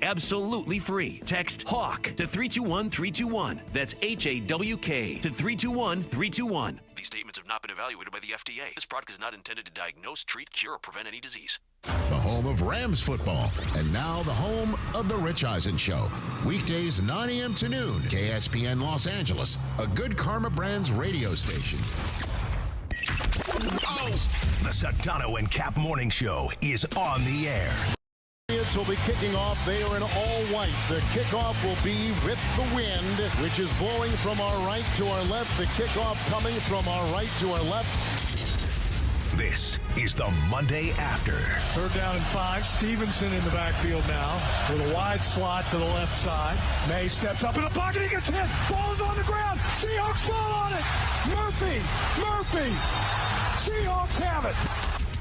absolutely free. Text HAWK to 321-321. That's HAWK to 321-321. These statements have not been evaluated by the FDA. This product is not intended to diagnose, treat, cure, or prevent any disease. The home of Rams football, and now the home of The Rich Eisen Show. Weekdays 9 a.m. to noon, KSPN Los Angeles, a Good Karma Brands radio station. The Sedano and Kap Morning Show is on the air. Patriots will be kicking off. They are in all white. The kickoff will be with the wind, which is blowing from our right to our left. The kickoff coming from our right to our left. This is the Monday After. 3rd down and 5. Stevenson in the backfield now with a wide slot to the left side. May steps up in the pocket. He gets hit. Ball's on the ground. Seahawks fall on it. Murphy. Seahawks have it.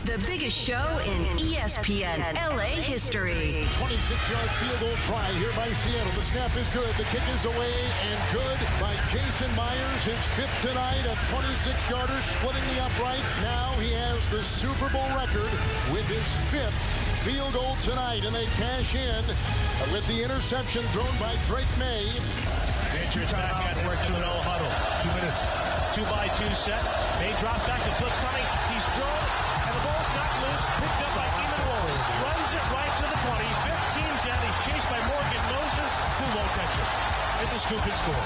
The biggest show in ESPN LA history. 26-yard field goal try here by Seattle. The snap is good. The kick is away and good by Jason Myers. His 5th tonight, a 26-yarder splitting the uprights. Now he has the Super Bowl record with his 5th field goal tonight, and they cash in with the interception thrown by Drake May. Patriots back at work to the no huddle. 2 minutes. 2-by-2 set. May drop back. The blitz coming. He's drawn. And the ball's not loose. Picked up by Eamon. Runs it right to the 20. 15 down. He's chased by Morgan Moses, who won't catch it. It's a scoop and score.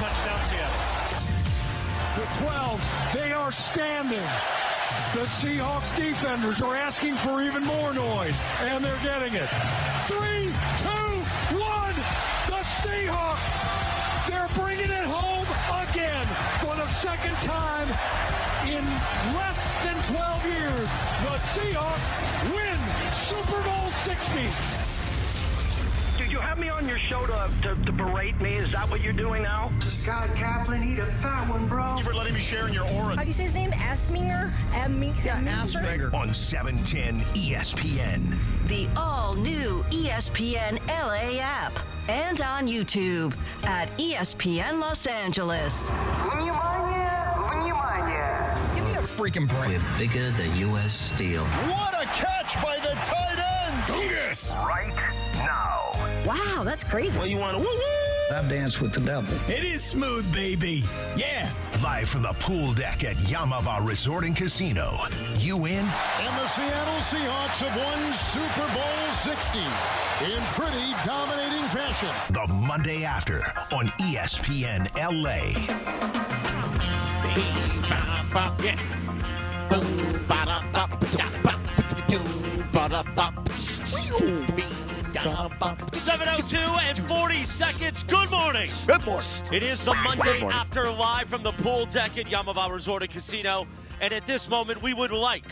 Touchdown Seattle. The 12. They are standing. The Seahawks defenders are asking for even more noise, and they're getting it. 3, 2, 1. The Seahawks. They're bringing it home again for the second time in less than 12 years. The Seahawks win Super Bowl 60. Did you have me on your show to berate me? Is that what you're doing now? Scott Kaplan, eat a fat one, bro. Thank you for letting me share in your aura. How do you say his name? Asminger? Asminger. On 710 ESPN. The all-new ESPN LA app. And on YouTube at ESPN Los Angeles. Give me a freaking break. We're bigger than U.S. Steel. What a catch by the tight end. Dungus. Right now. Wow, that's crazy. Well, you want to woo-woo? I've danced with the devil. It is smooth, baby. Yeah. Live from the pool deck at Yaamava Resort and Casino. You win. And the Seattle Seahawks have won Super Bowl 60 in pretty dominating fashion. The Monday After on ESPN LA. Yeah. 7:02 and 40 seconds. Good morning. Good morning. It is the Monday After live from the pool deck at Yaamava Resort and Casino. And at this moment, we would like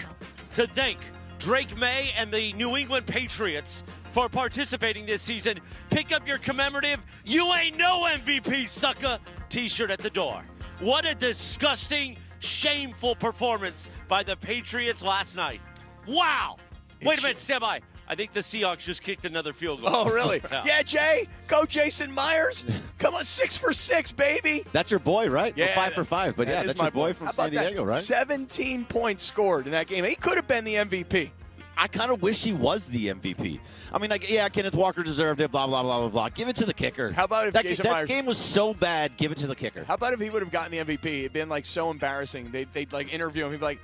to thank Drake May and the New England Patriots for participating this season. Pick up your commemorative "You Ain't No MVP, Sucker" t-shirt at the door. What a disgusting, shameful performance by the Patriots last night. Wow. Wait a minute, stand by. I think the Seahawks just kicked another field goal. Oh, really? Yeah, Jay. Go Jason Myers. Come on, 6 for 6, baby. That's your boy, right? Yeah. Or 5 for 5. But yeah, that's my boy from San Diego, right? 17 points scored in that game. He could have been the MVP. I kind of wish he was the MVP. I mean, like, yeah, Kenneth Walker deserved it, blah, blah, blah, blah, blah. Give it to the kicker. How about if that game was so bad, give it to the kicker. How about if he would have gotten the MVP? It'd been, like, so embarrassing. They'd like, interview him. He'd be like,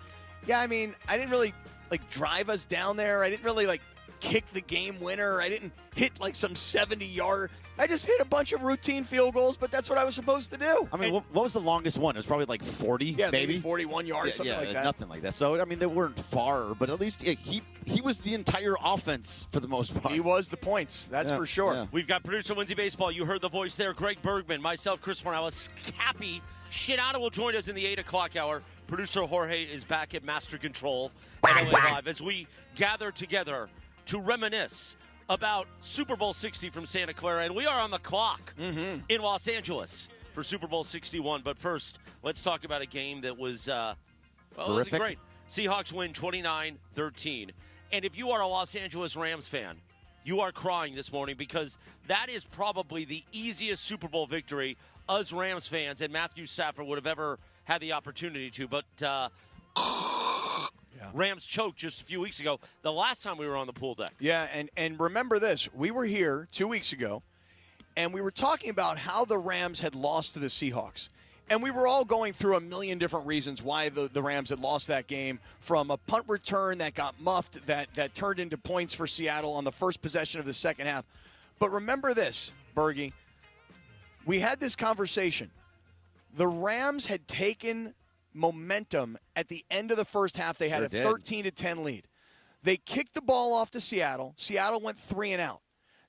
yeah, I mean, I didn't really, like, drive us down there. I didn't really, like, kick the game winner. I didn't hit, like, some 70-yard. I just hit a bunch of routine field goals, but that's what I was supposed to do. I mean, what was the longest one? It was probably like 40, maybe 41 yards, something like that. Nothing like that. So, I mean, they weren't far, but at least he was the entire offense for the most part. He was the points, that's for sure. Yeah. We've got producer Lindsay Baseball. You heard the voice there. Greg Bergman, myself, Chris Morales, Cappy Sedano will join us in the 8 o'clock hour. Producer Jorge is back at Master Control at LA Live as we gather together to reminisce about Super Bowl 60 from Santa Clara, and we are on the clock in Los Angeles for Super Bowl 61. But first, let's talk about a game that was, it wasn't great. Seahawks win 29-13. And if you are a Los Angeles Rams fan, you are crying this morning because that is probably the easiest Super Bowl victory us Rams fans and Matthew Stafford would have ever had the opportunity to. But Rams choked just a few weeks ago, the last time we were on the pool deck. Yeah, and remember this. We were here 2 weeks ago, and we were talking about how the Rams had lost to the Seahawks. And we were all going through a million different reasons why the Rams had lost that game, from a punt return that got muffed that turned into points for Seattle on the first possession of the second half. But remember this, Bergie. We had this conversation. The Rams had taken momentum at the end of the first half. They had a 13-10 lead. They kicked the ball off to Seattle. Seattle went 3-and-out.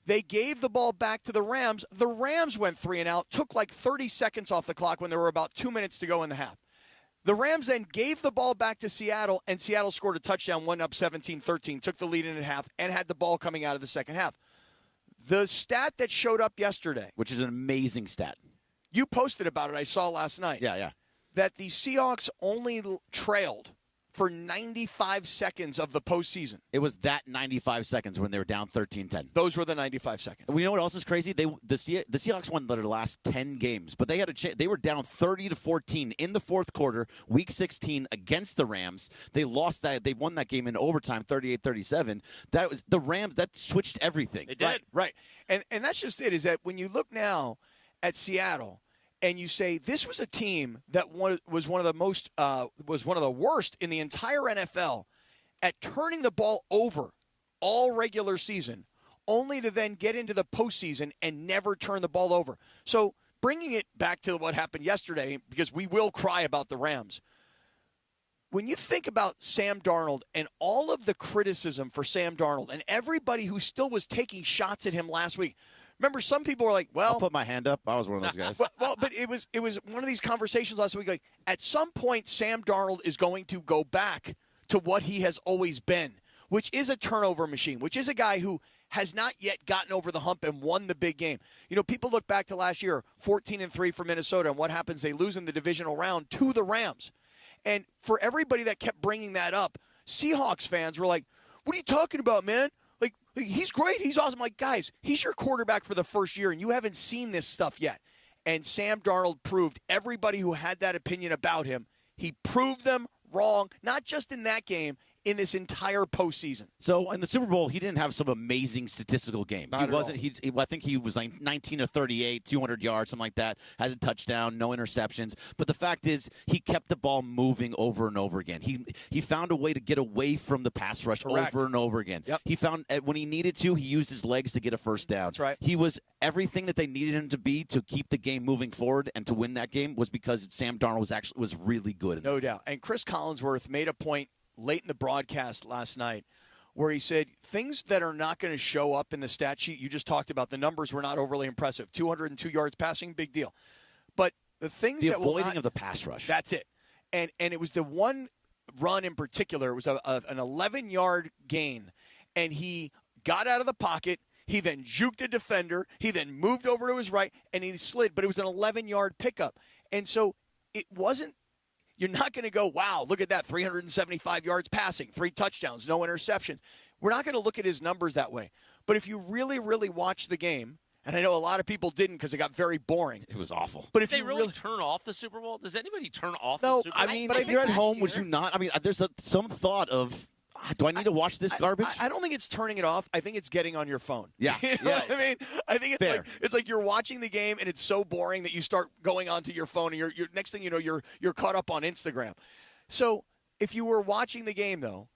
They gave the ball back to the Rams. The Rams went 3-and-out, took like 30 seconds off the clock when there were about 2 minutes to go in the half. The Rams then gave the ball back to Seattle, and Seattle scored a touchdown, went up 17-13, took the lead in at half, and had the ball coming out of the second half. The stat that showed up yesterday, which is an amazing stat. You posted about it, I saw last night. Yeah. That the Seahawks only trailed for 95 seconds of the postseason. It was that 95 seconds when they were down 13-10. Those were the 95 seconds. We know what else is crazy? The Seahawks won their last 10 games, but they had they were down 30-14 in the fourth quarter, Week 16 against the Rams. They lost that. They won that game in overtime, 38-37. That was the Rams. That switched everything. It did. Right. And that's just it. Is that when you look now at Seattle, and you say this was a team that was one of the worst in the entire NFL at turning the ball over all regular season, only to then get into the postseason and never turn the ball over. So bringing it back to what happened yesterday, because we will cry about the Rams. When you think about Sam Darnold and all of the criticism for Sam Darnold and everybody who still was taking shots at him last week. Remember, some people were like, well... I'll put my hand up. I was one of those guys. Well, but it was one of these conversations last week. Like, at some point, Sam Darnold is going to go back to what he has always been, which is a turnover machine, which is a guy who has not yet gotten over the hump and won the big game. You know, people look back to last year, 14-3 for Minnesota, and what happens? They lose in the divisional round to the Rams. And for everybody that kept bringing that up, Seahawks fans were like, what are you talking about, man? Like, he's great. He's awesome. Like, guys, he's your quarterback for the first year, and you haven't seen this stuff yet. And Sam Darnold proved everybody who had that opinion about him, he proved them wrong, not just in that game, in this entire postseason. So in the Super Bowl, he didn't have some amazing statistical game. I think he was like 19 of 38, 200 yards, something like that. Had a touchdown, no interceptions. But the fact is, he kept the ball moving over and over again. He found a way to get away from the pass rush over and over again. Yep. He found when he needed to, he used his legs to get a first down. That's right. He was everything that they needed him to be to keep the game moving forward and to win that game was because Sam Darnold was really good. No doubt. And Chris Collinsworth made a point late in the broadcast last night where he said things that are not going to show up in the stat sheet. You just talked about the numbers were not overly impressive. 202 yards passing, big deal. But the things the that avoiding of the pass rush. That's it. And it was the one run in particular. It was an 11-yard gain, and he got out of the pocket. He then juked a defender. He then moved over to his right, and he slid. But it was an 11-yard pickup. And so it wasn't. You're not going to go, wow, look at that, 375 yards passing, 3 touchdowns, no interceptions. We're not going to look at his numbers that way. But if you really, really watch the game, and I know a lot of people didn't because it got very boring. It was awful. But if they you really turn off the Super Bowl? Does anybody turn off the Super Bowl? I mean, but if you're at home, would you not? I mean, there's some thought of, do I need to watch this garbage? I don't think it's turning it off. I think it's getting on your phone. Yeah. You know what I mean? I think it's like you're watching the game and it's so boring that you start going onto your phone and you're next thing you know you're caught up on Instagram. So if you were watching the game though,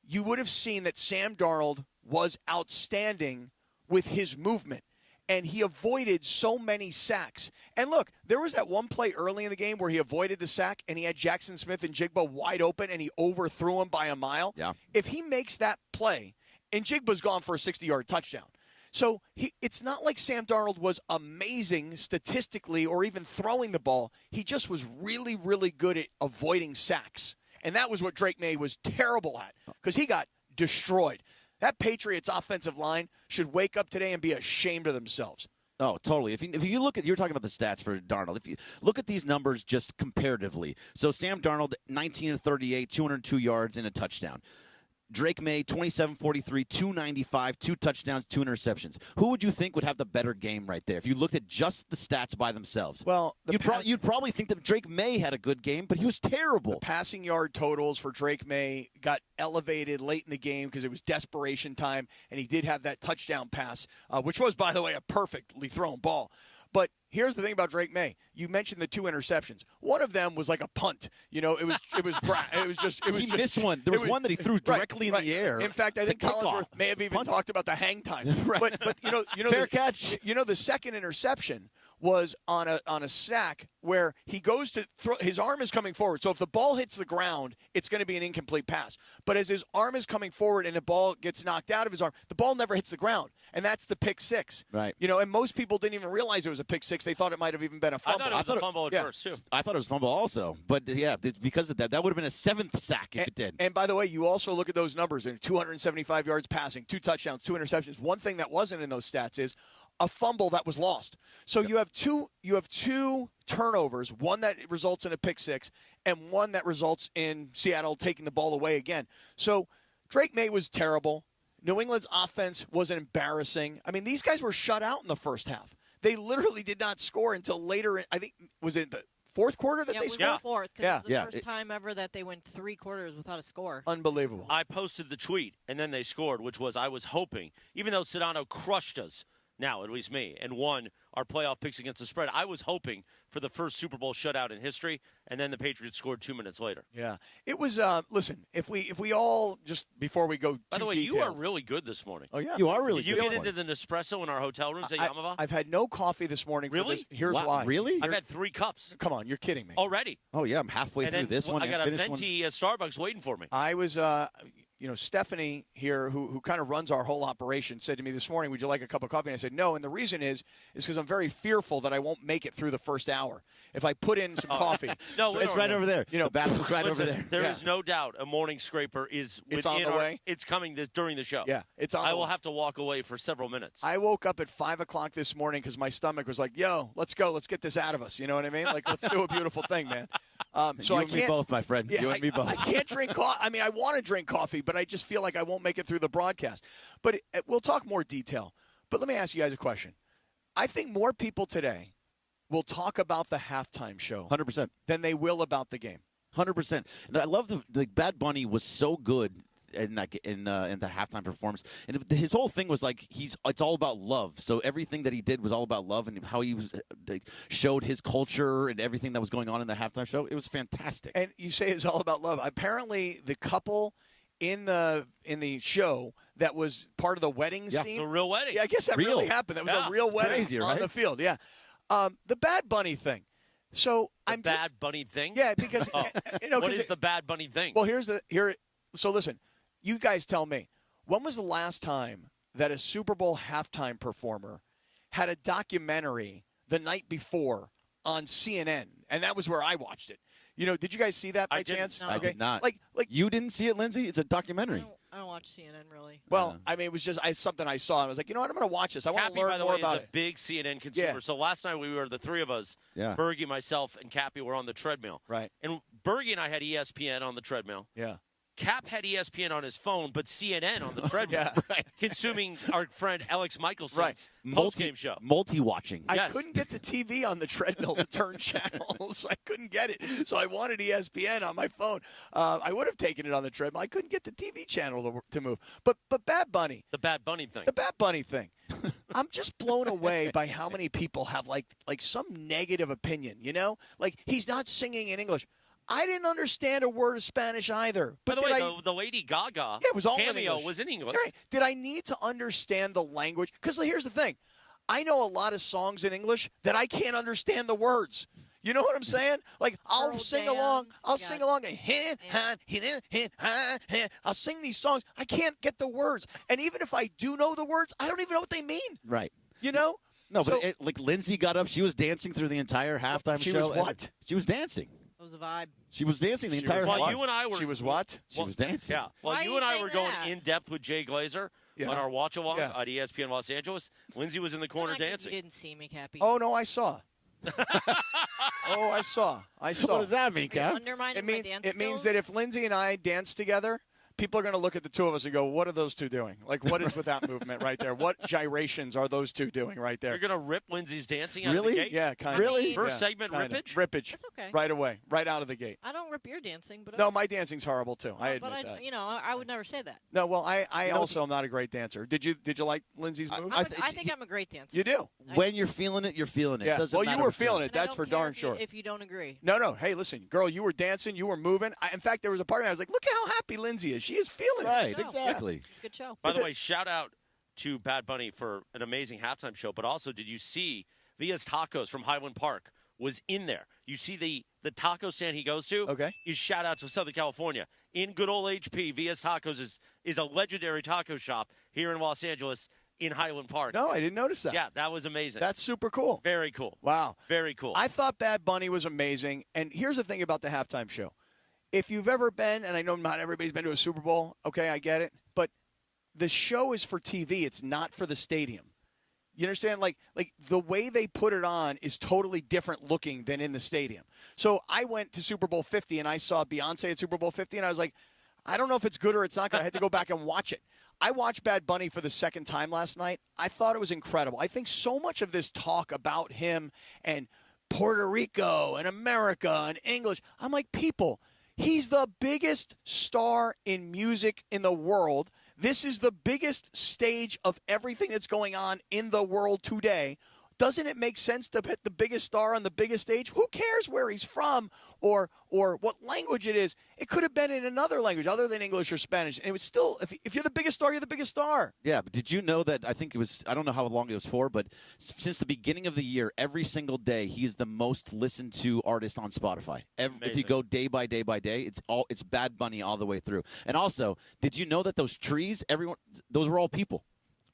you would have seen that Sam Darnold was outstanding with his movement. And he avoided so many sacks. And look, there was that one play early in the game where he avoided the sack and he had Jackson Smith and Jigba wide open and he overthrew him by a mile. Yeah. If he makes that play, and Jigba's gone for a 60-yard touchdown. So it's not like Sam Darnold was amazing statistically or even throwing the ball. He just was really, really good at avoiding sacks. And that was what Drake May was terrible at because he got destroyed. That Patriots offensive line should wake up today and be ashamed of themselves. Oh, totally. If you look at, you're talking about the stats for Darnold. If you look at these numbers just comparatively, so Sam Darnold, 19 of 38, 202 yards and a touchdown. Drake May, 27-43, 295, 2 touchdowns, 2 interceptions. Who would you think would have the better game right there if you looked at just the stats by themselves? Well, you'd probably think that Drake May had a good game, but he was terrible. The passing yard totals for Drake May got elevated late in the game because it was desperation time, and he did have that touchdown pass, which was, by the way, a perfectly thrown ball. But here's the thing about Drake May. You mentioned the 2 interceptions. One of them was like a punt. He missed one. There was one that he threw directly in the air. In fact, I think Collinsworth may have even talked about the hang time. Right. But fair catch. The second interception was on a sack where he goes to throw. His arm is coming forward. So if the ball hits the ground, it's going to be an incomplete pass. But as his arm is coming forward and the ball gets knocked out of his arm, the ball never hits the ground. And that's the pick six. Right. And most people didn't even realize it was a pick six. They thought it might have even been a fumble. I thought it was a fumble at first, too. I thought it was a fumble also. But, because of that would have been a 7th sack if it did. And by the way, you also look at those numbers. 275 yards passing, 2 touchdowns, 2 interceptions. One thing that wasn't in those stats is a fumble that was lost. So you have two turnovers, one that results in a pick six and one that results in Seattle taking the ball away again. So Drake May was terrible. New England's offense was embarrassing. I mean, these guys were shut out in the first half. They literally did not score until later. I think, was it the fourth quarter that they scored? Yeah, fourth. It was the first time ever that they went 3 quarters without a score. Unbelievable. I posted the tweet, and then they scored, which was I was hoping, even though Sedano crushed us, now, at least me, and won our playoff picks against the spread. I was hoping for the first Super Bowl shutout in history, and then the Patriots scored 2 minutes later. Yeah. It was, listen, if we all, just before we go By the way, you are really good this morning. Oh, yeah. You are really Did good. you get into the Nespresso in our hotel rooms at Yaamava? I've had no coffee this morning. Really? Here's why. Really? I've had 3 cups. Come on, you're kidding me. Already. Oh, yeah, I'm halfway through this one. I got a venti Starbucks waiting for me. I was, Stephanie here, who kind of runs our whole operation, said to me this morning, would you like a cup of coffee? And I said, no. And the reason is because I'm very fearful that I won't make it through the first hour if I put in some coffee. No, so it's right over there. The bathroom's right over there. There is no doubt a morning scraper is it's on the way. It's coming during the show. Yeah, it's on. I will have to walk away for several minutes. I woke up at 5 o'clock this morning because my stomach was like, "Yo, let's go. Let's get this out of us." You know what I mean? Like, let's do a beautiful thing, man. So you and me both, my friend. Yeah, you and me both. I can't drink coffee. I mean, I want to drink coffee, but I just feel like I won't make it through the broadcast. But we'll talk more detail. But let me ask you guys a question. I think more people today will talk about the halftime show 100% than they will about the game. 100%. And I love the Bad Bunny was so good in the halftime performance, and his whole thing was like it's all about love. So everything that he did was all about love, and how he showed his culture and everything that was going on in the halftime show. It was fantastic. And you say it's all about love. Apparently, the couple in the show that was part of the wedding scene, the real wedding. Yeah, I guess that really happened. That was a real wedding on the field. Yeah, the Bad Bunny thing. So the Bad Bunny thing. Yeah, because what is the Bad Bunny thing? Well, So listen. You guys tell me, when was the last time that a Super Bowl halftime performer had a documentary the night before on CNN? And that was where I watched it. Did you guys see that by chance? No. I did not. Like you didn't see it, Lindsay? It's a documentary. I don't watch CNN really. Well, I mean, it was just something I saw. I was like, you know what? I'm going to watch this. I want to learn more about it. Cappy, by the way, is a big CNN consumer. Yeah. So last night we were the 3 of us. Yeah. Bergie, myself, and Cappy were on the treadmill. Right. And Bergie and I had ESPN on the treadmill. Yeah. Cap had ESPN on his phone, but CNN on the treadmill, consuming our friend Alex Michelson's post-game show. Multi-watching. I couldn't get the TV on the treadmill to turn channels. I couldn't get it. So I wanted ESPN on my phone. I would have taken it on the treadmill. I couldn't get the TV channel to move. But Bad Bunny. The Bad Bunny thing. The Bad Bunny thing. I'm just blown away by how many people have like some negative opinion, Like, he's not singing in English. I didn't understand a word of Spanish either. By the way, the Lady Gaga it was all cameo in was in English. Right. Did I need to understand the language? Because here's the thing. I know a lot of songs in English that I can't understand the words. You know what I'm saying? Like, I'll sing along. I'll sing along. I'll sing these songs. I can't get the words. And even if I do know the words, I don't even know what they mean. Right. No, but like Lindsay got up. She was dancing through the entire halftime show. She was what? She was dancing. It was a vibe. She was dancing the entire time. time. You and I were. She was what? She was dancing. Yeah. Well, you and I were going in depth with Jay Glazer on our watch-along at ESPN Los Angeles. Lindsay was in the corner dancing. You didn't see me, Cappy. Oh, no, I saw. I saw. What does that mean, Cap? It means that if Lindsay and I dance together, people are going to look at the two of us and go, what are those two doing? Like, what is with that movement right there? What gyrations are those two doing right there? You're going to rip Lindsay's dancing out really? of the gate? Yeah, kind of. Really? First Yeah, segment, kinda. rippage? Rippage. That's okay. Right away. Right out of the gate. I don't rip your dancing, but No, my dancing's horrible, too. I admit but that. I would never say that. No, well, I also am not a great dancer. Did you like Lindsay's moves? I think I'm a great dancer. You do. When you're feeling it, you're feeling it. Yeah. Doesn't Well, matter you were if you're- feeling it. And I That's don't for care darn if sure. if you don't agree. No. Hey, listen, girl, you were dancing. You were moving. In fact, there was a part of me I was like, look at how happy Lindsay is. She is feeling it. Right, exactly. Good show. By the way, shout out to Bad Bunny for an amazing halftime show. But also, did you see Via's Tacos from Highland Park was in there? You see the taco stand he goes to? Okay. Is shout out to Southern California. In good old HP, Via's Tacos is a legendary taco shop here in Los Angeles in Highland Park. No, I didn't notice that. Yeah, that was amazing. That's super cool. Very cool. Wow. Very cool. I thought Bad Bunny was amazing. And here's the thing about the halftime show. If you've ever been, and I know not everybody's been to a Super Bowl, okay, I get it, but the show is for TV. It's not for the stadium. You understand? Like the way they put it on is totally different looking than in the stadium. So I went to Super Bowl 50 and I saw Beyonce at Super Bowl 50 and I was like, I don't know if it's good or it's not good. I had to go back and watch it. I watched Bad Bunny for the second time last night. I thought it was incredible. I think so much of this talk about him and Puerto Rico and America and English, I'm like, people, he's the biggest star in music in the world. This is the biggest stage of everything that's going on in the world today. Doesn't it make sense to put the biggest star on the biggest stage? Who cares where he's from or what language it is? It could have been in another language other than English or Spanish. And it was still, if you're the biggest star, you're the biggest star. Yeah, but did you know that, I think it was, I don't know how long it was for, but since the beginning of the year, every single day, he is the most listened to artist on Spotify. If you go day by day by day, it's Bad Bunny all the way through. And also, did you know that those trees, those were all people?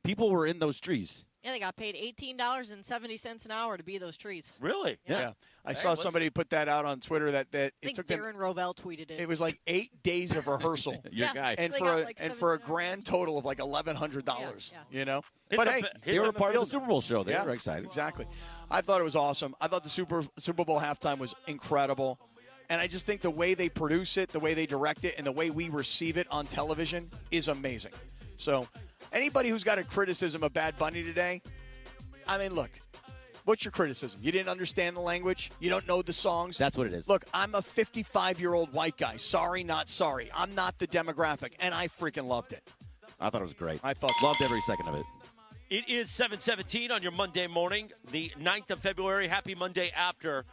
People were in those trees. Yeah, they got paid $18.70 an hour to be those trees. Really? Yeah. I saw somebody put that out on Twitter that I it think took Darren Rovell tweeted it. It was like 8 days of rehearsal. Your guy. And for a grand total of like $1,100, you know? But hey, they were part of the Super Bowl show. They were excited. Exactly. I thought it was awesome. I thought the Super Bowl halftime was incredible. And I just think the way they produce it, the way they direct it, and the way we receive it on television is amazing. So anybody who's got a criticism of Bad Bunny today, I mean, look, what's your criticism? You didn't understand the language? You don't know the songs? That's what it is. Look, I'm a 55-year-old white guy. Sorry, not sorry. I'm not the demographic, and I freaking loved it. I thought it was great. I thought loved every second of it. It is 7:17 on your Monday morning, the 9th of February. Happy Monday after.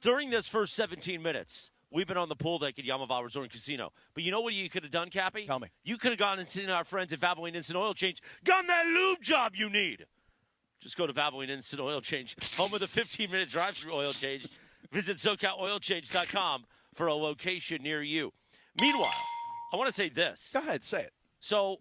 During this first 17 minutes, we've been on the pool deck at Yaamava Resort and Casino. But you know what you could have done, Cappy? Tell me. You could have gone and seen our friends at Valvoline Instant Oil Change. Gotten that lube job you need. Just go to Valvoline Instant Oil Change, home of the 15-minute drive-through oil change. Visit SoCalOilChange.com for a location near you. Meanwhile, I want to say this. Go ahead, say it. So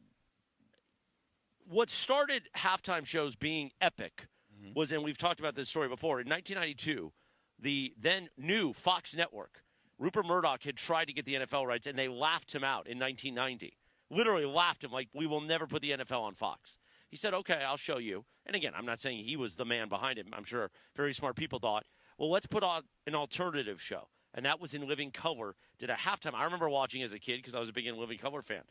what started halftime shows being epic was, and we've talked about this story before, in 1992, the then new Fox network, Rupert Murdoch had tried to get the NFL rights, and they laughed him out in 1990. Literally laughed him like, we will never put the NFL on Fox. He said, okay, I'll show you. And again, I'm not saying he was the man behind it. I'm sure very smart people thought, well, let's put on an alternative show. And that was In Living Color, did a halftime. I remember watching as a kid because I was a big In Living Color fan.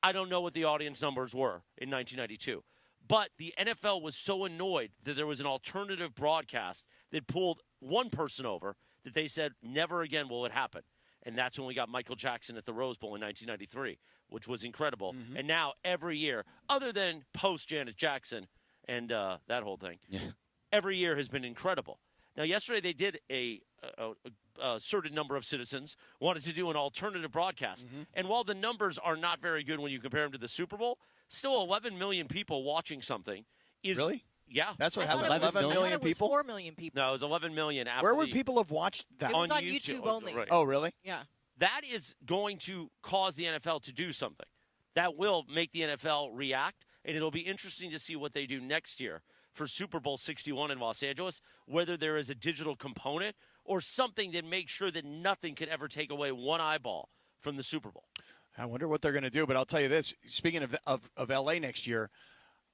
I don't know what the audience numbers were in 1992. But the NFL was so annoyed that there was an alternative broadcast that pulled one person over that they said, never again will it happen. And that's when we got Michael Jackson at the Rose Bowl in 1993, which was incredible. Mm-hmm. And now every year, other than post-Janet Jackson and that whole thing, every year has been incredible. Now, yesterday they did a certain number of citizens wanted to do an alternative broadcast. Mm-hmm. And while the numbers are not very good when you compare them to the Super Bowl, still 11 million people watching something is really? Yeah. That's what I thought happened. 11 million it was people? 4 million people. No, it was 11 million after. Where would people have watched that? It was on YouTube only. Right. Oh, really? Yeah. That is going to cause the NFL to do something. That will make the NFL react, and it'll be interesting to see what they do next year for Super Bowl 61 in Los Angeles, whether there is a digital component or something that makes sure that nothing could ever take away one eyeball from the Super Bowl. I wonder what they're going to do, but I'll tell you this. Speaking of L.A. next year,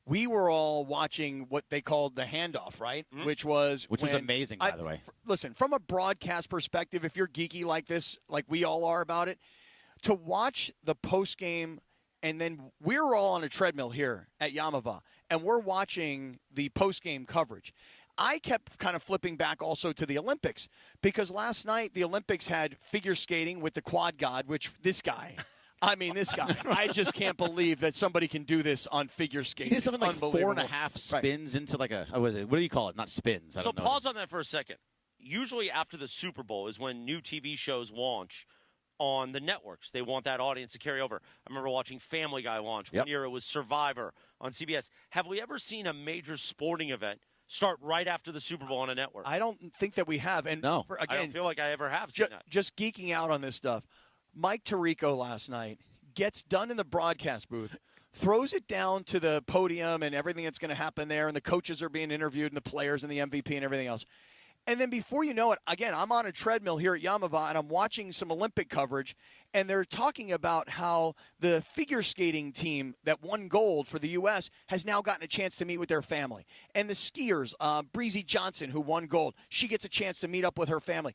we were all watching what they called the handoff, right? Mm-hmm. Which was amazing, by the way. Listen, from a broadcast perspective, if you're geeky like this, like we all are about it, to watch the post game, and then we're all on a treadmill here at Yaamava, and we're watching the post game coverage. I kept kind of flipping back also to the Olympics, because last night the Olympics had figure skating with the quad god, which this guy, I just can't believe that somebody can do this on figure skating. He did something like 4.5 spins into like a, what do you call it? Not spins. I don't know. Pause on that for a second. Usually after the Super Bowl is when new TV shows launch on the networks. They want that audience to carry over. I remember watching Family Guy launch. One year it was Survivor on CBS. Have we ever seen a major sporting event start right after the Super Bowl on a network? I don't think that we have. And no, I don't feel like I ever have seen that. Just geeking out on this stuff. Mike Tirico last night gets done in the broadcast booth, throws it down to the podium and everything that's going to happen there, and the coaches are being interviewed and the players and the MVP and everything else. And then before you know it, again, I'm on a treadmill here at Yaamava, and I'm watching some Olympic coverage, and they're talking about how the figure skating team that won gold for the U.S. has now gotten a chance to meet with their family. And the skiers, Breezy Johnson, who won gold, she gets a chance to meet up with her family.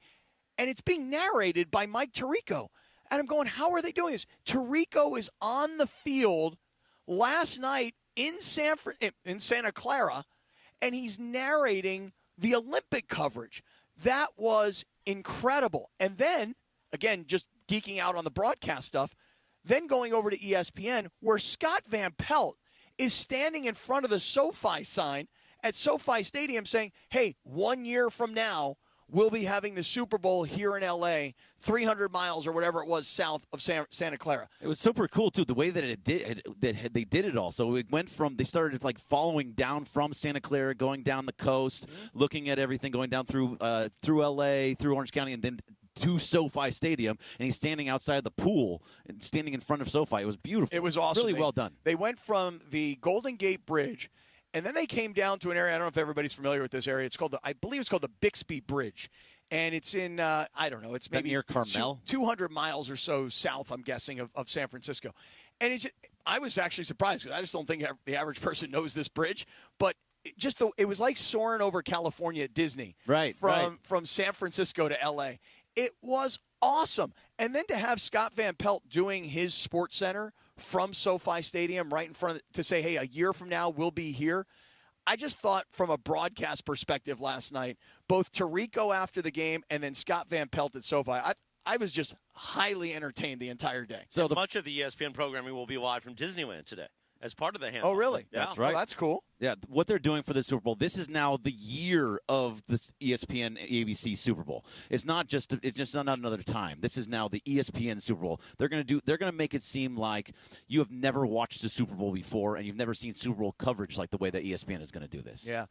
And it's being narrated by Mike Tirico. And I'm going, how are they doing this? Tirico is on the field last night in Santa Clara, and he's narrating the Olympic coverage. That was incredible. And then, again, just geeking out on the broadcast stuff, then going over to ESPN, where Scott Van Pelt is standing in front of the SoFi sign at SoFi Stadium saying, hey, 1 year from now, we'll be having the Super Bowl here in L.A., 300 miles or whatever it was south of Santa Clara. It was super cool, too, the way that they did it all. So it went from, they started like following down from Santa Clara, going down the coast, looking at everything, going down through L.A., through Orange County, and then to SoFi Stadium, and he's standing outside the pool and standing in front of SoFi. It was beautiful. It was awesome. Really well done. They went from the Golden Gate Bridge, and then they came down to an area. I don't know if everybody's familiar with this area. It's called I believe it's called the Bixby Bridge, and it's in I don't know. It's maybe near Carmel, 200 miles or so south, I'm guessing, of San Francisco. And I was actually surprised because I just don't think the average person knows this bridge, but it was like soaring over California at Disney, right? From San Francisco to L.A. It was awesome, and then to have Scott Van Pelt doing his Sports Center from SoFi Stadium right in front to say, hey, a year from now we'll be here. I just thought from a broadcast perspective last night, both Tirico after the game and then Scott Van Pelt at SoFi, I was just highly entertained the entire day. So much of the ESPN programming will be live from Disneyland today as part of the handoff. Oh, really? Yeah. That's right. Oh, that's cool. Yeah, what they're doing for the Super Bowl, this is now the year of the ESPN ABC Super Bowl. It's not just not another time. This is now the ESPN Super Bowl. They're going to make it seem like you have never watched the Super Bowl before and you've never seen Super Bowl coverage like the way that ESPN is going to do this. Yeah.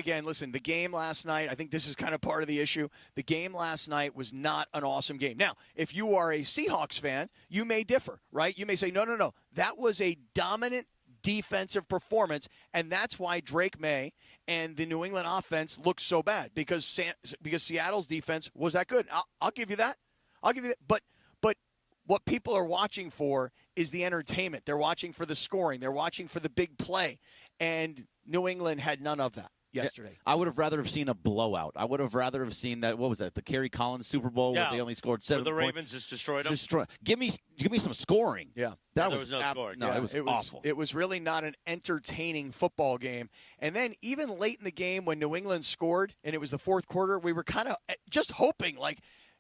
Listen, the game last night, I think this is kind of part of the issue. The game last night was not an awesome game. Now, if you are a Seahawks fan, you may differ, right? You may say, no. That was a dominant defensive performance, and that's why Drake May and the New England offense looked so bad, because Seattle's defense was that good. I'll give you that. But what people are watching for is the entertainment. They're watching for the scoring. They're watching for the big play, and New England had none of that yesterday. Yeah, I would have rather have seen a blowout. I would have rather have seen that. What was that? The Kerry Collins Super Bowl where they only scored 7 points. The points. Ravens just destroyed them. Give me some scoring. Yeah. There was no scoring. No, it was awful. It was really not an entertaining football game. And then even late in the game when New England scored and it was the fourth quarter, we were kind of just hoping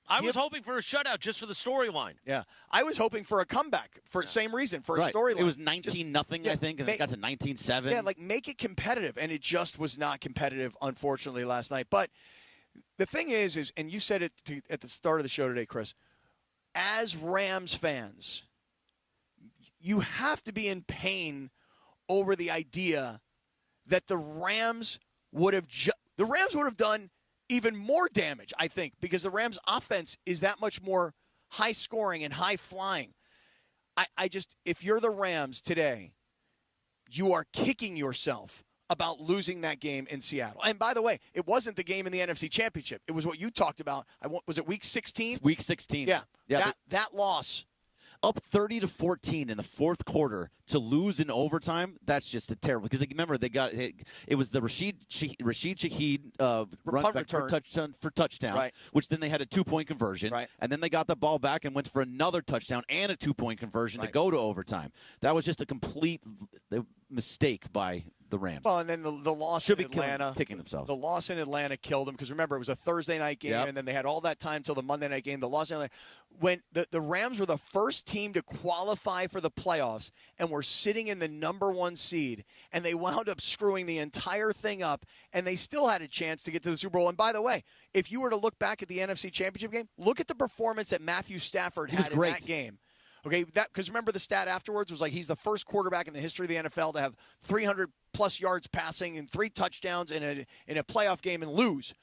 I was hoping for a shutout just for the storyline. Yeah. I was hoping for a comeback for the same reason, for a storyline. It was 19-0, I think, and it got to 19-7. Yeah, make it competitive, and it just was not competitive, unfortunately, last night. But the thing is and you said it at the start of the show today, Chris, as Rams fans, you have to be in pain over the idea that the Rams would have done even more damage, I think, because the Rams' offense is that much more high-scoring and high-flying. If you're the Rams today, you are kicking yourself about losing that game in Seattle. And by the way, it wasn't the game in the NFC Championship. It was what you talked about. Was it Week 16? Week 16. Yeah. That loss. up 30-14 in the fourth quarter to lose in overtime. That's just a terrible. Because remember, they got it was the Rashid Shaheed run back for touchdown, right. Which then they had a 2-point conversion, right. And then they got the ball back and went for another touchdown and a 2-point conversion to go to overtime. That was just a complete mistake by the Rams. Well, and then the loss in Atlanta. Kicking themselves. The loss in Atlanta killed them because, remember, it was a Thursday night game, and then they had all that time till the Monday night game. The loss in Atlanta. When the Rams were the first team to qualify for the playoffs and were sitting in the number 1 seed, and they wound up screwing the entire thing up, and they still had a chance to get to the Super Bowl. And by the way, if you were to look back at the NFC Championship game, look at the performance that Matthew Stafford had in that game. Okay, because remember the stat afterwards was like he's the first quarterback in the history of the NFL to have 300-plus yards passing and 3 touchdowns in a playoff game and lose.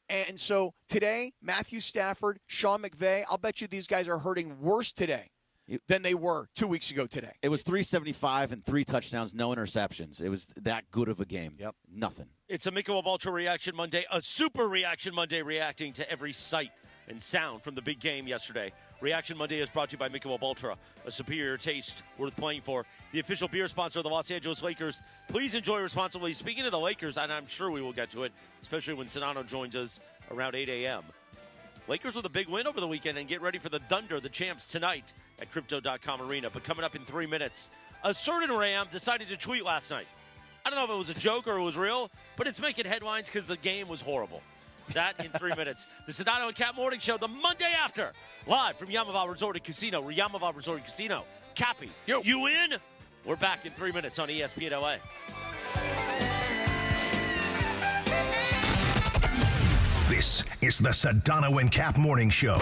And so today, Matthew Stafford, Sean McVay, I'll bet you these guys are hurting worse today than they were 2 weeks ago today. It was 375 and 3 touchdowns, no interceptions. It was that good of a game. Yep. Nothing. It's a Michelob Ultra Reaction Monday, a super Reaction Monday, reacting to every sight and sound from the big game yesterday. Reaction Monday is brought to you by Michelob Ultra, a superior taste worth playing for. The official beer sponsor of the Los Angeles Lakers. Please enjoy responsibly. Speaking of the Lakers, and I'm sure we will get to it, especially when Sedano joins us around 8 a.m. Lakers with a big win over the weekend, and get ready for the Thunder, the champs, tonight at Crypto.com Arena. But coming up in 3 minutes, a certain Ram decided to tweet last night. I don't know if it was a joke or it was real, but it's making headlines because the game was horrible. That in 3 minutes. The Sedano and Kap Morning Show, the Monday after, live from Yaamava Resort and Casino. Yaamava Resort and Casino. Cappy, you in? We're back in 3 minutes on ESPN LA. This is the Sedano and Kap Morning Show.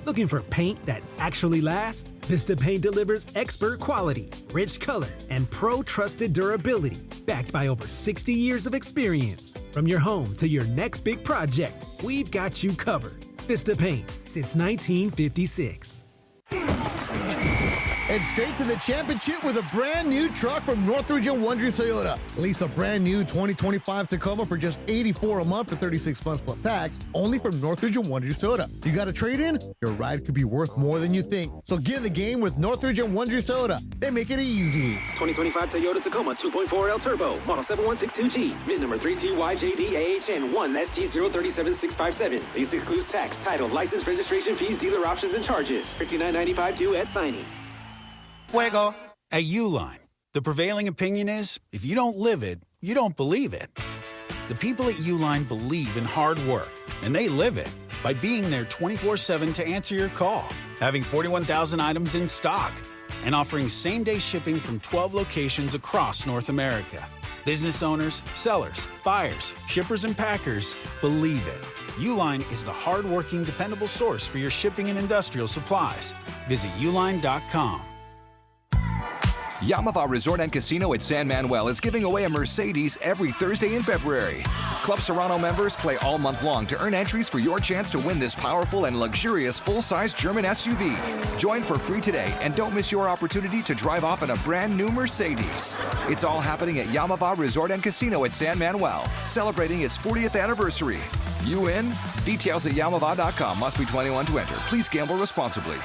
Looking for paint that actually lasts? Vista Paint delivers expert quality, rich color, and pro-trusted durability, backed by over 60 years of experience. From your home to your next big project, we've got you covered. Vista Paint, since 1956. And straight to the championship with a brand new truck from Northridge and Wonders Toyota. Lease a brand new 2025 Tacoma for just $84 a month for 36 months plus tax, only from Northridge and Wonders Toyota. You got a trade-in? Your ride could be worth more than you think. So get in the game with Northridge and Wonders Toyota. They make it easy. 2025 Toyota Tacoma 2.4L Turbo, model 7162G, VIN number 32YJDAHN1ST037657. Lease excludes tax, title, license, registration fees, dealer options, and charges. $59.95 due at signing. Fuego. At Uline, the prevailing opinion is, if you don't live it, you don't believe it. The people at Uline believe in hard work, and they live it by being there 24/7 to answer your call, having 41,000 items in stock, and offering same-day shipping from 12 locations across North America. Business owners, sellers, buyers, shippers, and packers believe it. Uline is the hard-working, dependable source for your shipping and industrial supplies. Visit uline.com. Yaamava Resort and Casino at San Manuel is giving away a Mercedes every Thursday in February. Club Serrano members play all month long to earn entries for your chance to win this powerful and luxurious full-size German SUV. Join for free today and don't miss your opportunity to drive off in a brand new Mercedes. It's all happening at Yaamava Resort and Casino at San Manuel, celebrating its 40th anniversary. You in? Details at Yaamava.com. Must be 21 to enter. Please gamble responsibly.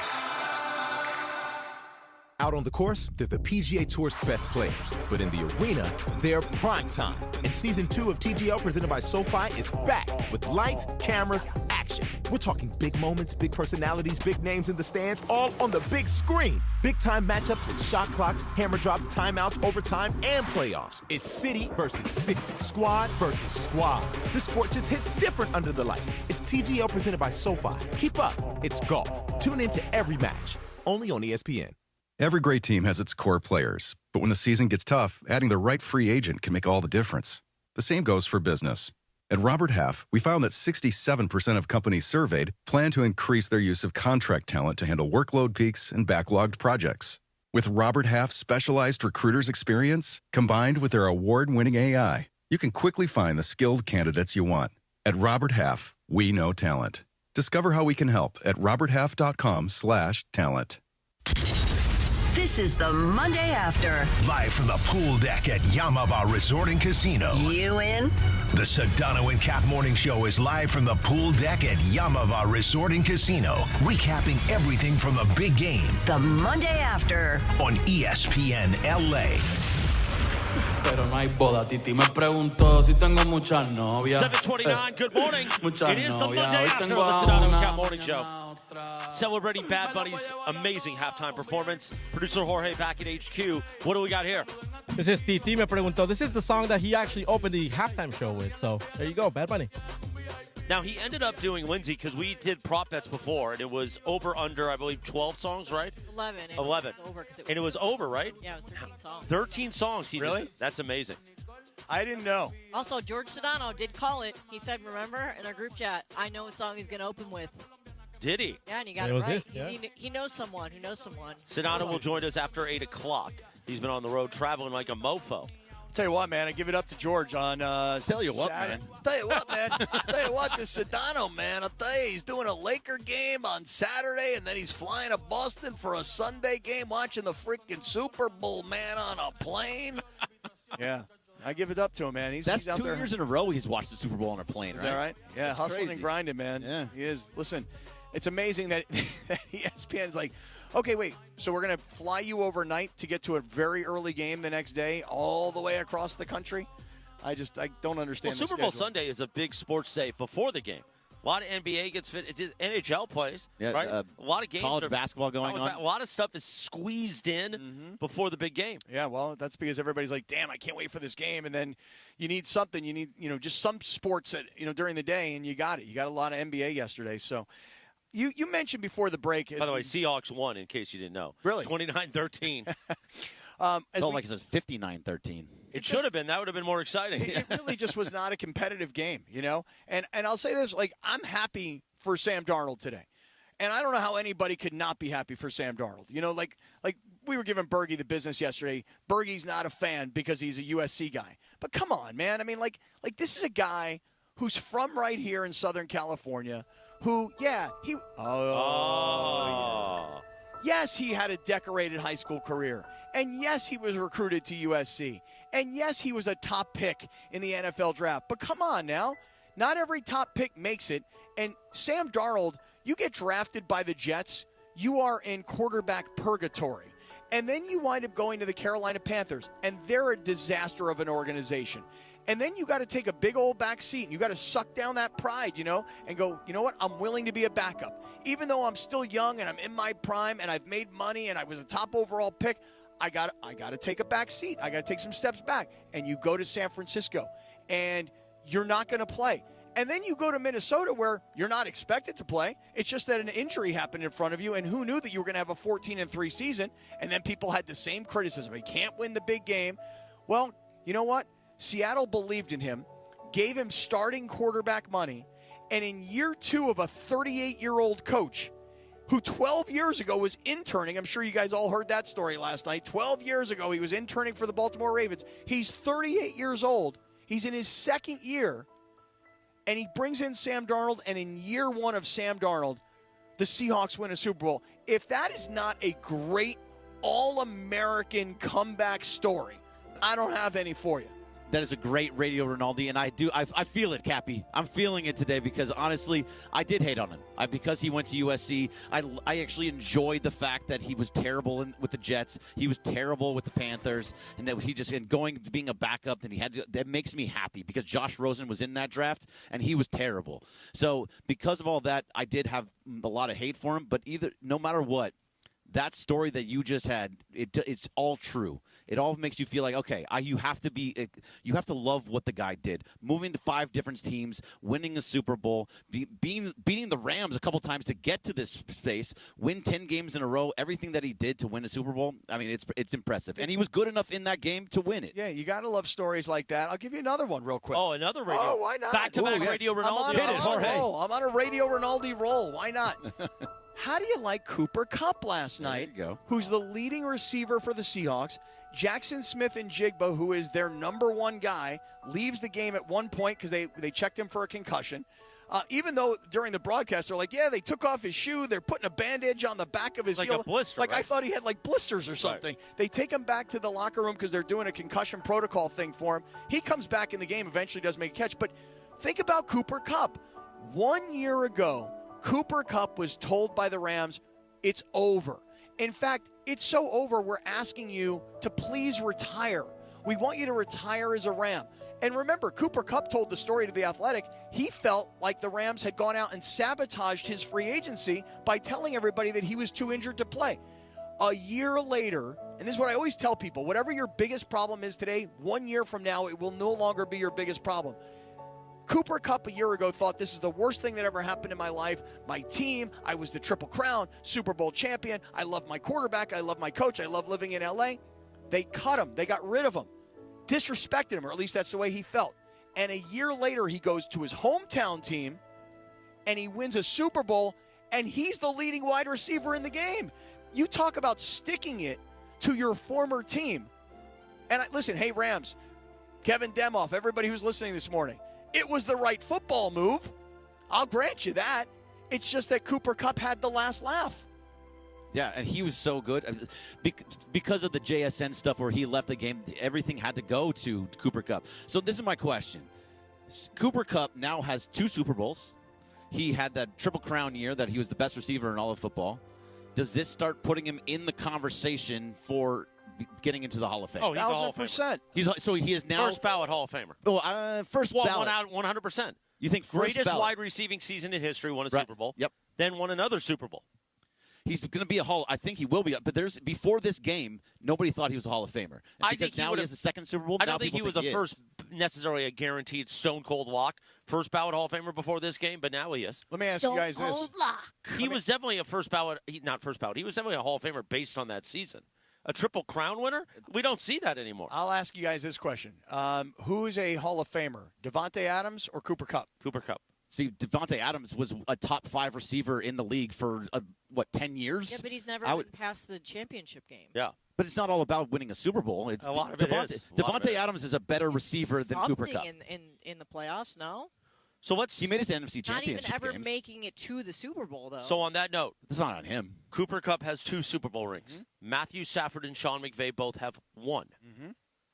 Out on the course, they're the PGA Tour's best players. But in the arena, they're prime time. And Season 2 of TGL presented by SoFi is back with lights, cameras, action. We're talking big moments, big personalities, big names in the stands, all on the big screen. Big-time matchups with shot clocks, hammer drops, timeouts, overtime, and playoffs. It's city versus city, squad versus squad. The sport just hits different under the lights. It's TGL presented by SoFi. Keep up. It's golf. Tune into every match. Only on ESPN. Every great team has its core players, but when the season gets tough, adding the right free agent can make all the difference. The same goes for business. At Robert Half, we found that 67% of companies surveyed plan to increase their use of contract talent to handle workload peaks and backlogged projects. With Robert Half's specialized recruiters' experience, combined with their award-winning AI, you can quickly find the skilled candidates you want. At Robert Half, we know talent. Discover how we can help at roberthalf.com/talent. This is the Monday After. Live from the pool deck at Yaamava Resort and Casino. You in? The Sedano and Kap Morning Show is live from the pool deck at Yaamava Resort and Casino, recapping everything from the big game. The Monday After. On ESPN LA. Pero no hay boda. Titi me preguntó si tengo muchas novias. 7:29, good morning. It is the Monday After the Sedano and Kap Morning Show. Celebrating Bad Bunny's amazing halftime performance. Producer Jorge back at HQ. What do we got here? This is Titi me preguntó. This is the song that he actually opened the halftime show with. So there you go, Bad Bunny. Now, he ended up doing Lindsay because we did prop bets before, and it was over under, I believe, 12 songs, right? 11. 11. And it was over, right? Yeah, it was 13 songs. 13 songs. Really? Did. That's amazing. I didn't know. Also, George Sedano did call it. He said, remember, in our group chat, I know what song he's going to open with. Did he? Yeah, and he got it right. His, yeah. He knows someone who knows someone. Sedano will join us after 8 o'clock. He's been on the road traveling like a mofo. Tell you what, man, I give it up to George on Tell you what, Saturday. man. Tell you what, man. Tell you what, this Sedano, man, I'll tell you, he's doing a Laker game on Saturday, and then he's flying to Boston for a Sunday game, watching the freaking Super Bowl, man, on a plane. Yeah, I give it up to him, man. He's That's out 2 there. years in a row he's watched the Super Bowl on a plane, Is right? that right? Yeah, That's hustling crazy. and grinding, man. Yeah. He is. Listen, it's amazing that ESPN's like, okay, wait, so we're going to fly you overnight to get to a very early game the next day all the way across the country? I don't understand Well, the Super Bowl schedule. Sunday is a big sports day before the game. A lot of NBA gets fit. NHL plays, Yeah, right? A lot of games. college basketball going on. A lot of stuff is squeezed in before the big game. Yeah, well, that's because everybody's like, damn, I can't wait for this game. And then you need something. You need, just some sports that, during the day, and you got it. You got a lot of NBA yesterday. So you mentioned before the break. By the way, Seahawks won, in case you didn't know. Really? 29-13. Felt like it was 59-13. It should have been. That would have been more exciting. It really just was not a competitive game, And I'll say this, I'm happy for Sam Darnold today. And I don't know how anybody could not be happy for Sam Darnold. Like we were giving Bergie the business yesterday. Bergie's not a fan because he's a USC guy. But come on, man. I mean, like this is a guy who's from right here in Southern California who, yes, he had a decorated high school career. And yes, he was recruited to USC. And yes, he was a top pick in the NFL draft. But come on now. Not every top pick makes it. And Sam Darnold, you get drafted by the Jets, you are in quarterback purgatory. And then you wind up going to the Carolina Panthers, and they're a disaster of an organization. And then you got to take a big old back seat, and you got to suck down that pride, and go, you know what, I'm willing to be a backup. Even though I'm still young and I'm in my prime and I've made money and I was a top overall pick, I got to take a back seat. I got to take some steps back. And you go to San Francisco, and you're not going to play. And then you go to Minnesota where you're not expected to play. It's just that an injury happened in front of you, and who knew that you were going to have a 14-3 season? And then people had the same criticism. He can't win the big game. Well, you know what? Seattle believed in him, gave him starting quarterback money, and in year 2 of a 38-year-old coach who 12 years ago was interning. I'm sure you guys all heard that story last night. 12 years ago, he was interning for the Baltimore Ravens. He's 38 years old. He's in his second year, and he brings in Sam Darnold, and in year 1 of Sam Darnold, the Seahawks win a Super Bowl. If that is not a great all-American comeback story, I don't have any for you. That is a great Radio Ronaldo, and I feel it, Cappy. I'm feeling it today because, honestly, I did hate on him. Because he went to USC, I actually enjoyed the fact that he was terrible with the Jets. He was terrible with the Panthers, and that he just being a backup. And that makes me happy because Josh Rosen was in that draft, and he was terrible. So because of all that, I did have a lot of hate for him. But no matter what, that story that you just had, it's all true. It all makes you feel like, okay, you have to love what the guy did. Moving to 5 different teams, winning a Super Bowl, beating the Rams a couple times to get to this space, win 10 games in a row, everything that he did to win a Super Bowl, I mean, it's impressive. And he was good enough in that game to win it. Yeah, you got to love stories like that. I'll give you another one real quick. Oh, another radio. Oh, why not? Back-to-back Radio Ronaldo. I'm on a Radio Ronaldo roll. Why not? How do you like Cooper Kupp last night, who's the leading receiver for the Seahawks? Jackson Smith and Jigba, who is their number 1 guy, leaves the game at one point because they checked him for a concussion. Even though during the broadcast they're like, yeah, they took off his shoe, they're putting a bandage on the back of his like heel. a blister, like right? I thought he had like blisters or something. Right. They take him back to the locker room because they're doing a concussion protocol thing for him. He comes back in the game, eventually does make a catch. But think about Cooper Kupp. 1 year ago, Cooper Kupp was told by the Rams, it's over. In fact, it's so over, we're asking you to please retire. We want you to retire as a Ram. And remember, Cooper Kupp told the story to The Athletic. He felt like the Rams had gone out and sabotaged his free agency by telling everybody that he was too injured to play. A year later, and this is what I always tell people, whatever your biggest problem is today, 1 year from now, it will no longer be your biggest problem. Cooper Kupp a year ago thought this is the worst thing that ever happened in my life. My team, I was the Triple Crown, Super Bowl champion. I love my quarterback. I love my coach. I love living in L.A. They cut him. They got rid of him. Disrespected him, or at least that's the way he felt. And a year later, he goes to his hometown team, and he wins a Super Bowl, and he's the leading wide receiver in the game. You talk about sticking it to your former team. And listen, hey, Rams, Kevin Demoff, everybody who's listening this morning, it was the right football move. I'll grant you that. It's just that Cooper Kupp had the last laugh. Yeah, and he was so good. Because of the JSN stuff where he left the game, everything had to go to Cooper Kupp. So this is my question. Cooper Kupp now has 2 Super Bowls. He had that Triple Crown year that he was the best receiver in all of football. Does this start putting him in the conversation for getting into the Hall of Fame? Oh, he's a Hall of Famer. So he is now First ballot Hall of Famer. Oh, first ballot. Won out 100%. You think first greatest ballot. wide receiving season in history, won a Right. Super Bowl. Yep. Then won another Super Bowl. He's going to be a Hall. I think he will be. But before this game, nobody thought he was a Hall of Famer. I because think he now would he has a second Super Bowl. I now don't think he people was a is. first necessarily a guaranteed stone cold lock, first ballot Hall of Famer before this game, but now he is. Let me ask you guys this. He was definitely a first ballot, not first ballot. He was definitely a Hall of Famer based on that season. A Triple Crown winner? We don't see that anymore. I'll ask you guys this question. Who's a Hall of Famer, Devontae Adams or Cooper Kupp? Cooper Kupp. See, Devontae Adams was a top 5 receiver in the league for, 10 years? Yeah, but he's never been past the championship game. Yeah. But it's not all about winning a Super Bowl. A lot of it is. Devontae Adams is a better receiver than Cooper Kupp. in the playoffs, no? So what's He made it to NFC Not even Championship ever games. making it to the Super Bowl, though. So on that note, It's not on him. Cooper Kupp has 2 Super Bowl rings. Matthew Stafford and Sean McVay both have 1.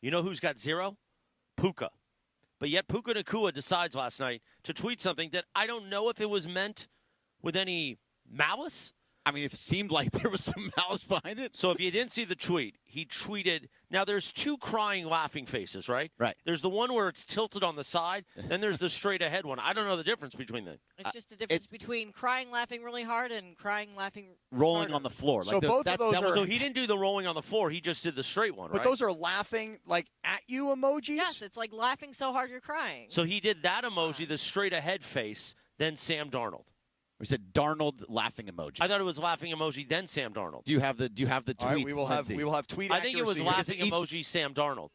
You know who's got 0? Puka. But yet Puka Nacua decides last night to tweet something that I don't know if it was meant with any malice. I mean, it seemed like there was some malice behind it. So if you didn't see the tweet, he tweeted, now there's 2 crying, laughing faces, right? Right. There's the one where it's tilted on the side, then there's the straight ahead one. I don't know the difference between them. It's just a difference between crying, laughing really hard and crying, laughing Rolling harder. on the floor. So both of those are. So he didn't do the rolling on the floor. He just did the straight one, But right? those are laughing like at you emojis. Yes, it's like laughing so hard you're crying. So he did that emoji, the straight ahead face, then Sam Darnold. We said Darnold laughing emoji. I thought it was laughing emoji, then Sam Darnold. Do you have the tweet? All right, we will have tweet. I think it was accuracy. laughing emoji Sam Darnold.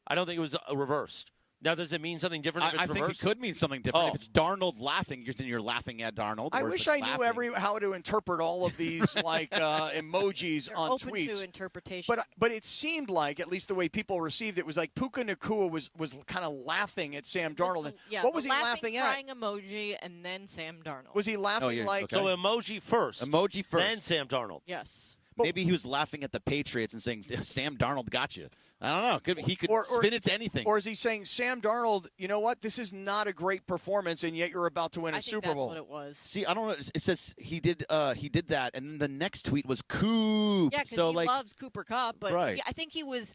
I don't think it was reversed. Now, does it mean something different if it's I think it reversed? could mean something different. If it's Darnold laughing, you're laughing at Darnold. I or if wish it's I knew laughing. how to interpret all of these emojis on open tweets. to interpretation. But it seemed like, at least the way people received it, was like Puka Nacua was kind of laughing at Sam Darnold. And Yeah, what was the he laughing at? crying emoji and then Sam Darnold. Was he laughing like? So emoji first. Emoji first. Then Sam Darnold. Yes. Maybe he was laughing at the Patriots and saying, Sam Darnold got you. I don't know. He could spin it to anything. Or is he saying, Sam Darnold, you know what? This is not a great performance, and yet you're about to win a Super Bowl. I think that's what it was. See, I don't know. It says he did that, and then the next tweet was Coop. Yeah, because so, he loves Cooper Kupp. But Right. I think he was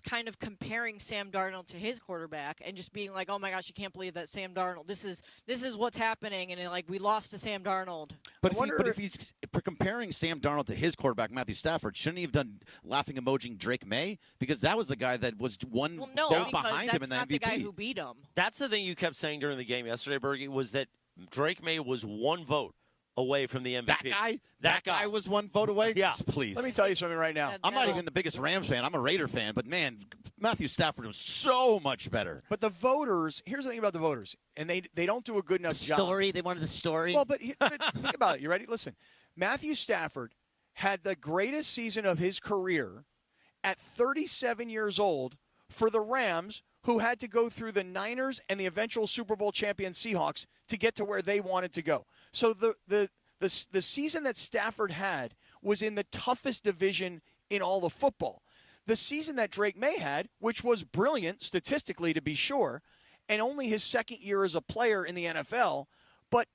kind of comparing Sam Darnold to his quarterback and just being like, oh my gosh, you can't believe that Sam Darnold. This is what's happening, and we lost to Sam Darnold. But if he's comparing Sam Darnold to his quarterback, Matthew Stafford, shouldn't he have done laughing emoji Drake May? Because that was the guy that was one vote behind him in the MVP. That's not the guy who beat him. That's the thing you kept saying during the game yesterday, Bergie, was that Drake May was 1 vote away from the MVP. That guy was 1 vote away? Yeah. Please. Let me tell you something right now. I'm not even the biggest Rams fan. I'm a Raider fan. But, man, Matthew Stafford was so much better. But the voters, here's the thing about the voters, and they don't do a good enough job. Story. They wanted the story. Well, but think about it. You ready? Listen. Matthew Stafford had the greatest season of his career at 37 years old for the Rams, who had to go through the Niners and the eventual Super Bowl champion Seahawks to get to where they wanted to go. So the season that Stafford had was in the toughest division in all of football. The season that Drake May had, which was brilliant statistically to be sure, and only his second year as a player in the NFL, but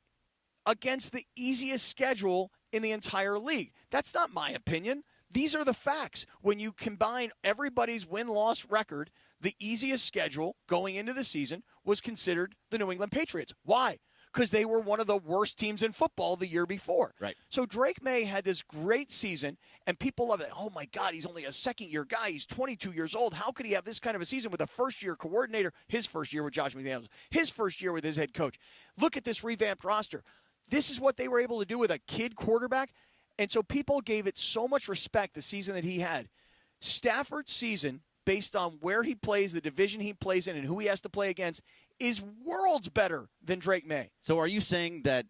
against the easiest schedule in the entire league. That's not my opinion. These are the facts. When you combine everybody's win-loss record, the easiest schedule going into the season was considered the New England Patriots. Why? Because they were one of the worst teams in football the year before. Right. So Drake May had this great season, and people love it. Oh, my God, he's only a second-year guy. He's 22 years old. How could he have this kind of a season with a first-year coordinator, his first year with Josh McDaniels, his first year with his head coach? Look at this revamped roster. This is what they were able to do with a kid quarterback. And so people gave it so much respect the season that he had. Stafford's season, based on where he plays, the division he plays in, and who he has to play against, is worlds better than Drake May. So are you saying that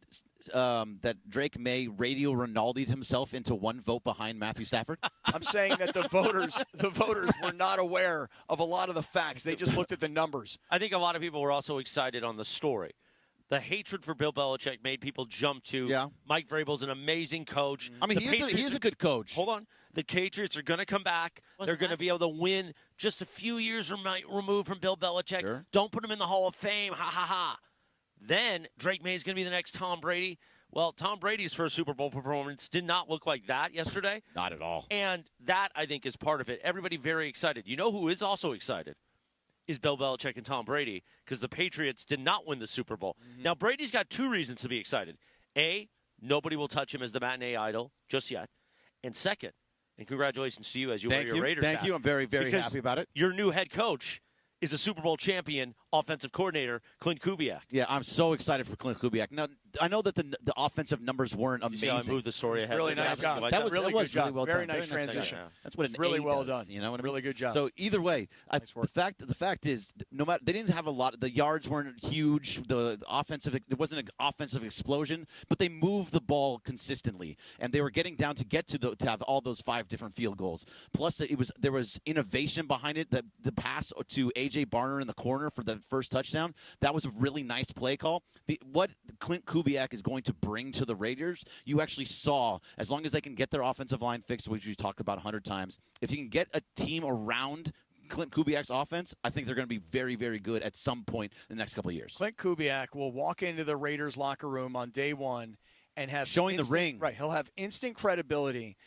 that Drake May Radio Ronaldo'd himself into one vote behind Matthew Stafford? I'm saying that the voters were not aware of a lot of the facts. They just looked at the numbers. I think a lot of people were also excited on the story. The hatred for Bill Belichick made people jump to Mike Vrabel's an amazing coach. I mean, he is a good coach. Hold on. The Patriots are going to come back. They're going to be able to win just a few years removed from Bill Belichick. Sure. Don't put him in the Hall of Fame. Ha, ha, ha. Then Drake May is going to be the next Tom Brady. Well, Tom Brady's first Super Bowl performance did not look like that yesterday. Not at all. And that, I think, is part of it. Everybody very excited. You know who is also excited? Is Bill Belichick and Tom Brady, because the Patriots did not win the Super Bowl. Mm-hmm. Now, Brady's got two reasons to be excited. A, nobody will touch him as the matinee idol just yet. And second, and congratulations to you as you wear your Raiders hat. Thank you. I'm very, very happy about it. Your new head coach is a Super Bowl champion offensive coordinator, Clint Kubiak. Yeah, I'm so excited for Clint Kubiak. Now, I know that the offensive numbers weren't amazing. I moved the story ahead. Really nice job. That was really good job. Really well very done. Nice transition. That's what an really A well does, done. You know what I mean? Really good job. So either way, the fact is, no matter they didn't have a lot. The yards weren't huge. There wasn't an offensive explosion, but they moved the ball consistently, and they were getting down to have all those 5 different field goals. Plus, there was innovation behind it. The pass to A.J. Barner in the corner for the first touchdown, that was a really nice play call. What Clint Kubiak is going to bring to the Raiders, you actually saw, as long as they can get their offensive line fixed, which we talked about 100 times, if you can get a team around Clint Kubiak's offense, I think they're going to be very, very good at some point in the next couple of years. Clint Kubiak will walk into the Raiders locker room on day one and have showing the ring. Right, he'll have instant credibility.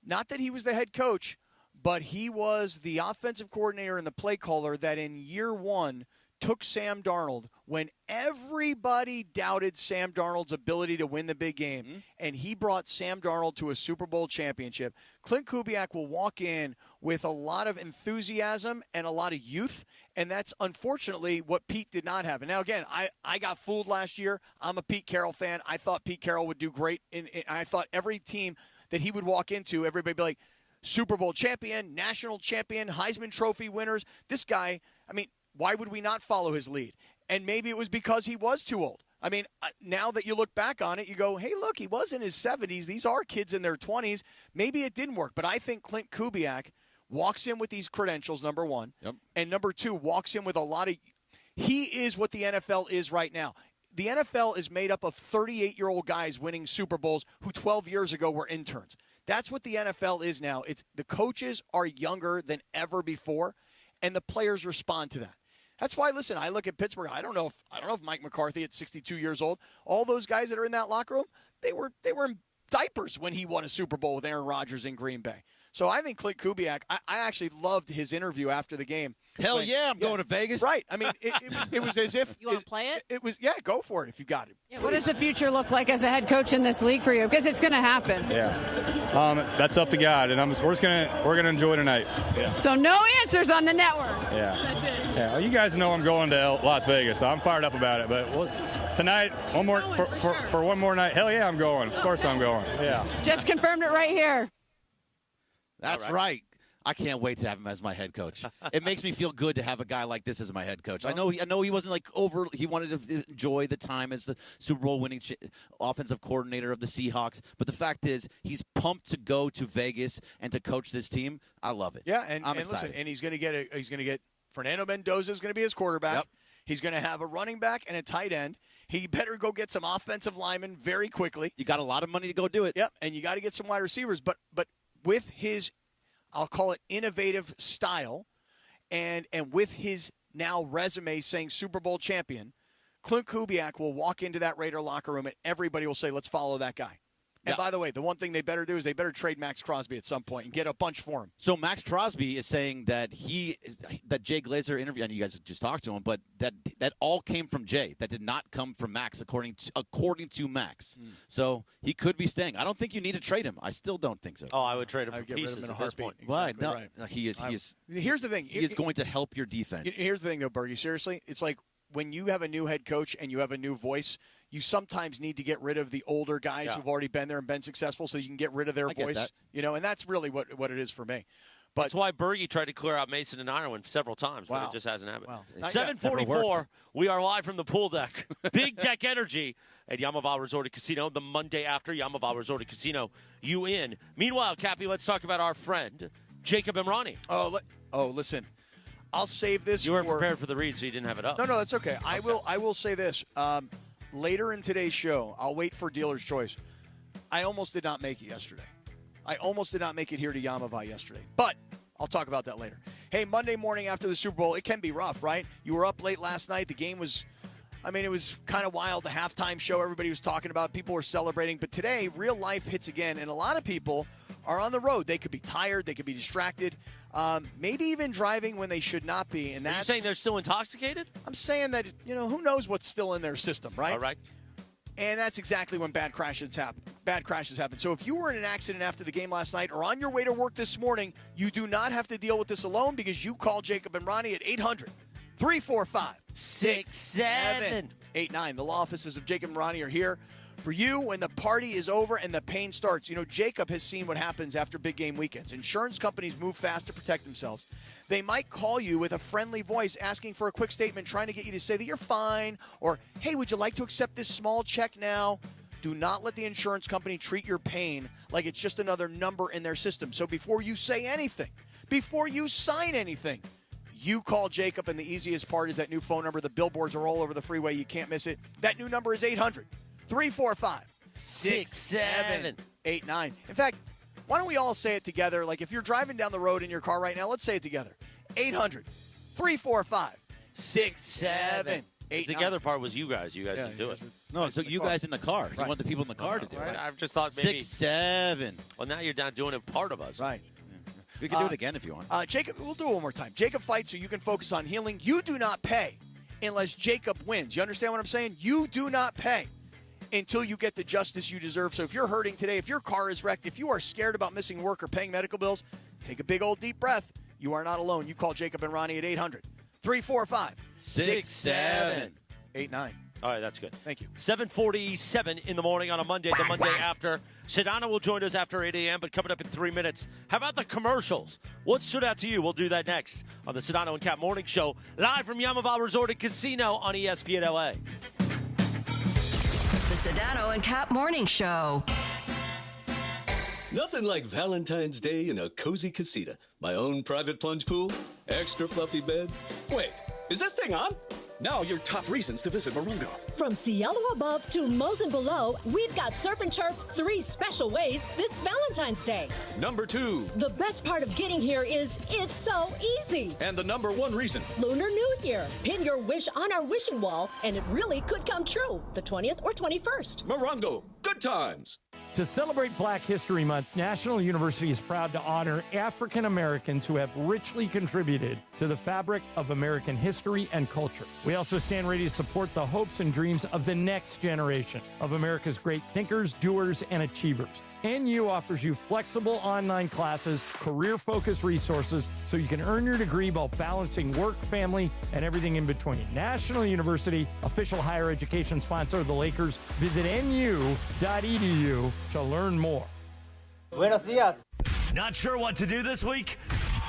Not that he was the head coach, but he was the offensive coordinator and the play caller that in year one took Sam Darnold when everybody doubted Sam Darnold's ability to win the big game, and he brought Sam Darnold to a Super Bowl championship. Clint Kubiak will walk in with a lot of enthusiasm and a lot of youth, and that's unfortunately what Pete did not have. And now, again, I got fooled last year. I'm a Pete Carroll fan. I thought Pete Carroll would do great. I thought every team that he would walk into, everybody would be like, Super Bowl champion, national champion, Heisman Trophy winners. This guy, I mean, why would we not follow his lead? And maybe it was because he was too old. I mean, now that you look back on it, you go, hey, look, he was in his 70s. These are kids in their 20s. Maybe it didn't work. But I think Clint Kubiak walks in with these credentials, number one. Yep. And number two, walks in with a lot of – he is what the NFL is right now. The NFL is made up of 38-year-old guys winning Super Bowls who 12 years ago were interns. That's what the NFL is now. It's the coaches are younger than ever before, and the players respond to that. That's why, listen, I look at Pittsburgh. I don't know if Mike McCarthy at 62 years old, all those guys that are in that locker room, they were in diapers when he won a Super Bowl with Aaron Rodgers in Green Bay. So I think Clint Kubiak, I actually loved his interview after the game. Hell yeah, I'm going to Vegas. Right. I mean, it was as if. You want to play it? It was, yeah, go for it if you got it. Yeah, what does the future look like as a head coach in this league for you? Because it's going to happen. Yeah. That's up to God, and we're gonna enjoy tonight. Yeah. So no answers on the network. Yeah. That's it. Yeah. Well, you guys know I'm going to Las Vegas, so I'm fired up about it. But tonight, one more for one more night. Hell yeah, I'm going. Of course I'm going. Yeah. Just confirmed it right here. That's right. I can't wait to have him as my head coach. It makes me feel good to have a guy like this as my head coach. I know he wasn't like he wanted to enjoy the time as the Super Bowl winning offensive coordinator of the Seahawks, but the fact is he's pumped to go to Vegas and to coach this team. I love it. Yeah, and I'm listen, excited. and he's going to get Fernando Mendoza is going to be his quarterback. Yep. He's going to have a running back and a tight end. He better go get some offensive linemen very quickly. You got a lot of money to go do it. Yep, and you got to get some wide receivers. But with his, I'll call it innovative style, and with his now resume saying Super Bowl champion, Clint Kubiak will walk into that Raider locker room and everybody will say, let's follow that guy. And by the way, the one thing they better do is they better trade Maxx Crosby at some point and get a bunch for him. So Maxx Crosby is saying that Jay Glazer interview, and you guys just talked to him, but that all came from Jay. That did not come from Max, according to Max. So he could be staying. I don't think you need to trade him. I still don't think so. Oh, I would trade him for get rid of pieces him in a at this heartbeat. point. Why? Exactly No, right. he is. Here's the thing. He is going to help your defense. Here's the thing, though, Bergie. Seriously, it's like when you have a new head coach and you have a new voice, you sometimes need to get rid of the older guys who've already been there and been successful so you can get rid of their voice. And that's really what it is for me. But that's why Bergie tried to clear out Mason and Ireland several times, but it just hasn't happened. Wow. 7:44, we are live from the pool deck. Big deck energy at Yaamava Resort and Casino the Monday after. Yaamava Resort and Casino, you in. Meanwhile, Cappy, let's talk about our friend, Jacob Emrani. Oh, listen. I'll save this. You weren't prepared for the read, so you didn't have it up. No, that's okay. I will say this. Later in today's show, I'll wait for Dealer's Choice. I almost did not make it yesterday. I almost did not make it here to Yaamava yesterday. But I'll talk about that later. Hey, Monday morning after the Super Bowl, it can be rough, right? You were up late last night. The game was, it was kind of wild. The halftime show, everybody was talking about. People were celebrating. But today, real life hits again. And a lot of people are on the road. They could be tired. They could be distracted. Maybe even driving when they should not be. And that's, Are you saying they're still intoxicated? I'm saying that, who knows what's still in their system, right? All right. And that's exactly when bad crashes happen. So if you were in an accident after the game last night or on your way to work this morning, you do not have to deal with this alone because you call Jacob Emrani at 800-345-6789. The law offices of Jacob Emrani are here for you when the party is over and the pain starts. Jacob has seen what happens after big game weekends. Insurance companies move fast to protect themselves. They might call you with a friendly voice asking for a quick statement, trying to get you to say that you're fine, or, hey, would you like to accept this small check now? Do not let the insurance company treat your pain like it's just another number in their system. So before you say anything, before you sign anything, you call Jacob, and the easiest part is that new phone number. The billboards are all over the freeway. You can't miss it. That new number is 800-345-6789. In fact, why don't we all say it together? Like if you're driving down the road in your car right now, let's say it together. 800-345-6789. The together part was you guys. You guys didn't do it. No, so you guys in the car. You want the people in the car to do it. Right? I've just thought maybe 6-7. Well, now you're not doing it part of us. Right. We can do it again if you want. Jacob, we'll do it one more time. Jacob fights so you can focus on healing. You do not pay unless Jacob wins. You understand what I'm saying? You do not pay until you get the justice you deserve. So if you're hurting today, if your car is wrecked, if you are scared about missing work or paying medical bills, take a big old deep breath. You are not alone. You call Jacob and Ronnie at 800-345-6789. All right, that's good. Thank you. 7:47 in the morning on a Monday, the Monday after. Sedano will join us after 8 a.m., but coming up in 3 minutes, how about the commercials? What stood out to you? We'll do that next on the Sedano and Kap Morning Show, live from Yaamava Resort and Casino on ESPN LA. The Sedano and Kap Morning Show. Nothing like Valentine's Day in a cozy casita. My own private plunge pool, extra fluffy bed. Wait, is this thing on? Now your top reasons to visit Morongo. From Cielo above to Mosen below, we've got Surf and Turf 3 special ways this Valentine's Day. Number 2. The best part of getting here is it's so easy. And the number 1 reason. Lunar New Year. Pin your wish on our wishing wall, and it really could come true. The 20th or 21st. Morongo. Good times. To celebrate Black History Month, National University is proud to honor African Americans who have richly contributed to the fabric of American history and culture. We also stand ready to support the hopes and dreams of the next generation of America's great thinkers, doers, and achievers. NU offers you flexible online classes, career-focused resources, so you can earn your degree while balancing work, family, and everything in between. National University, official higher education sponsor of the Lakers. Visit nu.edu to learn more. Buenos dias. Not sure what to do this week?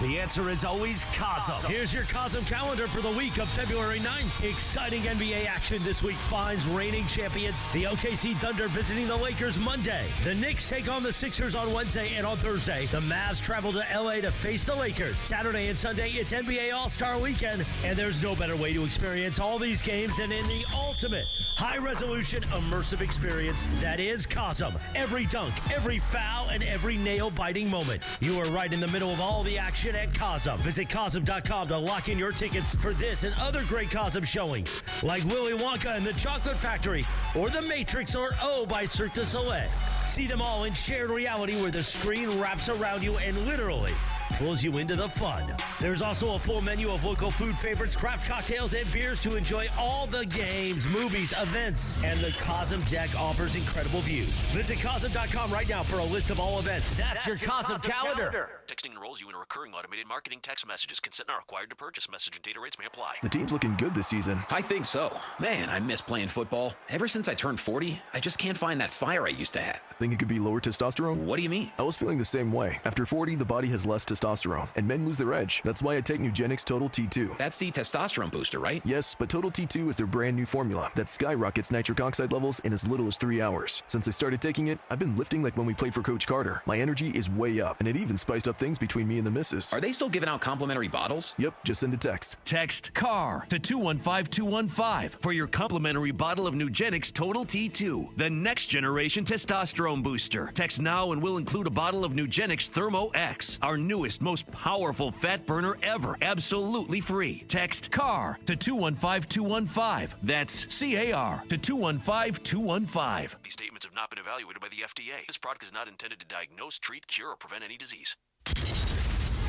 The answer is always Cosm. Here's your Cosm calendar for the week of February 9th. Exciting NBA action this week finds reigning champions, the OKC Thunder visiting the Lakers Monday. The Knicks take on the Sixers on Wednesday, and on Thursday, the Mavs travel to LA to face the Lakers. Saturday and Sunday, it's NBA All-Star Weekend, and there's no better way to experience all these games than in the ultimate high-resolution immersive experience that is Cosm. Every dunk, every foul, and every nail-biting moment. You are right in the middle of all the action at Cosm. Visit Cosm.com to lock in your tickets for this and other great Cosm showings, like Willy Wonka and the Chocolate Factory, or The Matrix, or O by Cirque du Soleil. See them all in shared reality where the screen wraps around you and literally pulls you into the fun. There's also a full menu of local food favorites, craft cocktails, and beers to enjoy all the games, movies, events, and the Cosm deck offers incredible views. Visit Cosm.com right now for a list of all events. That's your Cosm calendar. Texting enrolls you in a recurring automated marketing text messages. Consent not required to purchase. Message and data rates may apply. The team's looking good this season. I think so. Man, I miss playing football. Ever since I turned 40, I just can't find that fire I used to have. Think it could be lower testosterone? What do you mean? I was feeling the same way. After 40, the body has less testosterone, and men lose their edge. That's why I take Nugenix Total T2. That's the testosterone booster, right? Yes, but Total T2 is their brand new formula that skyrockets nitric oxide levels in as little as 3 hours. Since I started taking it, I've been lifting like when we played for Coach Carter. My energy is way up, and it even spiced up things between me and the missus. Are they still giving out complimentary bottles? Yep, just send a text. Text CAR to 215215 for your complimentary bottle of Nugenix Total T2, the next generation testosterone booster. Text now and we'll include a bottle of Nugenix Thermo X, our newest, most powerful fat burner ever, absolutely free. Text CAR to 215215. That's CAR to 215215. These statements have not been evaluated by the FDA. This product is not intended to diagnose, treat, cure, or prevent any disease.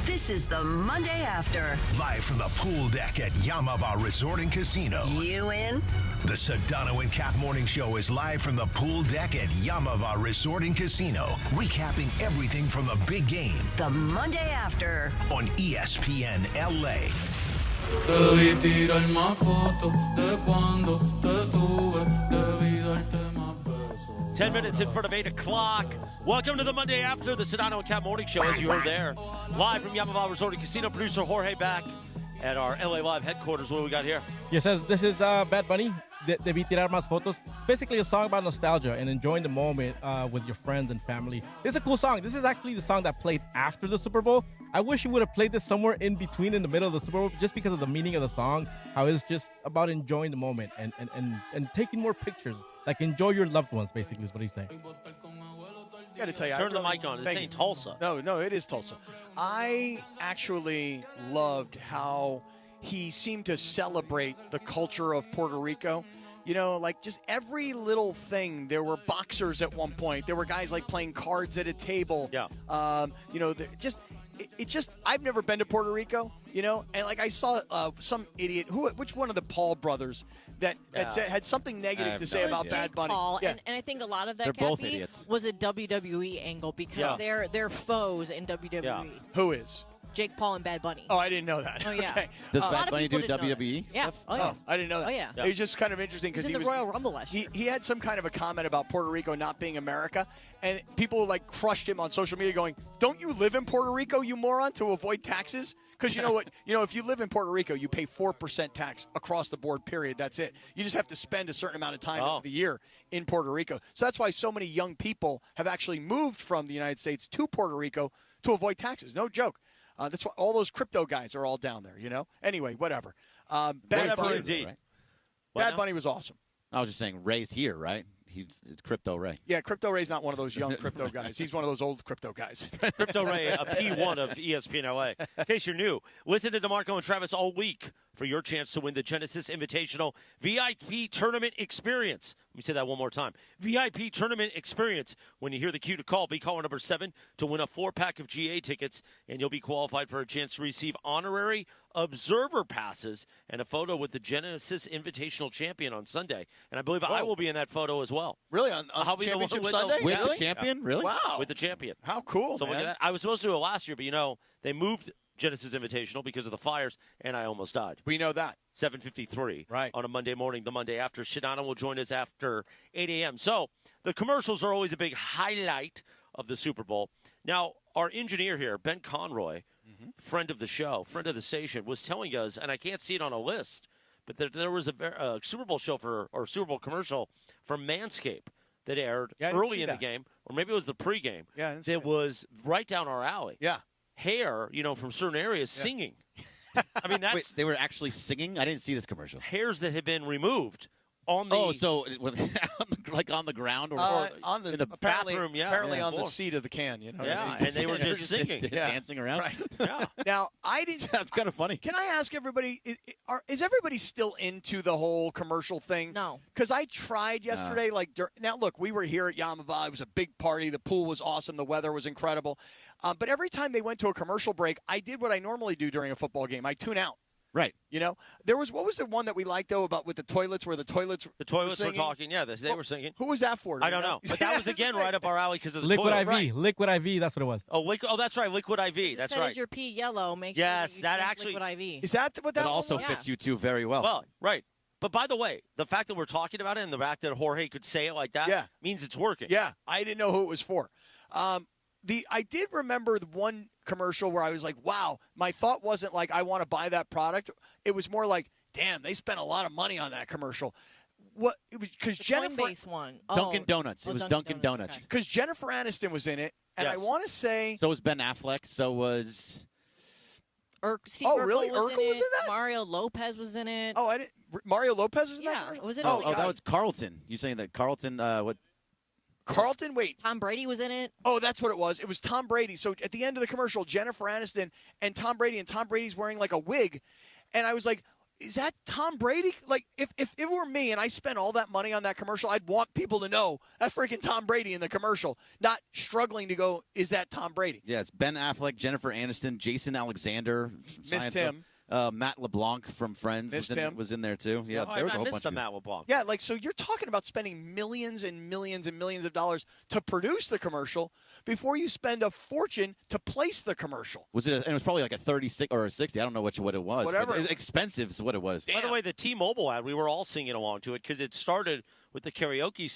This is the Monday After. Live from the pool deck at Yaamava Resort and Casino. You in? The Sedano and Kap Morning Show is live from the pool deck at Yaamava Resort and Casino, recapping everything from the big game. The Monday After. On ESPN LA. Te vi tirar más fotos de cuando te tuve, debí darte más besos. 10 minutes in front of 8 o'clock. Welcome to the Monday After, the Sedano and Kap Morning Show, as you heard there. Live from Yaamava Resort and Casino, producer Jorge back at our LA Live headquarters. What do we got here? Yes, this is Bad Bunny, Debí Tirar Más Fotos. Basically a song about nostalgia and enjoying the moment with your friends and family. This is a cool song. This is actually the song that played after the Super Bowl. I wish he would have played this somewhere in between, in the middle of the Super Bowl, just because of the meaning of the song, how it's just about enjoying the moment and taking more pictures. Like, enjoy your loved ones, basically, is what he's saying. I got to tell you, Turn the mic on. This ain't Tulsa. No, it is Tulsa. I actually loved how he seemed to celebrate the culture of Puerto Rico. You know, like just every little thing. There were boxers at one point. There were guys like playing cards at a table. Yeah. You know, it just I've never been to Puerto Rico, you know, and like I saw some idiot which one of the Paul brothers that had something negative to say about Bad Bunny. Paul, yeah. and I think a lot of that They're both idiots. was a WWE angle because they're foes in WWE. Yeah. Who is? Jake Paul and Bad Bunny. Oh, I didn't know that. Oh, yeah. Okay. Does Bad Bunny do WWE Yeah. stuff? Oh, yeah. I didn't know that. Oh, yeah. It was just kind of interesting because he was in the Royal Rumble last year. He had some kind of a comment about Puerto Rico not being America, and people like crushed him on social media going, don't you live in Puerto Rico, you moron, to avoid taxes? Because you know what? You know, if you live in Puerto Rico, you pay 4% tax across the board, period. That's it. You just have to spend a certain amount of time of the year in Puerto Rico. So that's why so many young people have actually moved from the United States to Puerto Rico to avoid taxes. No joke. That's why all those crypto guys are all down there, you know? Anyway, whatever. Bad Bunny, indeed. Right? Bad Bunny was awesome. I was just saying, Ray's here, right? He's Crypto Ray. Yeah, Crypto Ray's not one of those young crypto guys. He's one of those old crypto guys. Crypto Ray, a P1 of ESPN LA. In case you're new, listen to DeMarco and Travis all week for your chance to win the Genesis Invitational VIP Tournament Experience. Let me say that one more time. VIP Tournament Experience. When you hear the cue to call, be caller number 7 to win a 4-pack of GA tickets, and you'll be qualified for a chance to receive honorary observer passes and a photo with the Genesis Invitational champion on Sunday. And I believe I will be in that photo as well. Really? On I'll be Championship the Sunday? With the champion? Really? Wow. With the champion. How cool, So man. look at that. I was supposed to do it last year, but, you know, they moved Genesis Invitational because of the fires, and I almost died. We know that. 7:53 right. on a Monday morning, the Monday after. Sedano will join us after 8 a.m. So the commercials are always a big highlight of the Super Bowl. Now, our engineer here, Ben Conroy, friend of the show, friend of the station, was telling us, and I can't see it on a list, but there was a Super Bowl Super Bowl commercial from Manscaped that aired early in the game, or maybe it was the pregame. Yeah, that was right down our alley. Yeah, hair, from certain areas singing. I mean, that's Wait, they were actually singing. I didn't see this commercial. Hairs that had been removed on the like on the ground or on the in the bathroom, apparently on the seat of the can, Yeah, and they were just singing, dancing around. Right. Yeah. Now, I didn't. That's kind of funny. Can I ask everybody? Is everybody still into the whole commercial thing? No. Because I tried yesterday. Now, look, we were here at Yaamava. It was a big party. The pool was awesome. The weather was incredible. But every time they went to a commercial break, I did what I normally do during a football game. I tune out. Right. What was the one that we liked, though, about with the toilets, where the toilets were talking. Yeah, they were singing. Who was that for? I don't know. But that was, again, right up our alley because of the Liquid toilet. IV. Right. Liquid IV, that's what it was. Oh, that's right. Liquid IV. That's right. Is your pee yellow? Make Yes, sure that drink actually- Liquid IV. Is that what that That also was? fits you two very well. Well, right. But by the way, the fact that we're talking about it and the fact that Jorge could say it like that means it's working. Yeah, I didn't know who it was for. I did remember the one commercial where I was like, wow, my thought wasn't like I want to buy that product. It was more like, damn, they spent a lot of money on that commercial. What it was because Jennifer Coinbase one. Dunkin' Donuts. It was Dunkin' Donuts. Because Jennifer Aniston was in it, and I want to say So was Ben Affleck. So was Steve Oh, Urkel really? was Urkel was in that? Mario Lopez was in it. Oh, I didn't. Mario Lopez was in that Yeah, commercial? was it? oh, that was Carlton. You saying that Carlton? What? Carlton? Wait. Tom Brady was in it. Oh, that's what it was. It was Tom Brady. So at the end of the commercial, Jennifer Aniston and Tom Brady's wearing like a wig. And I was like, is that Tom Brady? Like, if it were me and I spent all that money on that commercial, I'd want people to know that's freaking Tom Brady in the commercial, not struggling to go, is that Tom Brady? Yeah, it's Ben Affleck, Jennifer Aniston, Jason Alexander. Missed him. Matt LeBlanc from Friends was in there too. Yeah, there was a whole bunch of Matt LeBlanc. Yeah, so you're talking about spending millions and millions and millions of dollars to produce the commercial before you spend a fortune to place the commercial. Was it? And it was probably like a 36 or a 60. I don't know what it was. Whatever. But it was expensive is what it was. By the way, the T-Mobile ad, we were all singing along to it because it started with the karaoke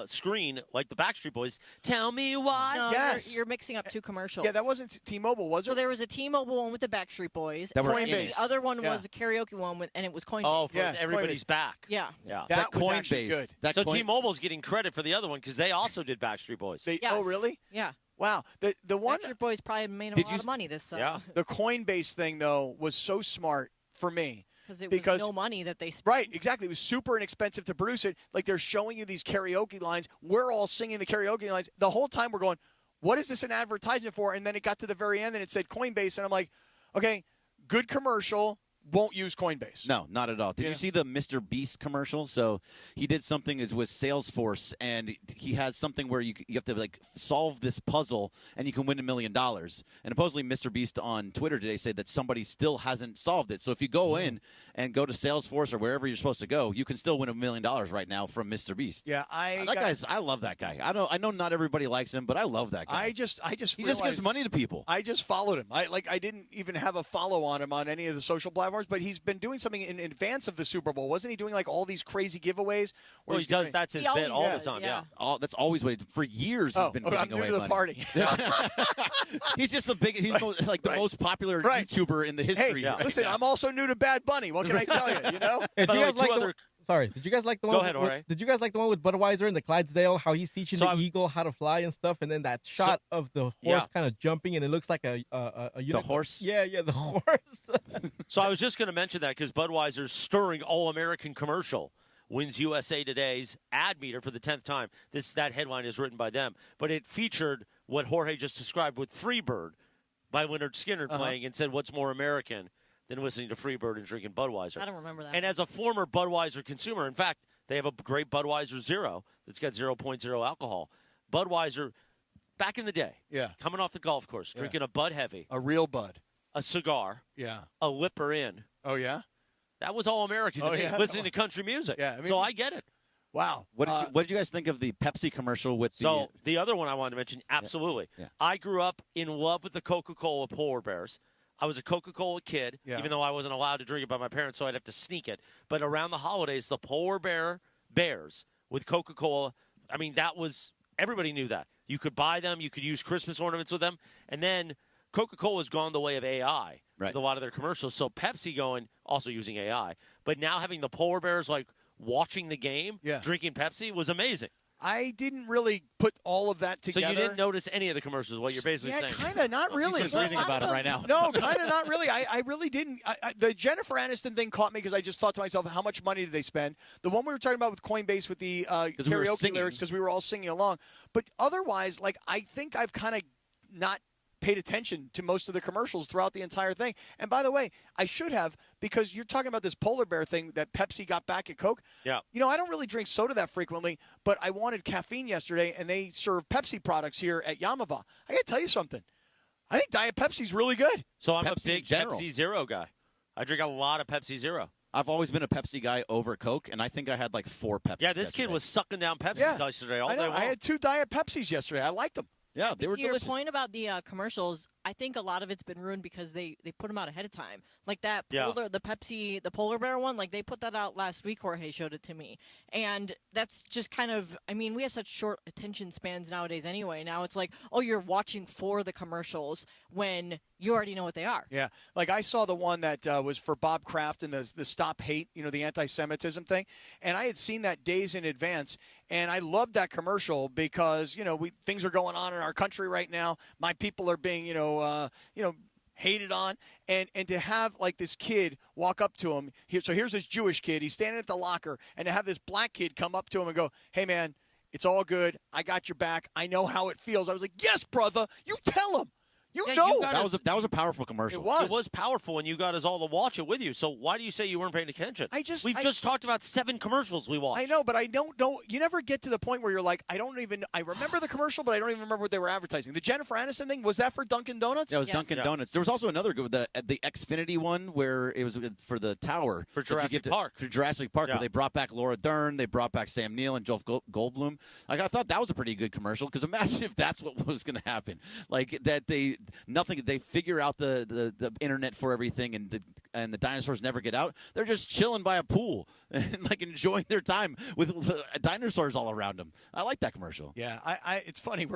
screen like the Backstreet Boys. Tell me why. No, Yes. you're mixing up two commercials. Yeah, that wasn't T-Mobile, was it? So there was a T-Mobile one with the Backstreet Boys. That were and Coinbase. the other one Yeah. was a karaoke one, and it was Coinbase. Oh, for Yeah, everybody's Coinbase. back. Yeah. Yeah. That was Coinbase. actually good. So T-Mobile's getting credit for the other one because they also did Backstreet Boys. Yes. Yes. Oh, really? Yeah. Wow. The one, Backstreet Boys probably made a Did lot you- of money this Yeah. the Coinbase thing, though, was so smart for me. because no money that they spent. Right, exactly. It was super inexpensive to produce it. Like, they're showing you these karaoke lines. We're all singing the karaoke lines. The whole time we're going, what is this an advertisement for? And then it got to the very end and it said Coinbase. And I'm like, okay, good commercial. Won't use Coinbase. No, not at all. Did you see the Mr. Beast commercial? So he did something with Salesforce, and he has something where you have to like solve this puzzle, and you can win $1 million. And supposedly Mr. Beast on Twitter today said that somebody still hasn't solved it. So if you go in and go to Salesforce or wherever you're supposed to go, you can still win $1 million right now from Mr. Beast. Yeah, I love that guy. I know not everybody likes him, but I love that guy. I just he just realized- gives money to people. I just followed him. I didn't even have a follow on him on any of the social platforms, but he's been doing something in advance of the Super Bowl. Wasn't he doing like all these crazy giveaways? Well, he does. That's his bit all the time. Yeah. That's always what for years he's been giving I'm new away to the money. party. He's just the biggest. He's the most popular YouTuber in the history. Hey, listen, I'm also new to Bad Bunny. What can I tell you? You know. Did By you the guys way, like two the? other- Sorry, did you guys like the Go one? ahead, with, Jorge. did you guys like the one with Budweiser and the Clydesdale? How he's teaching So the I'm- eagle how to fly and stuff, and then that shot of the horse Yeah. kind of jumping, and it looks like a unicorn. horse? Yeah, the horse. So I was just going to mention that because Budweiser's stirring All-American commercial wins USA Today's ad meter for the 10th time. That headline is written by them, but it featured what Jorge just described with Freebird by Leonard Skinner playing, and said, "What's more American than listening to Freebird and drinking Budweiser?" I don't remember that. And as a former Budweiser consumer, in fact, they have a great Budweiser Zero that's got 0.0 alcohol. Budweiser, back in the day, coming off the golf course, drinking a Bud Heavy, a real Bud, a cigar, a Lipper In. Oh yeah. That was all American to me, listening to country music. Yeah, I mean- so I get it. Wow. What did you guys think of the Pepsi commercial with So the other one I wanted to mention, absolutely. Yeah. I grew up in love with the Coca-Cola Polar Bears. I was a Coca-Cola kid, even though I wasn't allowed to drink it by my parents, so I'd have to sneak it. But around the holidays, the Polar Bears with Coca-Cola, I mean, that was – everybody knew that. You could buy them. You could use Christmas ornaments with them. And then Coca-Cola's gone the way of AI Right. with a lot of their commercials. So Pepsi going, also using AI. But now having the polar bears, like, watching the game, drinking Pepsi was amazing. I didn't really put all of that together. So you didn't notice any of the commercials, what you're basically saying? Yeah, kind of, not really. He's just reading about it right now. No, kind of not really. I really didn't. The Jennifer Aniston thing caught me because I just thought to myself, how much money did they spend? The one we were talking about with Coinbase with the karaoke lyrics, because we were all singing along. But otherwise, like, I think I've kind of not paid attention to most of the commercials throughout the entire thing. And by the way, I should have, because you're talking about this polar bear thing that Pepsi got back at Coke. Yeah. You know, I don't really drink soda that frequently, but I wanted caffeine yesterday, and they serve Pepsi products here at Yaamava. I got to tell you something. I think Diet Pepsi's really good. So I'm Pepsi a big in general. Pepsi Zero guy. I drink a lot of Pepsi Zero. I've always been a Pepsi guy over Coke, and I think I had like 4 Pepsi. Yeah, this kid was sucking down Pepsi yesterday all day long. I had 2 Diet Pepsis yesterday. I liked them. Yeah, they were to your delicious. point about the commercials, I think a lot of it's been ruined because they put them out ahead of time. Like that the polar bear one, like they put that out last week. Jorge showed it to me. And that's just kind of, I mean, we have such short attention spans nowadays anyway. Now it's like, oh, you're watching for the commercials when you already know what they are. Yeah, like I saw the one that was for Bob Kraft and the Stop Hate, the anti-Semitism thing. And I had seen that days in advance. And I loved that commercial because, things are going on in our country right now. My people are being, hated on. And to have, like, this kid walk up to him. So here's this Jewish kid. He's standing at the locker. And to have this black kid come up to him and go, hey, man, it's all good. I got your back. I know how it feels. I was like, yes, brother. You tell him. You know. That was a powerful commercial. It was powerful, and you got us all to watch it with you. So why do you say you weren't paying attention? We've just talked about 7 commercials we watched. I know, but I don't know. You never get to the point where you're like, I remember the commercial, but I don't even remember what they were advertising. The Jennifer Aniston thing, was that for Dunkin' Donuts? Yeah, it was Dunkin' Donuts. There was also another good, the Xfinity one where it was for the tower. For Jurassic Park. For Jurassic Park, where they brought back Laura Dern, they brought back Sam Neill and Jeff Goldblum. Like, I thought that was a pretty good commercial, because imagine if that's what was going to happen. Like, that they figure out the internet for everything, and the dinosaurs never get out. They're just chilling by a pool and like enjoying their time with dinosaurs all around them. I like that commercial. Yeah, it's funny.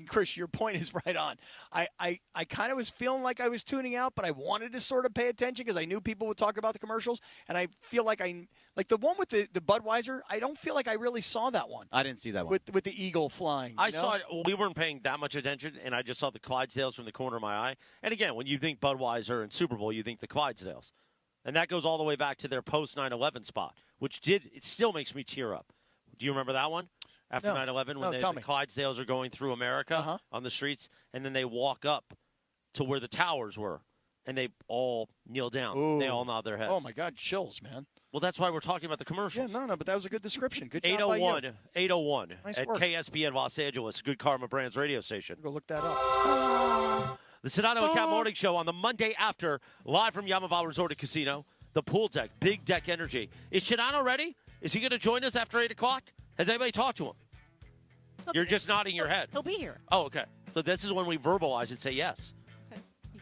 Chris, your point is right on. I kind of was feeling like I was tuning out, but I wanted to sort of pay attention because I knew people would talk about the commercials, and I feel like the one with the Budweiser. I don't feel like I really saw that one. I didn't see that one with the eagle flying. I saw it. We weren't paying that much attention, and I just saw the Clydesdales from the corner of my eye. And again, when you think Budweiser and Super Bowl, you think the Clydesdales. And that goes all the way back to their post 9/11 spot, it still makes me tear up. Do you remember that one? After 9/11, when the Clydesdales are going through America on the streets, and then they walk up to where the towers were, and they all kneel down. Ooh. They all nod their heads. Oh, my God, chills, man. Well, that's why we're talking about the commercials. Yeah, no, but that was a good description. Good job by you. 801 Nice at work. KSPN Los Angeles, Good Karma Brands radio station. Go look that up. The Sedano Kap Morning Show on the Monday after, live from Yaamava Resort and Casino. The pool deck, big deck energy. Is Sedano ready? Is he going to join us after 8 o'clock? Has anybody talked to him? You're just nodding your head. He'll be here. Oh, okay. So this is when we verbalize and say yes. Okay.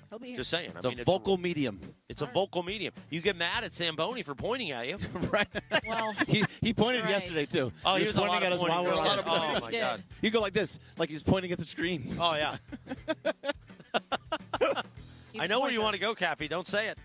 He'll be here. Just saying. It's a vocal medium. It's a vocal medium. You get mad at Samboni for pointing at you. Right. Well, he pointed yesterday, too. Oh, he was pointing at us while we were on. Oh, my God. You go like this, like he's pointing at the screen. Oh, yeah. I know where you want to go, Cappy. Don't say it.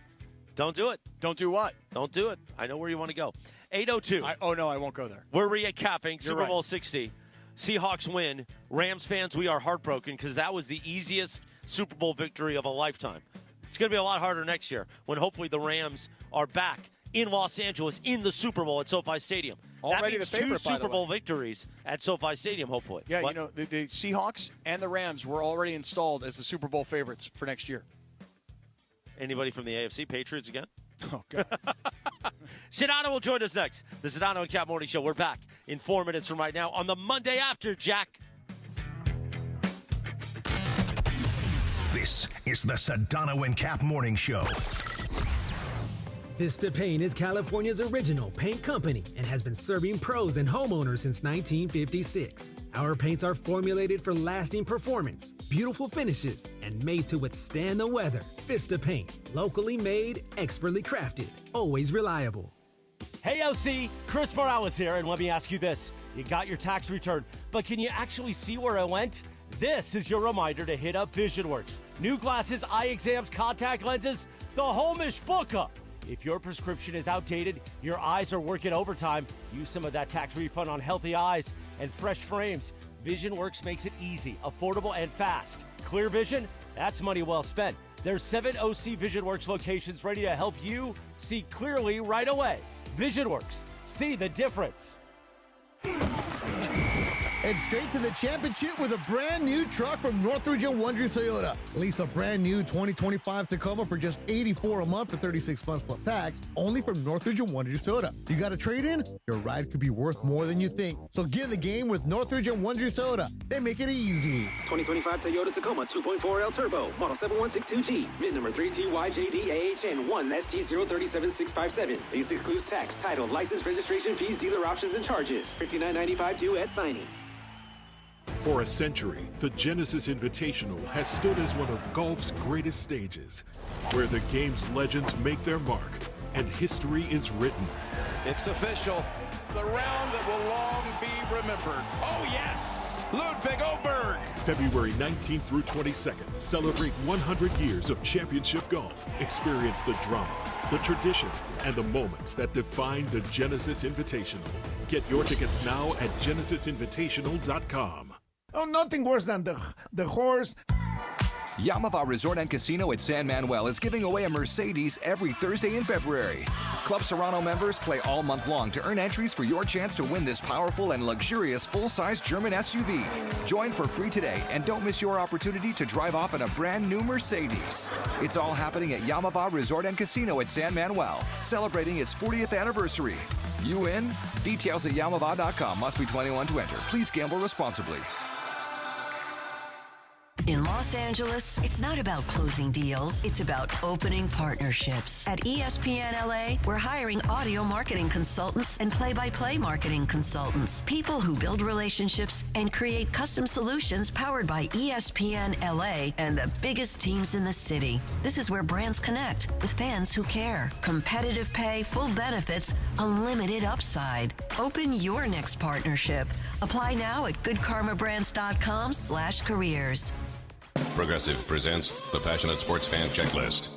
Don't do it. Don't do what? Don't do it. I know where you want to go. 8:02. Oh, no, I won't go there. We're recapping Super right. Bowl 60. Seahawks win. Rams fans, we are heartbroken because that was the easiest Super Bowl victory of a lifetime. It's going to be a lot harder next year when hopefully the Rams are back in Los Angeles in the Super Bowl at SoFi Stadium. Already that means the favorite, 2 by the Super Bowl way. victories at SoFi Stadium, hopefully. Yeah, What? the Seahawks and the Rams were already installed as the Super Bowl favorites for next year. Anybody from the AFC? Patriots again? Oh, God. Sedano will join us next. The Sedano and Kap Morning Show. We're back in 4 minutes from right now on the Monday after, Jack. This is the Sedano and Kap Morning Show. Vista Paint is California's original paint company and has been serving pros and homeowners since 1956. Our paints are formulated for lasting performance, beautiful finishes, and made to withstand the weather. Vista Paint, locally made, expertly crafted, always reliable. Hey, LC, Chris Morales here, and let me ask you this. You got your tax return, but can you actually see where it went? This is your reminder to hit up VisionWorks. New glasses, eye exams, contact lenses, the home is book up. If your prescription is outdated, your eyes are working overtime, use some of that tax refund on healthy eyes and fresh frames. VisionWorks makes it easy, affordable, and fast. Clear vision? That's money well spent. There's 7 OC VisionWorks locations ready to help you see clearly right away. VisionWorks. See the difference. And straight to the championship with a brand new truck from Northridge and Wonders Toyota. Lease a brand new 2025 Tacoma for just $84 a month for 36 months plus tax, only from Northridge and Wonders Toyota. You got a trade-in? Your ride could be worth more than you think. So get in the game with Northridge and Wonders Toyota. They make it easy. 2025 Toyota Tacoma 2.4L Turbo, model 7162G, VIN number 3TYJDAHN 1ST037657. Lease excludes tax, title, license, registration fees, dealer options, and charges. $59.95 due at signing. For a century, the Genesis Invitational has stood as one of golf's greatest stages, where the game's legends make their mark and history is written. It's official. The round that will long be remembered. Oh, yes! Ludwig Oberg. February 19th through 22nd, celebrate 100 years of championship golf. Experience the drama, the tradition, and the moments that define the Genesis Invitational. Get your tickets now at genesisinvitational.com. Oh, nothing worse than the horse. Yaamava Resort and Casino at San Manuel is giving away a Mercedes every Thursday in February. Club Serrano members play all month long to earn entries for your chance to win this powerful and luxurious full-size German SUV. Join for free today and don't miss your opportunity to drive off in a brand new Mercedes. It's all happening at Yaamava Resort and Casino at San Manuel, celebrating its 40th anniversary. You in? Details at Yaamava.com. Must be 21 to enter. Please gamble responsibly. In Los Angeles, it's not about closing deals. It's about opening partnerships. At ESPN LA, we're hiring audio marketing consultants and play-by-play marketing consultants. People who build relationships and create custom solutions powered by ESPN LA and the biggest teams in the city. This is where brands connect with fans who care. Competitive pay, full benefits, unlimited upside. Open your next partnership. Apply now at goodkarmabrands.com/careers. Progressive presents the Passionate Sports Fan Checklist.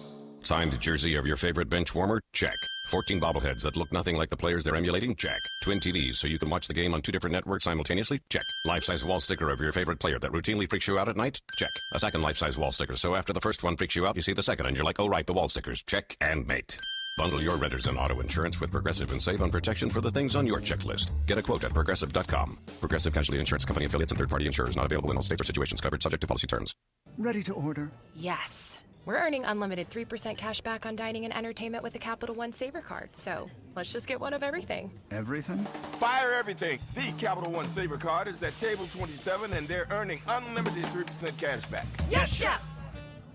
Signed jersey of your favorite bench warmer? Check. 14 bobbleheads that look nothing like the players they're emulating? Check. Twin TVs so you can watch the game on 2 different networks simultaneously? Check. Life-size wall sticker of your favorite player that routinely freaks you out at night? Check. A second life-size wall sticker so after the first one freaks you out, you see the second and you're like, oh right, the wall stickers. Check and mate. Bundle your renters and auto insurance with Progressive and save on protection for the things on your checklist. Get a quote at Progressive.com. Progressive Casualty Insurance Company affiliates and third-party insurers not available in all states or situations covered subject to policy terms. Ready to order? Yes. We're earning unlimited 3% cash back on dining and entertainment with the Capital One Saver Card. So let's just get one of everything. Everything? Fire everything. The Capital One Saver Card is at table 27, and they're earning unlimited 3% cash back. Yes, Chef!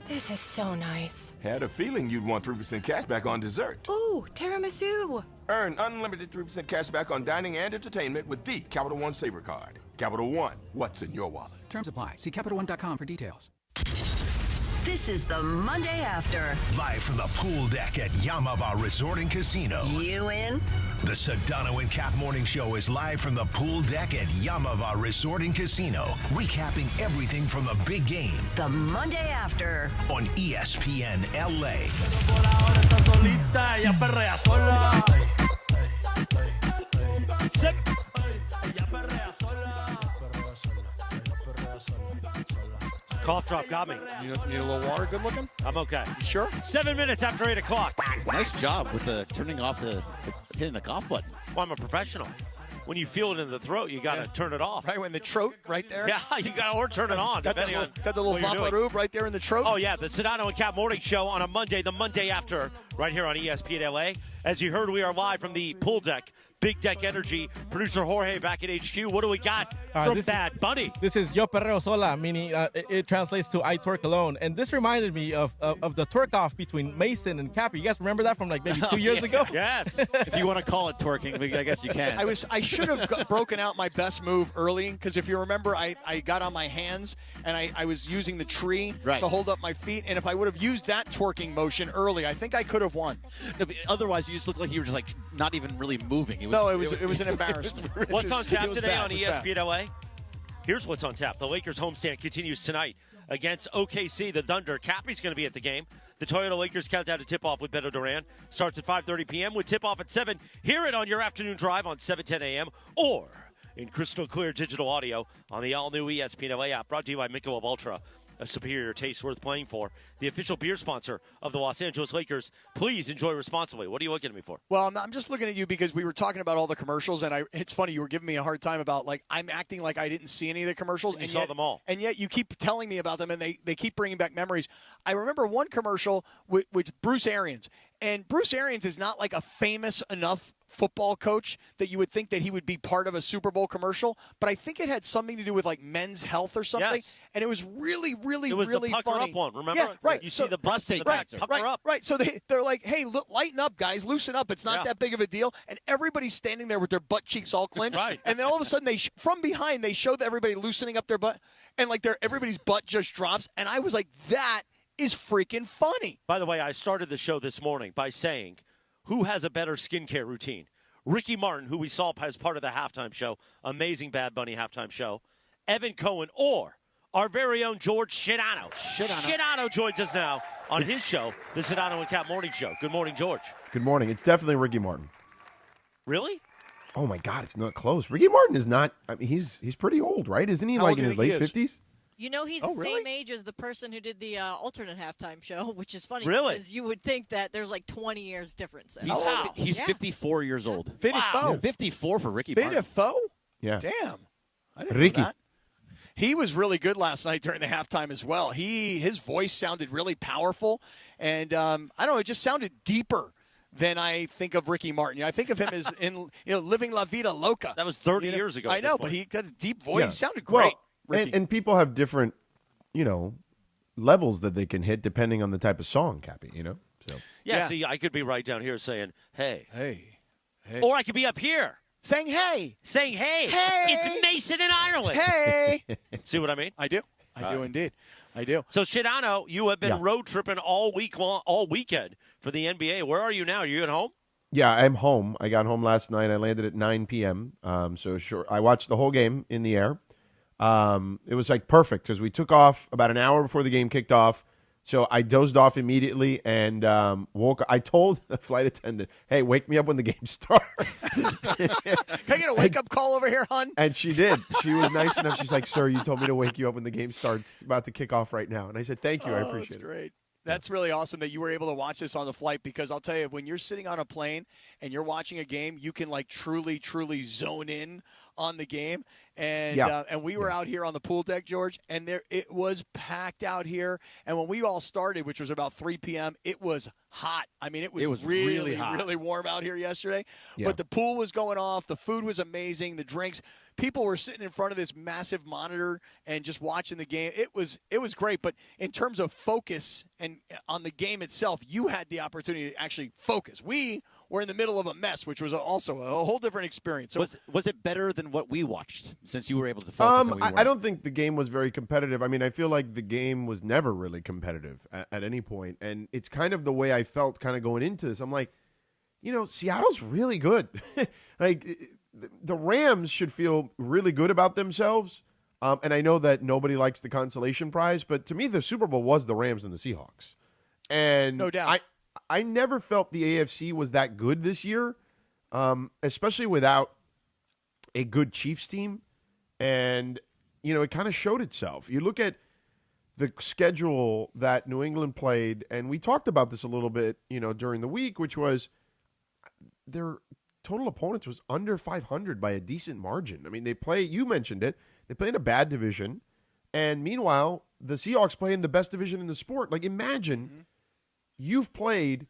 This is so nice. Had a feeling you'd want 3% cash back on dessert. Ooh, tiramisu. Earn unlimited 3% cash back on dining and entertainment with the Capital One Saver Card. Capital One, what's in your wallet? Terms apply. See CapitalOne.com for details. This is the Monday After. Live from the pool deck at Yaamava Resort and Casino. You in? The Sedano Kap morning show is live from the pool deck at Yaamava Resort and Casino, recapping everything from the big game. The Monday After on ESPN LA. Cough drop got me. You need a little water? Good looking? I'm okay. You sure? 7 minutes after 8 o'clock. Nice job with the turning off hitting the cough button. Well, I'm a professional. When you feel it in the throat, you got to turn it off. Right when the throat, right there? Yeah, you got to, or turn it on, depending on got the little vaporub right there in the throat? Oh, yeah, the Sedano Kap morning show on a Monday, the Monday After, right here on ESPN LA. As you heard, we are live from the pool deck. Big Deck Energy. Producer Jorge back at HQ. What do we got from Bad Bunny? This is Yo Perreo Sola, meaning it translates to I twerk alone. And this reminded me of the twerk-off between Mason and Cappy. You guys remember that from like maybe 2 years ago? Yes. If you want to call it twerking, I guess you can. I should have broken out my best move early, because if you remember, I got on my hands and I was using the tree to hold up my feet. And if I would have used that twerking motion early, I think I could have won. No, but otherwise, you just looked like you were just like not even really moving. It was an embarrassment. What's on tap today on ESPN LA? Here's what's on tap. The Lakers homestand continues tonight against OKC, the Thunder. Cappy's going to be at the game. The Toyota Lakers countdown to tip-off with Beto Duran starts at 5:30 p.m. with tip-off at 7. Hear it on your afternoon drive on 7:10 a.m. or in crystal clear digital audio on the all-new ESPN LA app. Brought to you by Michelob Ultra, a superior taste worth playing for. The official beer sponsor of the Los Angeles Lakers. Please enjoy responsibly. What are you looking at me for? Well, I'm just looking at you because we were talking about all the commercials, and it's funny, you were giving me a hard time about, like, I'm acting like I didn't see any of the commercials. You saw them all. And yet you keep telling me about them, and they keep bringing back memories. I remember one commercial with Bruce Arians, and Bruce Arians is not like a famous enough football coach that you would think that he would be part of a Super Bowl commercial, but I think it had something to do with like men's health or something. Yes. And it was really, really, It was really the pucker funny. up one, remember? Yeah, right. You see the breast in the back. Pucker up. Right. So they're like, hey, lighten up, guys. Loosen up. It's not that big of a deal. And everybody's standing there with their butt cheeks all clenched. Right. And then all of a sudden, from behind, they show everybody loosening up their butt. And like everybody's butt just drops. And I was like, that is freaking funny. By the way, I started the show this morning by saying, who has a better skincare routine? Ricky Martin, who we saw as part of the halftime show, amazing Bad Bunny halftime show, Evan Cohen, or our very own George Sedano. Sedano joins us now on his show, the Sedano and Kap Morning Show. Good morning, George. Good morning. It's definitely Ricky Martin. Really? Oh, my God, it's not close. Ricky Martin is not – I mean, he's pretty old, right? Isn't he How like old in do his you think late he is? 50s? You know, he's the same age as the person who did the alternate halftime show, which is funny. Really? Because you would think that there's like 20 years difference. He's 54 years old. 54. 54 for Ricky Martin. 54? Yeah. Damn. I didn't Ricky. know that. He was really good last night during the halftime as well. His voice sounded really powerful, and I don't know, it just sounded deeper than I think of Ricky Martin. I think of him as in Living La Vida Loca. That was 30 years ago. I know, but he got a deep voice. Yeah. He sounded great. Well, and people have different, levels that they can hit depending on the type of song, Cappy, So. Yeah, see, I could be right down here saying, hey. Hey. Or I could be up here. Saying hey. Saying hey. Hey. It's Mason in Ireland. Hey. See what I mean? I do. I do indeed. I do. So, Sedano, you have been road tripping all weekend for the NBA. Where are you now? Are you at home? Yeah, I'm home. I got home last night. I landed at 9 p.m. So sure, I watched the whole game in the air. It was like perfect because we took off about an hour before the game kicked off. So I dozed off immediately and woke up. I told the flight attendant, hey, wake me up when the game starts. Can I get a wake-up call over here, hon? And she did. She was nice enough. She's like, sir, you told me to wake you up when the game starts. It's about to kick off right now. And I said, thank you. I appreciate that's it. great. That's really awesome that you were able to watch this on the flight because I'll tell you, when you're sitting on a plane and you're watching a game, you can like truly, truly zone in on the game. And and we were out here on the pool deck, George, and it was packed out here. And when we all started, which was about 3 p.m., it was hot. I mean, it was really hot. Really warm out here yesterday. Yeah. But the pool was going off. The food was amazing. The drinks. People were sitting in front of this massive monitor and just watching the game. It was great. But in terms of focus and on the game itself, you had the opportunity to actually focus. We were in the middle of a mess, which was also a whole different experience. So Was it better than what we watched since you were able to focus? And we I don't think the game was very competitive. I mean, I feel like the game was never really competitive at any point. And it's kind of the way I felt kind of going into this. I'm like, Seattle's really good. Like, the Rams should feel really good about themselves. And I know that nobody likes the consolation prize, but to me, the Super Bowl was the Rams and the Seahawks. And no doubt. I never felt the AFC was that good this year, especially without a good Chiefs team. And, it kind of showed itself. You look at the schedule that New England played, and we talked about this a little bit, during the week, which was their total opponents was under 500 by a decent margin. I mean, you mentioned it, they play in a bad division, and meanwhile, the Seahawks play in the best division in the sport. Like, imagine you've played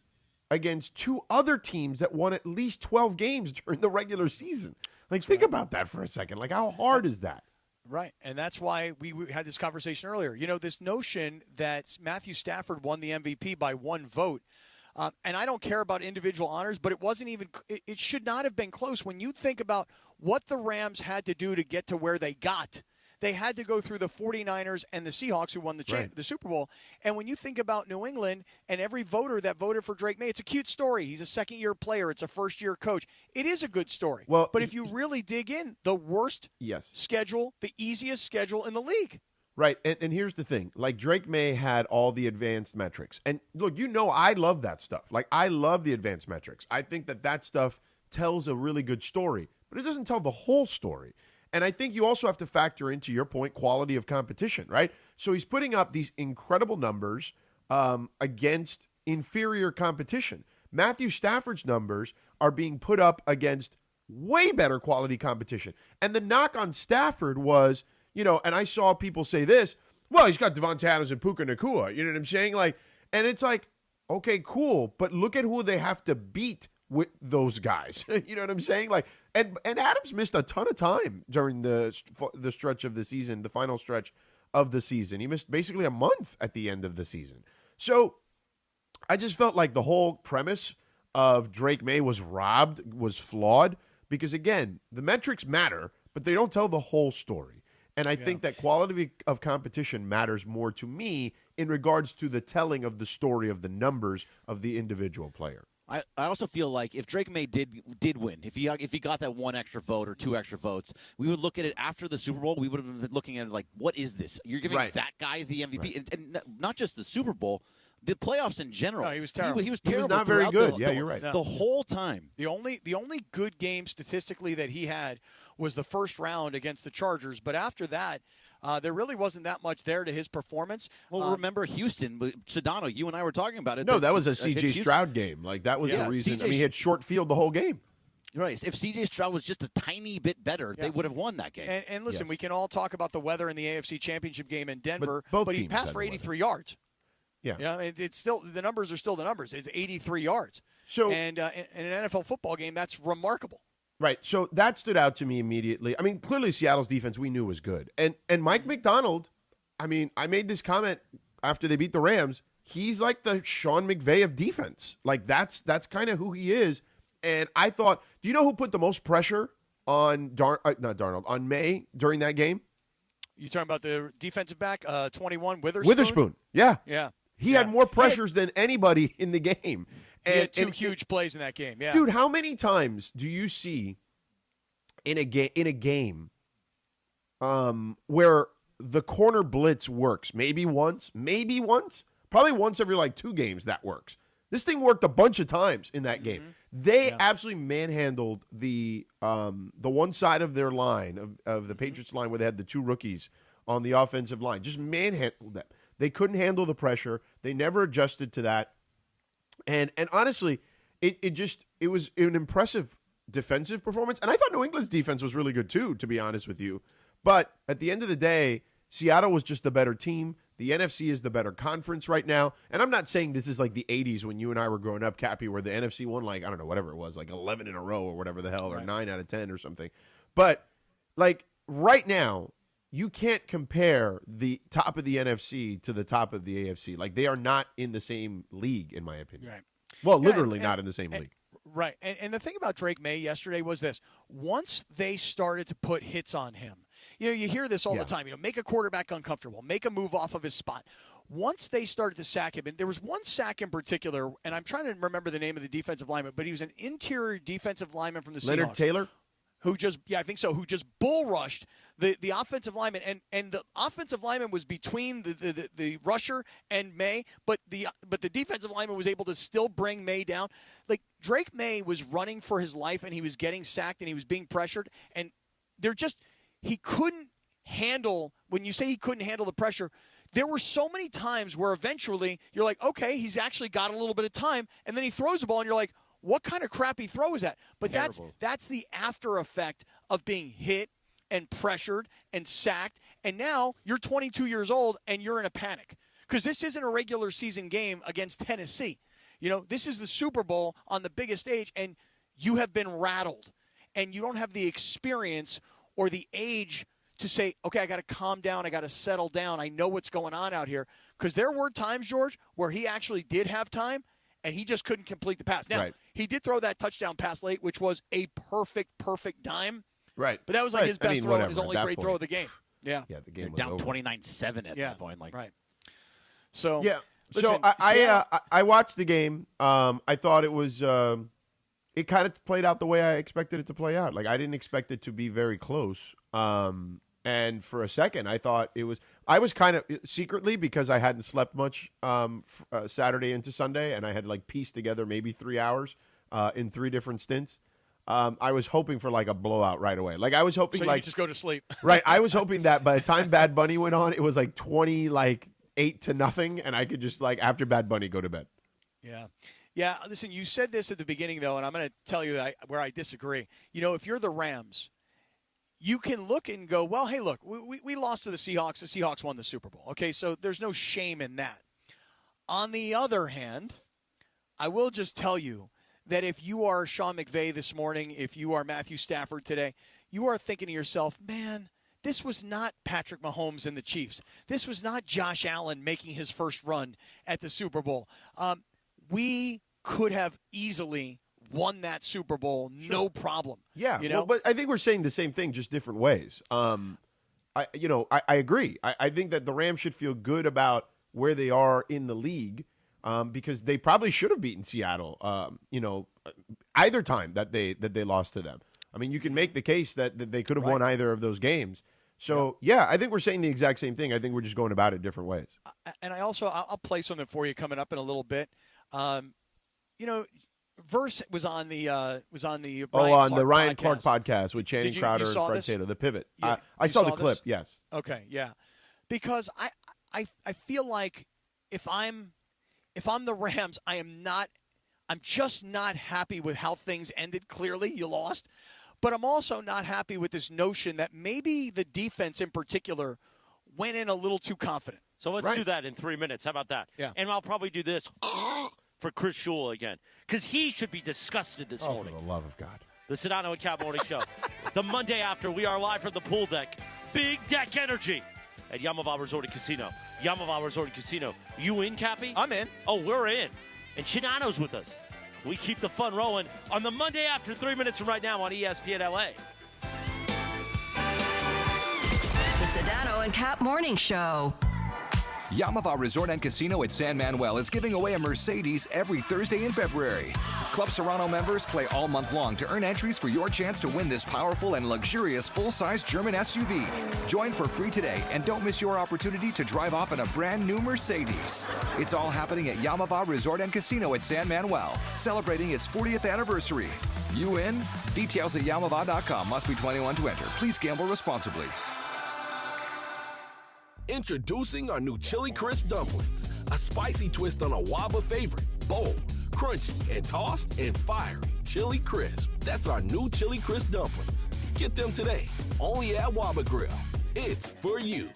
against two other teams that won at least 12 games during the regular season. Like, think about that for a second. Like, how hard is that? Right, and that's why we had this conversation earlier. This notion that Matthew Stafford won the MVP by one vote, and I don't care about individual honors, but it should not have been close. When you think about what the Rams had to do to get to where they got, they had to go through the 49ers and the Seahawks, who won the Super Bowl. And when you think about New England and every voter that voted for Drake May, it's a cute story. He's a second-year player. It's a first-year coach. It is a good story. Well, but if you really dig in, the worst schedule, the easiest schedule in the league. Right, and here's the thing. Like, Drake May had all the advanced metrics. And, look, I love that stuff. Like, I love the advanced metrics. I think that stuff tells a really good story. But it doesn't tell the whole story. And I think you also have to factor into your point, quality of competition, right? So he's putting up these incredible numbers against inferior competition. Matthew Stafford's numbers are being put up against way better quality competition. And the knock on Stafford was, and I saw people say this, well, he's got Devontae Adams and Puka Nacua. You know what I'm saying? And it's like, okay, cool, but look at who they have to beat with those guys. You know what I'm saying? And Adams missed a ton of time during the stretch of the season, the final stretch of the season. He missed basically a month at the end of the season. So I just felt like the whole premise of Drake May was flawed because, again, the metrics matter, but they don't tell the whole story. And I think that quality of competition matters more to me in regards to the telling of the story of the numbers of the individual player. I also feel like if Drake May did win, if he got that one extra vote or two extra votes, we would look at it after the Super Bowl. We would have been looking at it like, what is this? You're giving that guy the MVP, right. and not just the Super Bowl, the playoffs in general. No, he was terrible. He was terrible. He was not very good. You're right. The whole time. The only good game statistically that he had was the first round against the Chargers. But after that, there really wasn't that much there to his performance. Well, remember Houston, Sedano, you and I were talking about it. No, that was a C.J. Stroud game. That was the reason. He had short field the whole game. Right. If C.J. Stroud was just a tiny bit better, they would have won that game. And listen, we can all talk about the weather in the AFC Championship game in Denver, but he passed for 83 yards. Yeah. It's still the numbers are still the numbers. It's 83 yards. So, and in an NFL football game, that's remarkable. Right. So that stood out to me immediately. I mean, clearly Seattle's defense we knew was good. And Mike McDonald, I mean, I made this comment after they beat the Rams. He's like the Sean McVay of defense. That's kind of who he is. And I thought, do you know who put the most pressure on on May during that game? You talking about the defensive back, 21, Witherspoon? Witherspoon. Yeah. Yeah. He had more pressures than anybody in the game. He had two huge plays in that game. Yeah, dude, how many times do you see in a game where the corner blitz works? Maybe once, probably once every 2 games that works. This thing worked a bunch of times in that game. They absolutely manhandled the one side of their line of the Patriots line where they had the 2 rookies on the offensive line. Just manhandled them. They couldn't handle the pressure. They never adjusted to that. And honestly, it was an impressive defensive performance. And I thought New England's defense was really good too, to be honest with you. But at the end of the day, Seattle was just the better team. The NFC is the better conference right now. And I'm not saying this is like the 80s when you and I were growing up, Cappy, where the NFC won I don't know, whatever it was, 11 in a row or whatever the hell, or 9 out of 10 or something. But right now, you can't compare the top of the NFC to the top of the AFC. They are not in the same league, in my opinion. Right. Well, literally not in the same league. Right. And the thing about Drake May yesterday was this. Once they started to put hits on him, you hear this all the time. Make a quarterback uncomfortable. Make a move off of his spot. Once they started to sack him, and there was one sack in particular, and I'm trying to remember the name of the defensive lineman, but he was an interior defensive lineman from the Seahawks. Leonard Taylor? Who just bull rushed the offensive lineman, and the offensive lineman was between the rusher and May, but the defensive lineman was able to still bring May down. Drake May was running for his life, and he was getting sacked, and he was being pressured, and he couldn't handle. When you say he couldn't handle the pressure, there were so many times where eventually you're like, okay, he's actually got a little bit of time, and then he throws the ball, and you're like, what kind of crappy throw is that? But that's the after effect of being hit and pressured and sacked. And now you're 22 years old and you're in a panic because this isn't a regular season game against Tennessee. This is the Super Bowl on the biggest stage, and you have been rattled. And you don't have the experience or the age to say, okay, I got to calm down. I got to settle down. I know what's going on out here. Because there were times, George, where he actually did have time, and he just couldn't complete the pass. Now, he did throw that touchdown pass late, which was a perfect dime. Right. But that was his best throw and his only great throw of the game. Yeah. Yeah, the game They're was down over. 29-7 at that point. Like, right. So yeah. listen, So I watched the game. I thought it was it kind of played out the way I expected it to play out. Like I didn't expect it to be very close. And for a second, I thought it was. I was kind of secretly, because I hadn't slept much Saturday into Sunday, and I had like pieced together maybe 3 hours in 3 different stints. I was hoping for like a blowout right away. Like I was hoping so you like could just go to sleep. Right. I was hoping that by the time Bad Bunny went on, it was like 8-0, and I could just like after Bad Bunny go to bed. Yeah. Yeah. Listen, you said this at the beginning though, and I'm going to tell you where I disagree. You know, if you're the Rams, you can look and go, well, hey, look, we lost to the Seahawks. The Seahawks won the Super Bowl. Okay, so there's no shame in that. On the other hand, I will just tell you that if you are Sean McVay this morning, if you are Matthew Stafford today, you are thinking to yourself, man, this was not Patrick Mahomes and the Chiefs. This was not Josh Allen making his first run at the Super Bowl. We could have easily won that Super Bowl, no problem. Yeah, you know, well, but I think we're saying the same thing, just different ways. I agree. I think that the Rams should feel good about where they are in the league because they probably should have beaten Seattle. Either time that they lost to them. I mean, you can make the case that they could have won either of those games. So yeah, I think we're saying the exact same thing. I think we're just going about it different ways. And I'll play something for you coming up in a little bit. Verse was on the Ryan Clark podcast with Channing Crowder and Fred Sato, the Pivot. Yeah, I saw the this? clip. Yes. Okay. Yeah. Because I feel like if I'm the Rams, I'm just not happy with how things ended. Clearly, you lost, but I'm also not happy with this notion that maybe the defense in particular went in a little too confident. So let's do that in 3 minutes. How about that? Yeah. And I'll probably do this for Chris Shula again, because he should be disgusted this morning. For the love of God. The Sedano and Kap Morning Show. The Monday after, we are live from the pool deck. Big Deck Energy at Yaamava Resort and Casino. Yaamava Resort and Casino. You in, Cappy? I'm in. Oh, we're in. And Chinano's with us. We keep the fun rolling on the Monday after, 3 minutes from right now on ESPN LA. The Sedano and Kap Morning Show. Yaamava Resort and Casino at San Manuel is giving away a Mercedes every Thursday in February. Club Serrano members play all month long to earn entries for your chance to win this powerful and luxurious full-size German SUV. Join for free today and don't miss your opportunity to drive off in a brand new Mercedes. It's all happening at Yaamava Resort and Casino at San Manuel, celebrating its 40th anniversary. You in? Details at Yaamava.com. Must be 21 to enter. Please gamble responsibly. Introducing our new Chili Crisp Dumplings, a spicy twist on a Waba favorite. Bold, crunchy, and tossed and fiery. Chili Crisp. That's our new Chili Crisp Dumplings. Get them today, only at Waba Grill. It's for you.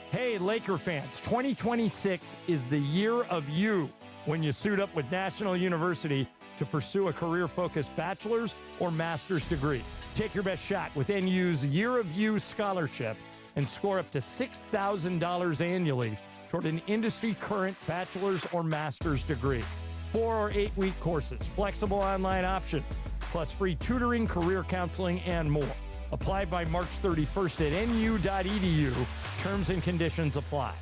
Hey, Laker fans, 2026 is the year of you when you suit up with National University to pursue a career-focused bachelor's or master's degree. Take your best shot with NU's Year of You scholarship and score up to $6,000 annually toward an industry-current bachelor's or master's degree. 4 or 8 week courses, flexible online options, plus free tutoring, career counseling, and more. Apply by March 31st at nu.edu. Terms and conditions apply.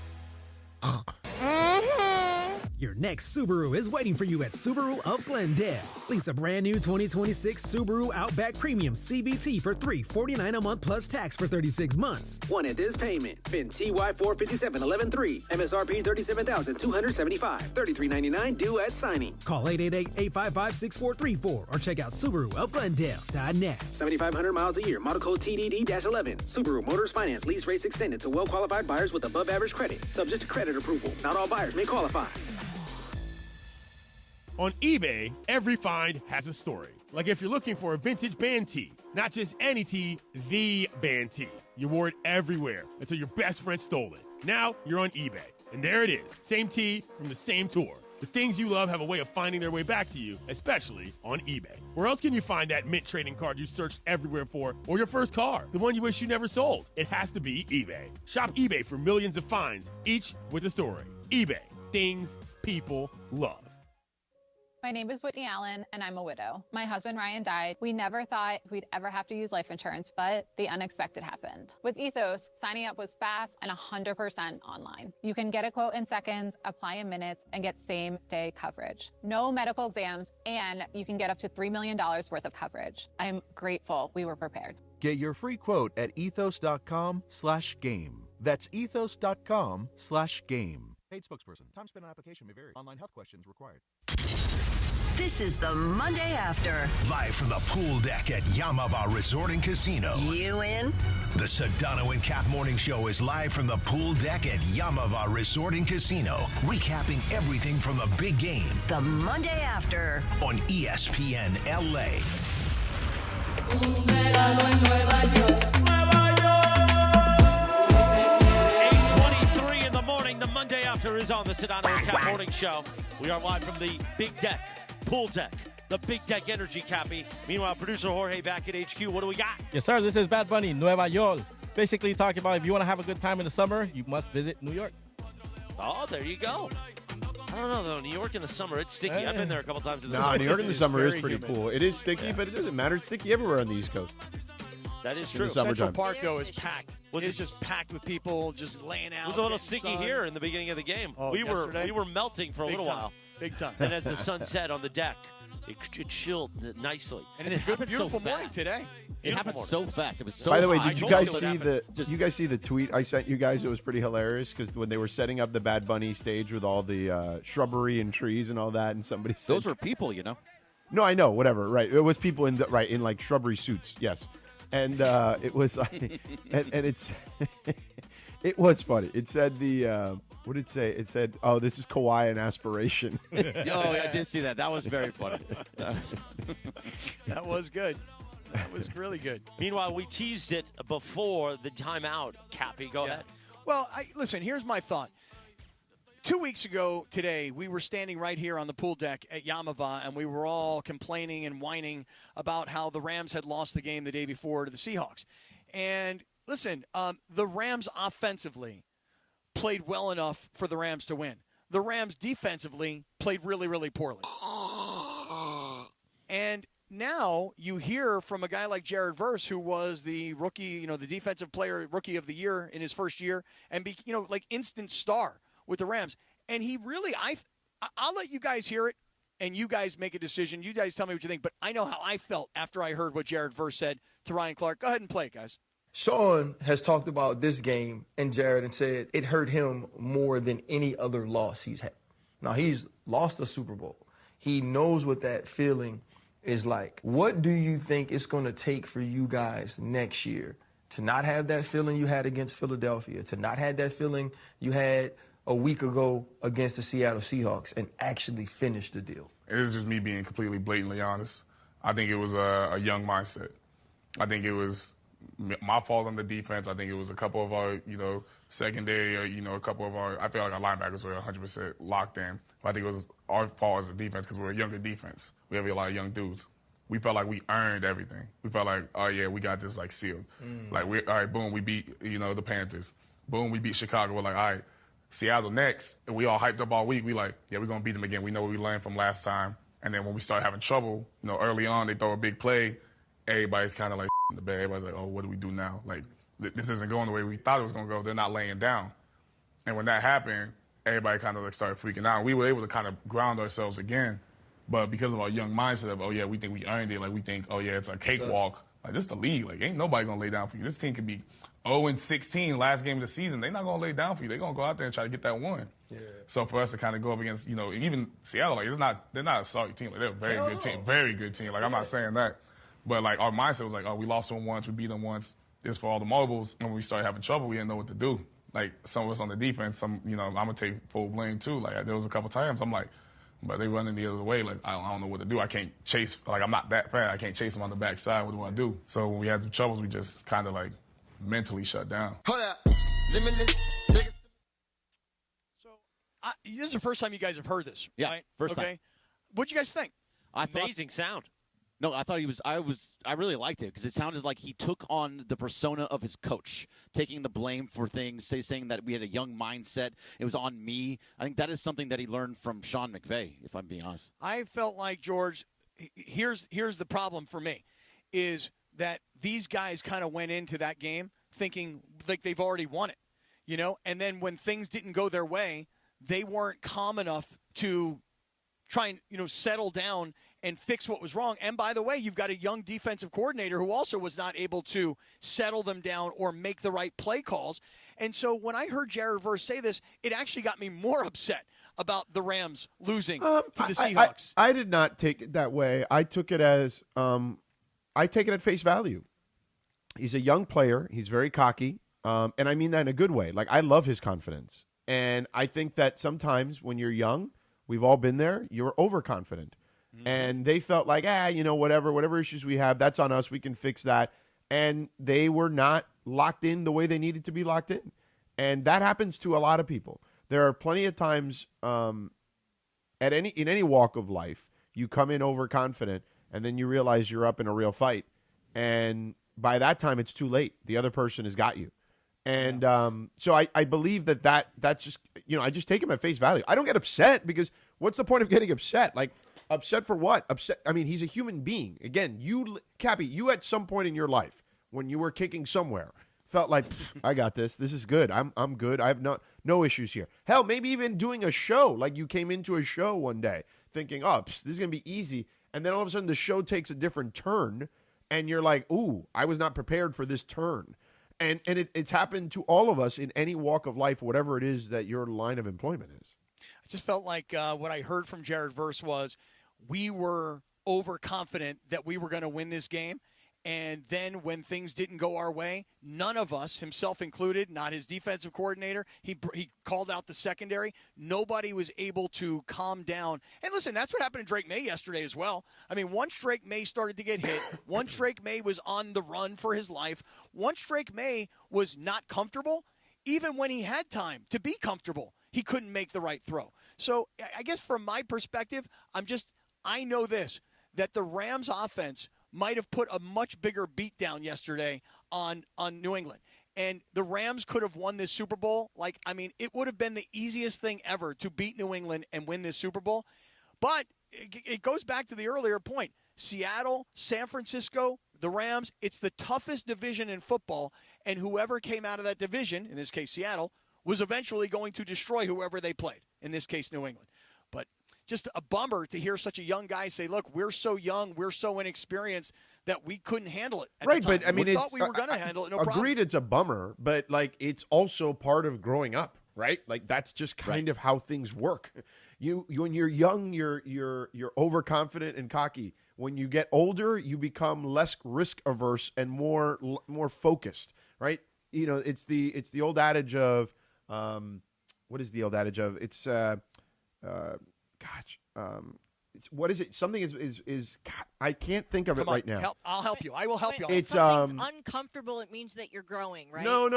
Your next Subaru is waiting for you at Subaru of Glendale. Lease a brand new 2026 Subaru Outback Premium CBT for $349 a month plus tax for 36 months. One at this payment. VIN TY 457-11-3. MSRP $37,275. $33.99 due at signing. Call 888-855-6434 or check out SubaruofGlendale.net. 7,500 miles a year. Model code TDD-11. Subaru Motors Finance. Lease rates extended to well-qualified buyers with above average credit. Subject to credit approval. Not all buyers may qualify. On eBay, every find has a story. Like if you're looking for a vintage band tee, not just any tee, the band tee. You wore it everywhere until your best friend stole it. Now you're on eBay, and there it is. Same tee from the same tour. The things you love have a way of finding their way back to you, especially on eBay. Where else can you find that mint trading card you searched everywhere for, or your first car, the one you wish you never sold? It has to be eBay. Shop eBay for millions of finds, each with a story. eBay, things people love. My name is Whitney Allen, and I'm a widow. My husband, Ryan, died. We never thought we'd ever have to use life insurance, but the unexpected happened. With Ethos, signing up was fast and 100% online. You can get a quote in seconds, apply in minutes, and get same-day coverage. No medical exams, and you can get up to $3 million worth of coverage. I'm grateful we were prepared. Get your free quote at ethos.com/game. That's ethos.com/game. Paid spokesperson. Time spent on application may vary. Online health questions required. This is the Monday After. Live from the pool deck at Yaamava Resort and Casino. You in? The Sedano and Kap Morning Show is live from the pool deck at Yaamava Resort and Casino, recapping everything from the big game. The Monday After. On ESPN LA. 8:23 in the morning. The Monday After is on the Sedano and Kap Morning Show. We are live from the big deck, pool deck, the big deck energy, Cappy. Meanwhile, producer Jorge back at HQ. What do we got? Yes, sir. This is Bad Bunny, Nueva York. Basically talking about if you want to have a good time in the summer, you must visit New York. Oh, there you go. I don't know, though. New York in the summer, it's sticky. I've been there a couple times in the summer. New York in the summer is pretty humid. cool. It is sticky, but it doesn't matter. It's sticky everywhere on the East Coast. That is In true. the summertime. Central Park, though, is packed. Was It's it just packed with people just laying out. It was a little getting sticky sun. here in the beginning of the game. Oh, we yesterday? were melting for a Big little time. while. Big time. And as the sun set on the deck, it chilled nicely. And it's a good, beautiful morning today. It happened so fast. It was so By the way, hot. did you guys see the tweet I sent you guys? It was pretty hilarious because when they were setting up the Bad Bunny stage with all the shrubbery and trees and all that, and somebody said Those were people, you know. No, I know, whatever. Right, it was people in in like shrubbery suits. Yes, and it was like, and it's it was funny. It said what did it say? It said, "Oh, this is Kawhi and aspiration." Oh, yeah, I did see that. That was very funny. That was good. That was really good. Meanwhile, we teased it before the timeout. Cappy, go ahead. Well, listen, here's my thought. 2 weeks ago today, we were standing right here on the pool deck at Yaamava, and we were all complaining and whining about how the Rams had lost the game the day before to the Seahawks. And listen, the Rams offensively played well enough for the Rams to win. The Rams defensively played really, really poorly. And now you hear from a guy like Jared Verse, who was the rookie, the defensive player, rookie of the year in his first year, and like instant star with the Rams. And he really, I'll let you guys hear it, and you guys make a decision. You guys tell me what you think. But I know how I felt after I heard what Jared Verse said to Ryan Clark. Go ahead and play it, guys. Sean has talked about this game and Jared and said it hurt him more than any other loss he's had. Now, he's lost a Super Bowl. He knows what that feeling is like. What do you think it's going to take for you guys next year to not have that feeling you had against Philadelphia, to not have that feeling you had a week ago against the Seattle Seahawks, and actually finish the deal? It is just me being completely blatantly honest. I think it was a young mindset. I think it was my fault on the defense. I think it was a couple of our, secondary, a couple of I feel like our linebackers were 100% locked in. But I think it was our fault as a defense because we're a younger defense. We have a lot of young dudes. We felt like we earned everything. We felt like, oh, yeah, we got this, sealed. Like, all right, boom, we beat, the Panthers. Boom, we beat Chicago. We're like, all right, Seattle next. And we all hyped up all week. We like, yeah, we're going to beat them again. We know what we learned from last time. And then when we start having trouble, early on, they throw a big play. Everybody's kind of like in the bed. Everybody's like, oh, what do we do now? Like, this isn't going the way we thought it was going to go. They're not laying down. And when that happened, everybody kind of started freaking out. We were able to kind of ground ourselves again. But because of our young mindset of, oh, yeah, we think we earned it. Like, we think, oh, yeah, it's a cakewalk. Like, this is the league. Like, ain't nobody going to lay down for you. This team could be 0-16 last game of the season. They're not going to lay down for you. They're going to go out there and try to get that one. Yeah. So for us to kind of go up against, even Seattle, like, they're not a sorry team. Like, they're a very good team. Very good team. Like, I'm not saying that. But, like, our mindset was like, oh, we lost them once. We beat them once. This for all the mobiles. And when we started having trouble, we didn't know what to do. Like, some of us on the defense, I'm going to take full blame, too. Like, there was a couple times I'm like, but they running the other way. Like, I don't know what to do. I can't chase. Like, I'm not that fast. I can't chase them on the backside. What do I do? So when we had the troubles, we just kind of, mentally shut down. Hold up. So this is the first time you guys have heard this, yeah, right? First time. What'd you guys think? Amazing sound. No, I thought he was. I really liked it because it sounded like he took on the persona of his coach, taking the blame for things, saying that we had a young mindset. It was on me. I think that is something that he learned from Sean McVay, if I'm being honest. I felt like, George, here's the problem for me, is that these guys kind of went into that game thinking like they've already won it, and then when things didn't go their way, they weren't calm enough to try and, settle down and fix what was wrong. And by the way, you've got a young defensive coordinator who also was not able to settle them down or make the right play calls. And so when I heard Jared Verse say this, it actually got me more upset about the Rams losing to the Seahawks. I did not take it that way. I took it as I take it at face value. He's a young player. He's very cocky. And I mean that in a good way. Like, I love his confidence. And I think that sometimes when you're young, we've all been there, you're overconfident. And they felt like, whatever issues we have, that's on us. We can fix that. And they were not locked in the way they needed to be locked in. And that happens to a lot of people. There are plenty of times in any walk of life, you come in overconfident, and then you realize you're up in a real fight. And by that time, it's too late. The other person has got you. And so I believe that's just, I just take him at face value. I don't get upset because what's the point of getting upset? Like, upset for what? Upset. I mean, he's a human being. Again, Cappy, you at some point in your life when you were kicking somewhere felt like, I got this. This is good. I'm good. I have no issues here. Hell, maybe even doing a show. Like, you came into a show one day thinking, this is going to be easy. And then all of a sudden the show takes a different turn and you're like, ooh, I was not prepared for this turn. And it's happened to all of us in any walk of life, whatever it is that your line of employment is. I just felt like what I heard from Jared Verse was we were overconfident that we were going to win this game. And then when things didn't go our way, none of us, himself included, not his defensive coordinator, he called out the secondary. Nobody was able to calm down. And listen, that's what happened to Drake May yesterday as well. I mean, once Drake May started to get hit, once Drake May was on the run for his life, once Drake May was not comfortable, even when he had time to be comfortable, he couldn't make the right throw. So I guess from my perspective, I know this, that the Rams offense might have put a much bigger beat down yesterday on New England. And the Rams could have won this Super Bowl. It would have been the easiest thing ever to beat New England and win this Super Bowl. But it goes back to the earlier point. Seattle, San Francisco, the Rams, it's the toughest division in football. And whoever came out of that division, in this case Seattle, was eventually going to destroy whoever they played, in this case New England. But just a bummer to hear such a young guy say, look, we're so young, we're so inexperienced that we couldn't handle it at the time. But I mean, we thought we were going to handle it, no problem. Agreed, it's a bummer, but it's also part of growing up, right? Like, that's just kind of how things work. You when you're young, you're overconfident and cocky. When you get older, you become less risk averse and more focused, right? It's the old adage of what is the old adage of? It's what is it? Something is God, I can't think of it right now. I'll help you. I will help you. It's something's uncomfortable. It means that you're growing, right? No.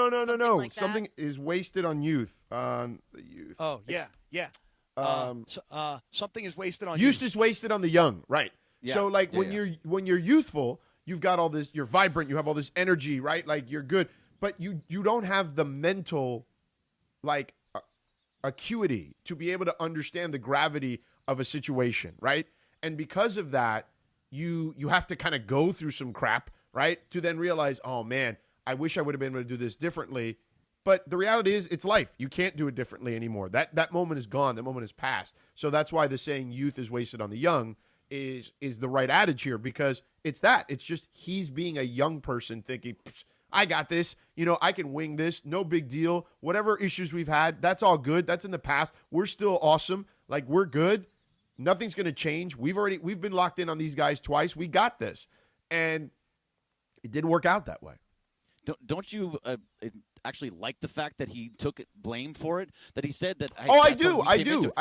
Like something is wasted on youth. The youth. Oh, yeah. Something is wasted on youth. Youth is wasted on the young, right? Yeah. So when you're youthful, you've got all this. You're vibrant. You have all this energy, right? Like, you're good, but you don't have the mental, acuity to be able to understand the gravity of a situation, right? And because of that, you have to kind of go through some crap, right? To then realize, oh man, I wish I would have been able to do this differently. But the reality is, it's life. You can't do it differently anymore. That moment is gone. That moment is past. So that's why the saying "youth is wasted on the young" is the right adage here, because it's that. It's just he's being a young person thinking, I got this. I can wing this. No big deal. Whatever issues we've had, that's all good. That's in the past. We're still awesome. Like, we're good. Nothing's going to change. We've been locked in on these guys twice. We got this. And it didn't work out that way. Don't you actually like the fact that he took blame for it? That he said that. I do. I do.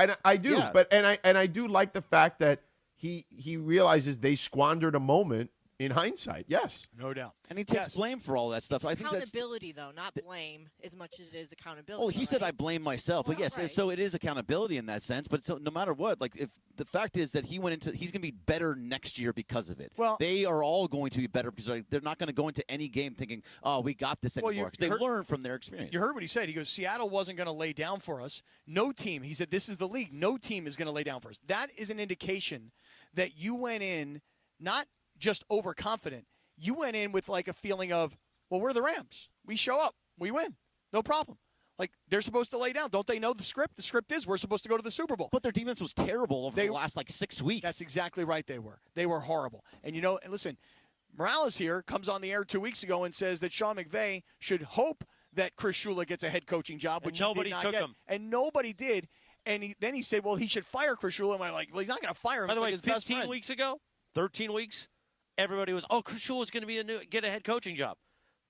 Yeah. But I do like the fact that he realizes they squandered a moment In hindsight, yes. No doubt. And he takes blame for all that stuff. I think that's Accountability, though, not blame as much as it is accountability. Well, he said I blame myself, but yes, so it is accountability in that sense. But so no matter what, like if the fact is that he's going to be better next year because of it. Well, they are all going to be better because they're not going to go into any game thinking, oh, we got this anymore. Because they learn from their experience. You heard what he said. He goes, Seattle wasn't going to lay down for us. No team. He said, this is the league. No team is going to lay down for us. That is an indication that you went in not just overconfident. You went in with like a feeling of, well, we're the Rams. We show up. We win. No problem. Like, they're supposed to lay down. Don't they know the script? The script is we're supposed to go to the Super Bowl. But their defense was terrible over the last, 6 weeks. That's exactly right, they were. They were horrible. And, listen, Morales here comes on the air 2 weeks ago and says that Sean McVay should hope that Chris Shula gets a head coaching job, which nobody he did not took get. him. And nobody did. And then he said, well, he should fire Chris Shula. And I'm like, well, he's not going to fire him. By the way, his best 15 friend. weeks ago, 13 weeks, everybody was, Chris Shula is going to get a head coaching job.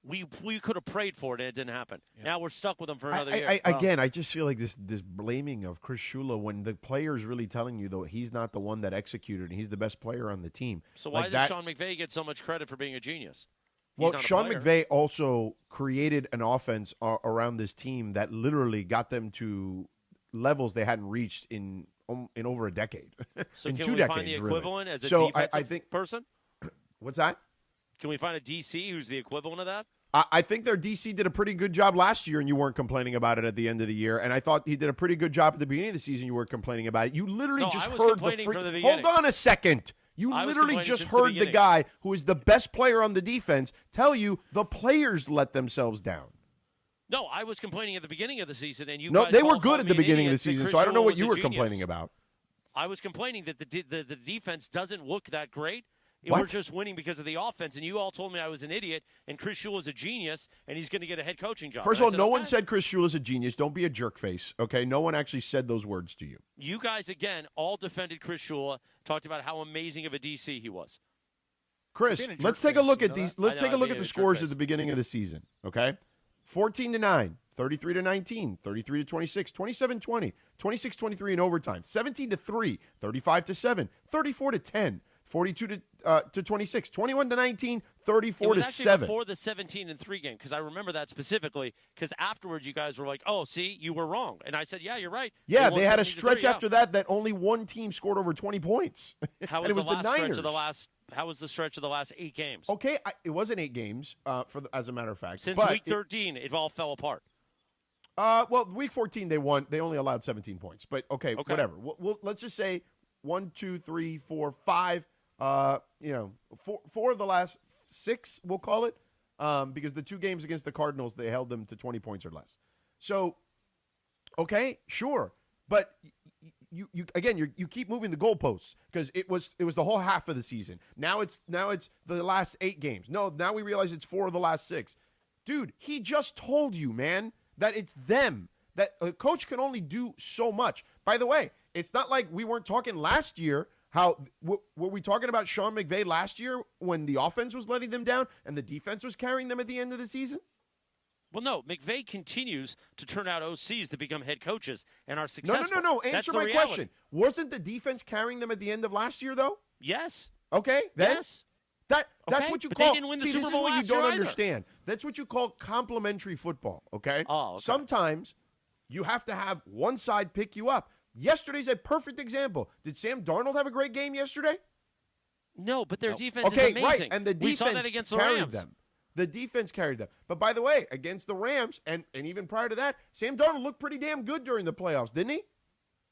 We could have prayed for it, and it didn't happen. Yeah. Now we're stuck with him for another year. Again, I just feel like this blaming of Chris Shula when the player is really telling you, though, he's not the one that executed, and he's the best player on the team. So why does Sean McVay get so much credit for being a genius? Well, Sean McVay also created an offense around this team that literally got them to levels they hadn't reached in over a decade. So in can 2 we decades, find the really. equivalent as a I defensive think, person? What's that? Can we find a DC who's the equivalent of that? I think their DC did a pretty good job last year, and you weren't complaining about it at the end of the year. And I thought he did a pretty good job at the beginning of the season. You weren't complaining about it. You literally just heard from the beginning. Hold on a second. You literally just heard the guy who is the best player on the defense tell you the players let themselves down. No, I was complaining at the beginning of the season, and you No, guys they were all good called at me the an beginning of the idiot that season, Chris so I don't know Shula what was you a were genius. complaining about. I was complaining that the defense doesn't look that great. What? We're just winning because of the offense, and you all told me I was an idiot, and Chris Shula is a genius, and he's going to get a head coaching job. First of all, said, no okay. one said Chris Shula is a genius. Don't be a jerk face, okay? No one actually said those words to you. You guys, again, all defended Chris Shula, talked about how amazing of a DC he was. Chris, let's take a look at these. Let's take a look at the scores at the beginning of the season, okay? 14-9, 33-19, 33-26, 27-20, 26-23 in overtime, 17-3, 35-7, 34-10, 42-26, 21-19, 34-7. It was actually before the 17-3 game, because I remember that specifically, because afterwards you guys were like, oh, see, you were wrong. And I said, yeah, you're right. Yeah, they had a stretch after that only one team scored over 20 points. How was, and it was the last Niners. stretch of the last? How was the stretch of the last 8 games? Okay, it wasn't 8 games, as a matter of fact. Since week 13, it all fell apart. Well, week 14 they won. They only allowed 17 points. But okay. Whatever. Let's just say 1, 2, 3, 4, 5. 4 of the last 6, we'll call it, because the 2 games against the Cardinals they held them to 20 points or less. So, okay, sure, but you keep moving the goalposts because it was the whole half of the season. Now it's the last 8 games. No, now we realize it's 4 of the last 6. Dude, he just told you, man, that it's them. That a coach can only do so much. By the way, it's not like we weren't talking last year. Were we talking about Sean McVay last year when the offense was letting them down and the defense was carrying them at the end of the season? Well, no. McVay continues to turn out OCs to become head coaches and are successful. No. Answer my question. Wasn't the defense carrying them at the end of last year, though? Yes. Okay. Then yes. That's okay, what you but call. They didn't win the see, Super this Bowl is what last you don't year either. understand. That's what you call complementary football. Okay. Oh. Okay. Sometimes you have to have one side pick you up. Yesterday's a perfect example. Did Sam Darnold have a great game yesterday? No, but their defense is amazing. Right, and the defense we saw that against the carried Rams. them. The defense carried them. But by the way, against the Rams, and even prior to that, Sam Darnold looked pretty damn good during the playoffs, didn't he?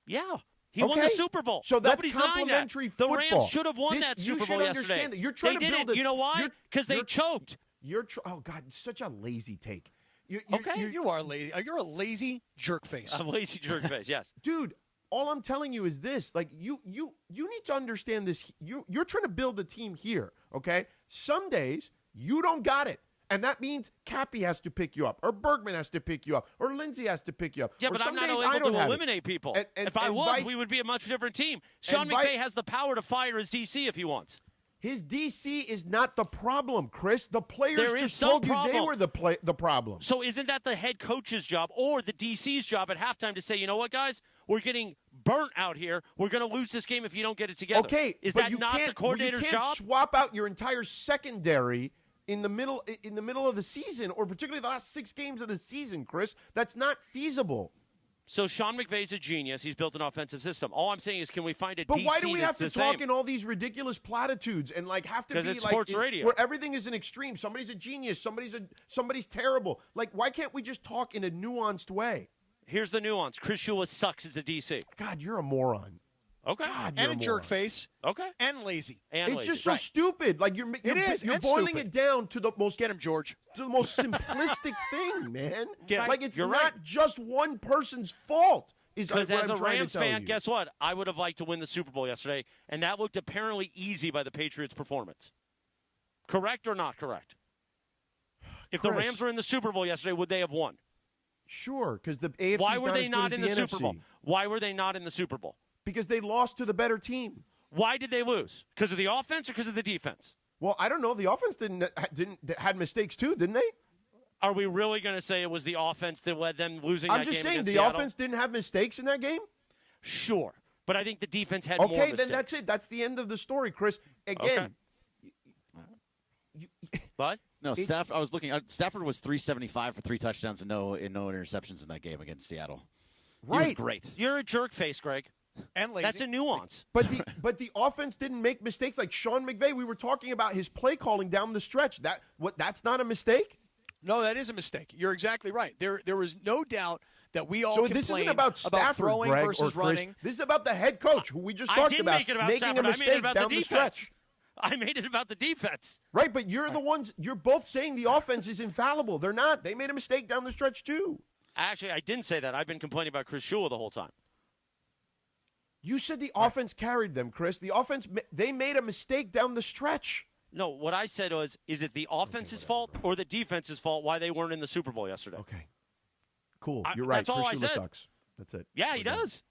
Yeah. He won the Super Bowl. So that's Nobody's complementary football. football. The Rams should have won that Super Bowl yesterday. That. You're trying they to build didn't. You know why? Because they choked. Oh, God, such a lazy take. You are lazy. You're a lazy jerk face. I'm a lazy jerk face, yes. Dude, all I'm telling you is this. Like, you need to understand this. You're trying to build a team here, okay? Some days you don't got it. And that means Cappy has to pick you up, or Bergman has to pick you up, or Lindsey has to pick you up. Yeah, but I'm not able to eliminate people. If I was, we would be a much different team. Sean McVay has the power to fire his DC if he wants. His DC is not the problem, Chris. The players there just told you they were the problem. So isn't that the head coach's job or the DC's job at halftime to say, you know what, guys? We're getting burnt out here. We're going to lose this game if you don't get it together. Okay, is but that you not can't, the coordinator's you can't job? swap out your entire secondary in the middle of the season, or particularly the last 6 games of the season, Chris. That's not feasible. So Sean McVay's a genius. He's built an offensive system. All I'm saying is, can we find a But DC why do we have that's to the talk same? in all these ridiculous platitudes and have to be Because it's sports radio. where everything is an extreme? Somebody's a genius. Somebody's terrible. Why can't we just talk in a nuanced way? Here's the nuance. Chris Shula sucks as a DC. God, you're a moron. Okay. God, and you're a moron. jerk face. Okay. And lazy. It's just so stupid. You're and boiling stupid. it down to the most Get him, George. to the most simplistic thing, man. It's You're not right. just one person's fault. Because as a Rams fan, you. guess what? I would have liked to win the Super Bowl yesterday, and that looked apparently easy by the Patriots' performance. Correct or not correct? If the Chris. Rams were in the Super Bowl yesterday, would they have won? Sure, because the AFC. Why were they as not good in as the NFC. Super Bowl? Why were they not in the Super Bowl? Because they lost to the better team. Why did they lose? Because of the offense or because of the defense? Well, I don't know. The offense had mistakes too, didn't they? Are we really going to say it was the offense that led them losing that game I'm just saying against the Seattle? offense didn't have mistakes in that game. Sure, but I think the defense had more Okay, mistakes. then that's it. That's the end of the story, Chris. Again, What? No, Stafford. I was looking. Stafford was 375 for 3 touchdowns and no interceptions in that game against Seattle. He was great. You're a jerk face, Greg. And lazy. That's a nuance. But the offense didn't make mistakes like Sean McVay. We were talking about his play calling down the stretch. That's not a mistake. No, that is a mistake. You're exactly right. There was no doubt that we all complained this isn't about Stafford, throwing Greg, versus or Chris. running. This is about the head coach, who we just I talked didn't about, make it about making Stafford. a mistake I made it about down the the defense. stretch. I made it about the defense. Right, but you're the ones. You're both saying the offense is infallible. They're not. They made a mistake down the stretch too. Actually, I didn't say that. I've been complaining about Chris Shula the whole time. You said the offense carried them, Chris. The offense, they made a mistake down the stretch. No, what I said was, is it the offense's fault or the defense's fault why they weren't in the Super Bowl yesterday? Okay. Cool. You're right. That's all Chris I Shula said. sucks. That's it. Yeah, he does.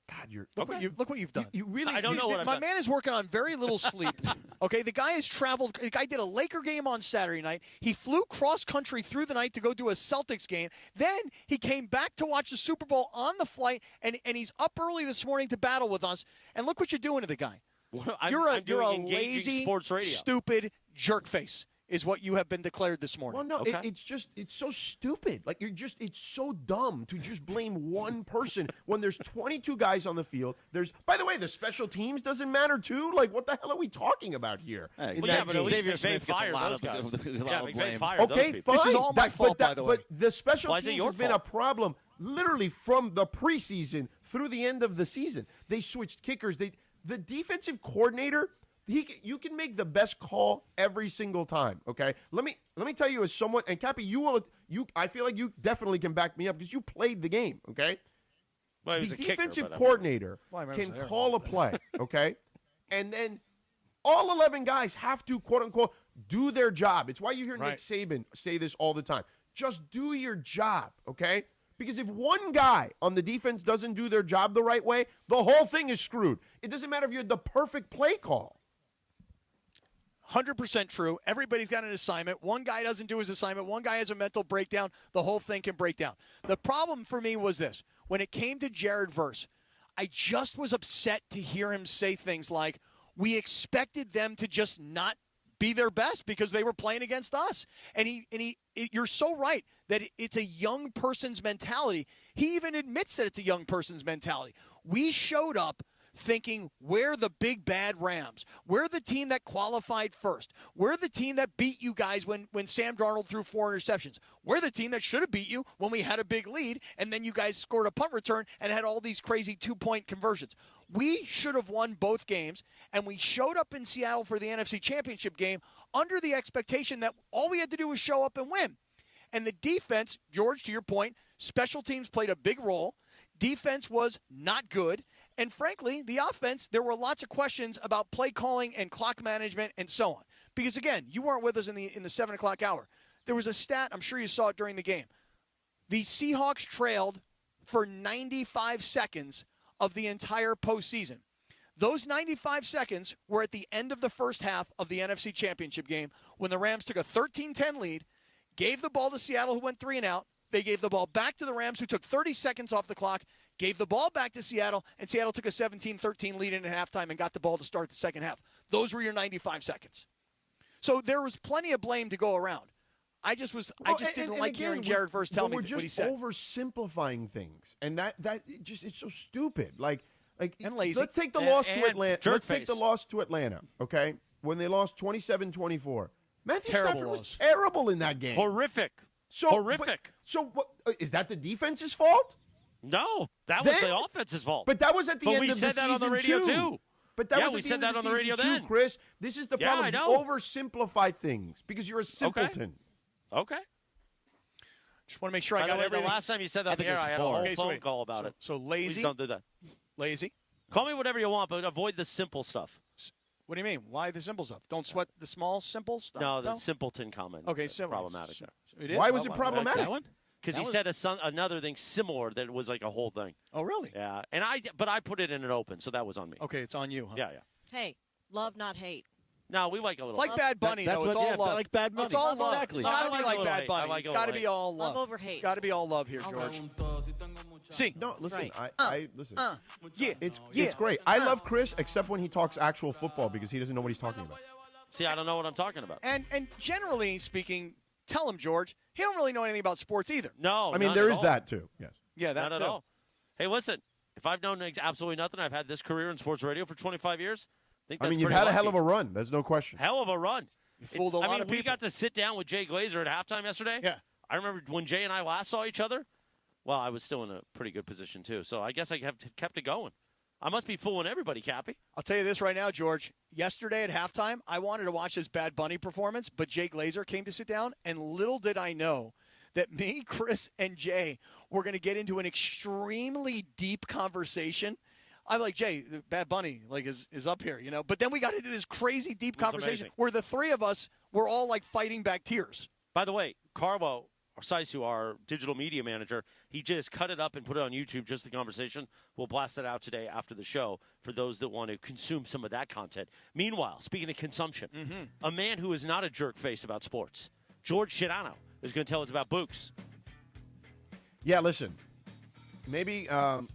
God, you're Look what you've done. You really. I don't know what I've my done. man is working on very little sleep. Okay, the guy has traveled. The guy did a Laker game on Saturday night. He flew cross country through the night to go do a Celtics game. Then he came back to watch the Super Bowl on the flight, and he's up early this morning to battle with us. And look what you're doing to the guy. You're a doing engaging lazy, sports radio. stupid jerk face. Is what you have been declared this morning. Well, no, it's so stupid. It's so dumb to just blame one person when there's 22 guys on the field. By the way, the special teams doesn't matter too. What the hell are we talking about here? But at least McVay fired those guys. McVay fired those people. This is all my fault, by the way. But the special Why is it teams your has been a problem literally from the preseason through the end of the season. They switched kickers. The defensive coordinator. You can make the best call every single time. Okay, let me tell you as someone, and Cappy, I feel like you definitely can back me up because you played the game. Okay, well, the defensive coordinator can call a play. Okay, and then all 11 guys have to quote unquote do their job. It's why you hear Nick Saban say this all the time. Just do your job. Okay. Because if one guy on the defense doesn't do their job the right way, the whole thing is screwed. It doesn't matter if you had the perfect play call. 100% true. Everybody's got an assignment. One guy doesn't do his assignment. One guy has a mental breakdown. The whole thing can break down. The problem for me was this. When it came to Jared Verse, I just was upset to hear him say things like, we expected them to just not be their best because they were playing against us. And you're so right that it's a young person's mentality. He even admits that it's a young person's mentality. We showed up thinking we're the big bad Rams. We're the team that qualified first. We're the team that beat you guys when Sam Darnold threw 4 interceptions. We're the team that should have beat you when we had a big lead, and then you guys scored a punt return and had all these crazy 2-point conversions. We should have won both games, and we showed up in Seattle for the NFC Championship game under the expectation that all we had to do was show up and win. And the defense, George, to your point, special teams played a big role. Defense was not good. And frankly, the offense, there were lots of questions about play calling and clock management and so on. Because, again, you weren't with us in the 7 o'clock hour. There was a stat, I'm sure you saw it during the game. The Seahawks trailed for 95 seconds of the entire postseason. Those 95 seconds were at the end of the first half of the NFC Championship game when the Rams took a 13-10 lead, gave the ball to Seattle, who went 3 and out. They gave the ball back to the Rams, who took 30 seconds off the clock, gave the ball back to Seattle, and Seattle took a 17-13 lead in at halftime and got the ball to start the second half. Those were your 95 seconds. So there was plenty of blame to go around. I just didn't like hearing Jared Verse tell me what he said. We're just oversimplifying things, and that it's so stupid. Like and lazy. Let's take the loss to Atlanta. Let's take the loss to Atlanta. Okay, when they lost 27-24. Matthew Stafford was terrible in that game. Horrific. Horrific. What, is that the defense's fault? No, that was the offense's fault. But that was at the end of the season, we said that on the radio too. But that was we at the said end that of the on the radio season then, too, Chris. This is the problem. I You know. oversimplify things because you're a simpleton. Okay. Just want to make sure I got everything. The last time you said that on the air, I had a whole phone call about it. So lazy. Please don't do that. Lazy. Call me whatever you want, but avoid the simple stuff. What do you mean? Why the simple stuff? Don't sweat the small, simple stuff? No, the simpleton comment. Okay, problematic there. It is? Why was it problematic? That one? Because he said another thing similar that was like a whole thing. Oh, really? Yeah, but I put it in an open, so that was on me. Okay, it's on you, huh? Yeah. Hey, love, not hate. No, we like a little. It's like Bad Bunny, though. It's all love. Like Bad Bunny. It's all love. Exactly. It's got to be like Bad Bunny. Like it's got to be all love. Love over hate. It's got to be all love here, George. See, no, listen. Right. I listen. Yeah, it's great. I love Chris, except when he talks actual football because he doesn't know what he's talking about. See, I don't know what I'm talking about. And generally speaking, tell him, George, he don't really know anything about sports either. No, I mean there is that too. Yes. Yeah, that not too. at all. Hey, listen, if I've known absolutely nothing, I've had this career in sports radio for 25 years. I mean, you've had a hell of a run. There's no question. Hell of a run. You fooled a lot of people. We got to sit down with Jay Glazer at halftime yesterday. Yeah. I remember when Jay and I last saw each other. Well, I was still in a pretty good position, too. So I guess I have kept it going. I must be fooling everybody, Cappy. I'll tell you this right now, George. Yesterday at halftime, I wanted to watch this Bad Bunny performance, but Jay Glazer came to sit down, and little did I know that me, Chris, and Jay were going to get into an extremely deep conversation. I'm like, Jay, Bad Bunny is up here, you know. But then we got into this crazy deep conversation where the three of us were all like fighting back tears. By the way, Carlo Saisu, our digital media manager, he just cut it up and put it on YouTube, just the conversation. We'll blast it out today after the show for those that want to consume some of that content. Meanwhile, speaking of consumption, a man who is not a jerk face about sports, George Sedano, is going to tell us about Books. Yeah, listen. Maybe, and